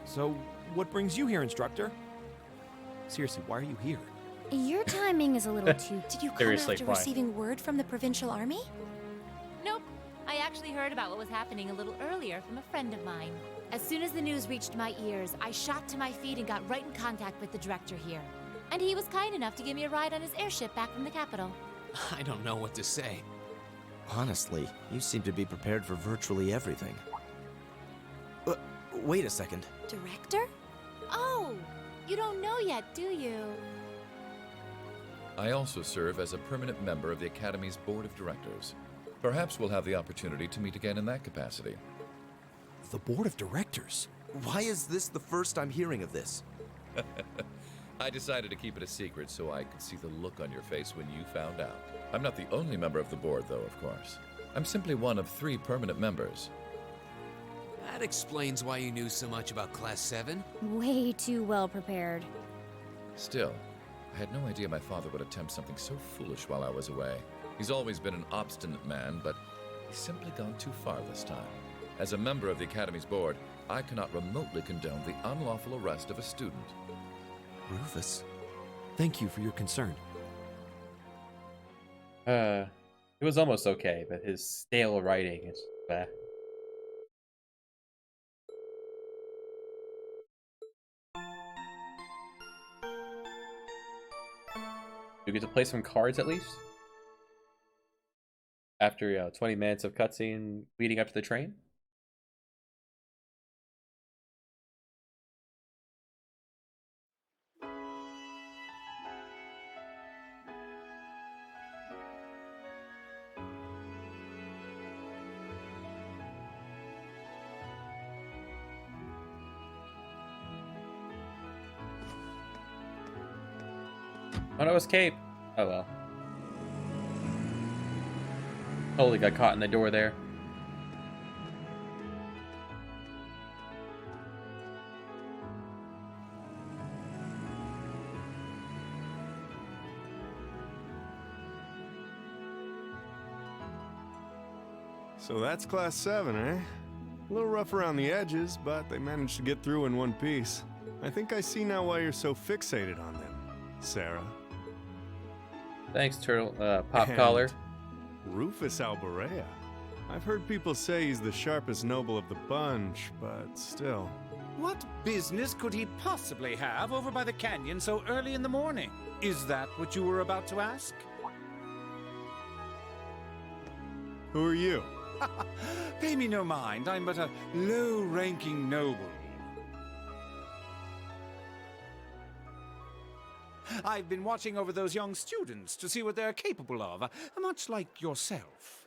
So, what brings you here, instructor? Seriously, why are you here? Your timing is a little too... Did you come Seriously, after why? receiving word from the Provincial Army? Nope. I actually heard about what was happening a little earlier from a friend of mine. As soon as the news reached my ears, I shot to my feet and got right in contact with the director here. And he was kind enough to give me a ride on his airship back from the capital. I don't know what to say. Honestly, you seem to be prepared for virtually everything. Wait a second. Director? Oh, you don't know yet, do you? I also serve as a permanent member of the Academy's Board of Directors. Perhaps we'll have the opportunity to meet again in that capacity. The board of directors? Why is this the first I'm hearing of this? I decided to keep it a secret so I could see the look on your face when you found out. I'm not the only member of the board, though, of course. I'm simply one of 3 permanent members. That explains why you knew so much about Class 7. Way too well prepared. Still, I had no idea my father would attempt something so foolish while I was away. He's always been an obstinate man, but he's simply gone too far this time. As a member of the Academy's board, I cannot remotely condone the unlawful arrest of a student. Rufus? Thank you for your concern. It was almost okay, but his stale writing is bad. You get to play some cards at least? After 20 minutes of cutscene leading up to the train? Oh no, escape! Oh well. Totally got caught in the door there. So that's Class 7, eh? A little rough around the edges, but they managed to get through in one piece. I think I see now why you're so fixated on them, Sarah. Thanks, Pop Collar. Rufus Alborea. I've heard people say he's the sharpest noble of the bunch, but still. What business could he possibly have over by the canyon so early in the morning? Is that what you were about to ask? Who are you? Pay me no mind, I'm but a low-ranking noble. I've been watching over those young students to see what they're capable of, much like yourself.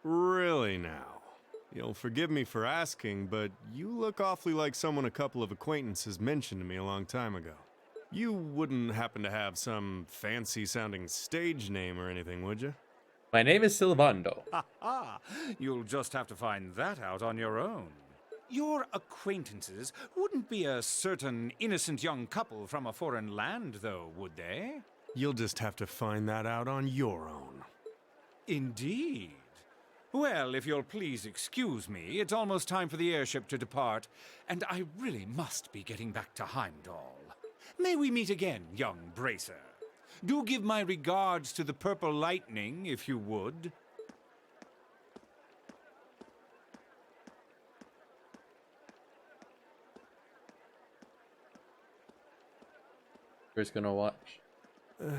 Really now? You'll forgive me for asking, but you look awfully like someone a couple of acquaintances mentioned to me a long time ago. You wouldn't happen to have some fancy-sounding stage name or anything, would you? My name is Silvando. Ha! You'll just have to find that out on your own. Your acquaintances wouldn't be a certain innocent young couple from a foreign land, though, would they? You'll just have to find that out on your own. Indeed. Well, if you'll please excuse me, it's almost time for the airship to depart, and I really must be getting back to Heimdall. May we meet again, young Bracer. Do give my regards to the Purple Lightning, if you would. Who's gonna watch?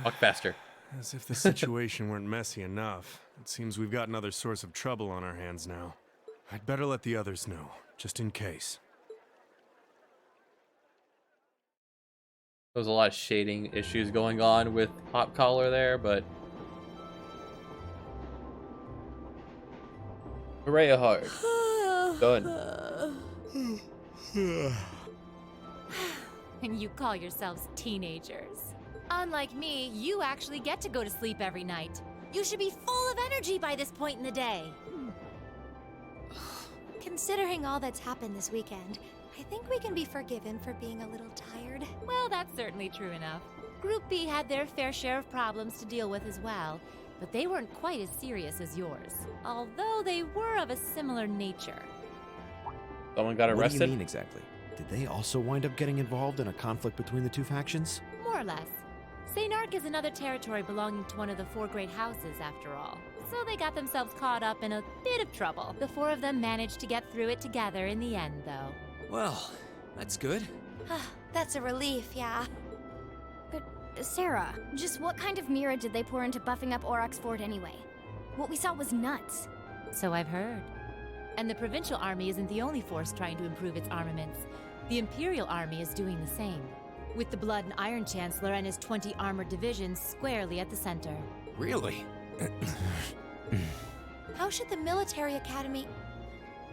Walk faster. As if the situation weren't messy enough. It seems we've got another source of trouble on our hands now. I'd better let the others know, just in case. There was a lot of shading issues going on with Pop Collar there, but Hooray hard. Done. And you call yourselves teenagers. Unlike me, you actually get to go to sleep every night. You should be full of energy by this point in the day. Considering all that's happened this weekend, I think we can be forgiven for being a little tired. Well, that's certainly true enough. Group B had their fair share of problems to deal with as well, but they weren't quite as serious as yours, although they were of a similar nature. Someone got arrested? What do you mean exactly? Did they also wind up getting involved in a conflict between the two factions? More or less. St. Ark is another territory belonging to one of the four great houses, after all. So they got themselves caught up in a bit of trouble. The four of them managed to get through it together in the end, though. Well, that's good. That's a relief, yeah. But, Sarah, just what kind of mirror did they pour into buffing up Aurochs Fort anyway? What we saw was nuts. So I've heard. And the Provincial Army isn't the only force trying to improve its armaments. The Imperial Army is doing the same, with the Blood and Iron Chancellor and his 20 armored divisions squarely at the center. Really? How should the military academy...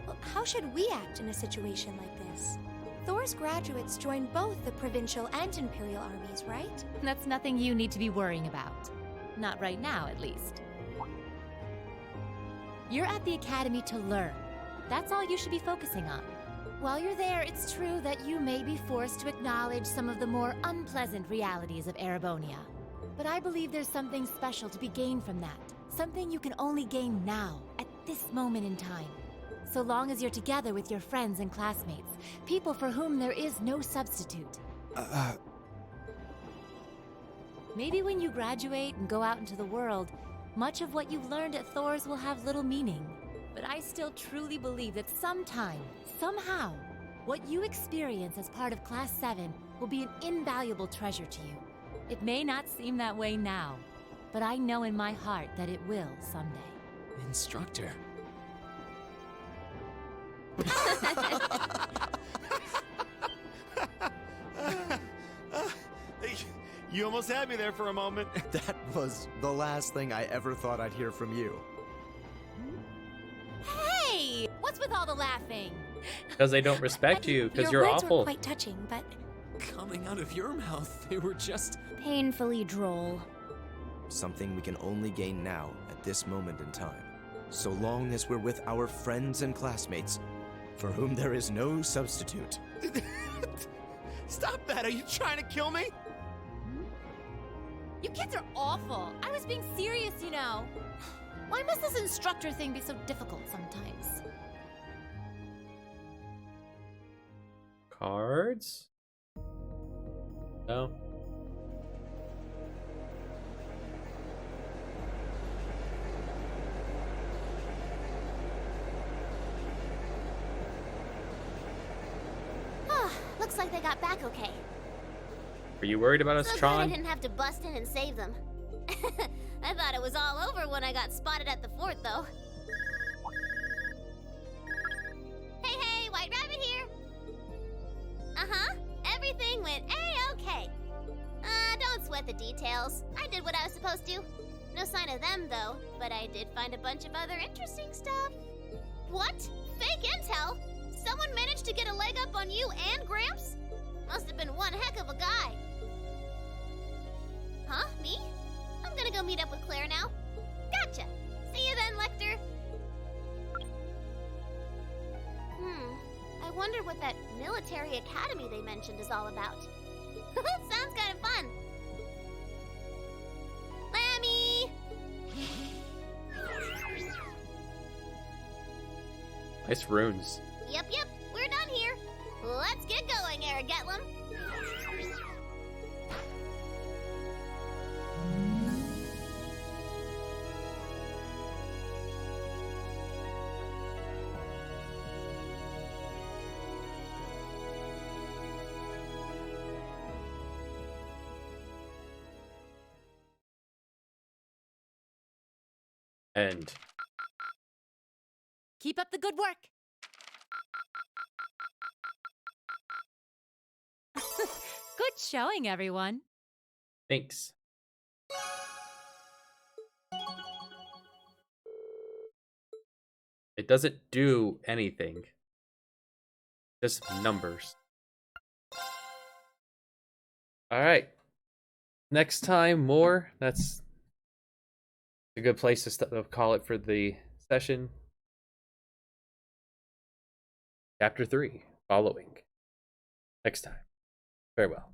Well, how should we act in a situation like this? Thor's graduates join both the Provincial and Imperial armies, right? That's nothing you need to be worrying about. Not right now, at least. You're at the academy to learn. That's all you should be focusing on. While you're there, it's true that you may be forced to acknowledge some of the more unpleasant realities of Erebonia. But I believe there's something special to be gained from that. Something you can only gain now, at this moment in time. So long as you're together with your friends and classmates, people for whom there is no substitute. Maybe when you graduate and go out into the world, much of what you've learned at Thor's will have little meaning. But I still truly believe that sometime, somehow, what you experience as part of Class 7 will be an invaluable treasure to you. It may not seem that way now, but I know in my heart that it will someday. Instructor. You almost had me there for a moment. That was the last thing I ever thought I'd hear from you. Hey! What's with all the laughing? Because they don't respect you, because Your you're words awful. were quite touching, but Coming out of your mouth, they were just... Painfully droll. Something we can only gain now at this moment in time. So long as we're with our friends and classmates, for whom there is no substitute. Stop that! Are you trying to kill me? You kids are awful. I was being serious, you know. Why must this instructor thing be so difficult sometimes? Cards? No. looks like they got back okay. Are you worried about us, So glad I Tron? didn't have to bust in and save them. I thought it was all over when I got spotted at the fort, though. Hey, White Rabbit here. Uh-huh. Everything went A-okay. Don't sweat the details. I did what I was supposed to. No sign of them, though, but I did find a bunch of other interesting stuff. What? Fake intel? Someone managed to get a leg up on you and Gramps? Must have been one heck of a guy. Huh? Me? I'm gonna go meet up with Claire now. Gotcha. See you then, Lecter. I wonder what that military academy they mentioned is all about. Sounds kind of fun. Lammy! Nice runes. Yep, we're done here. Let's get going, Eric Getlum. End. Keep up the good work. Good showing, everyone. Thanks. It doesn't do anything. Just numbers. Alright. Next time, more. That's a good place to call it for the session. Chapter 3, following. Next time. Farewell.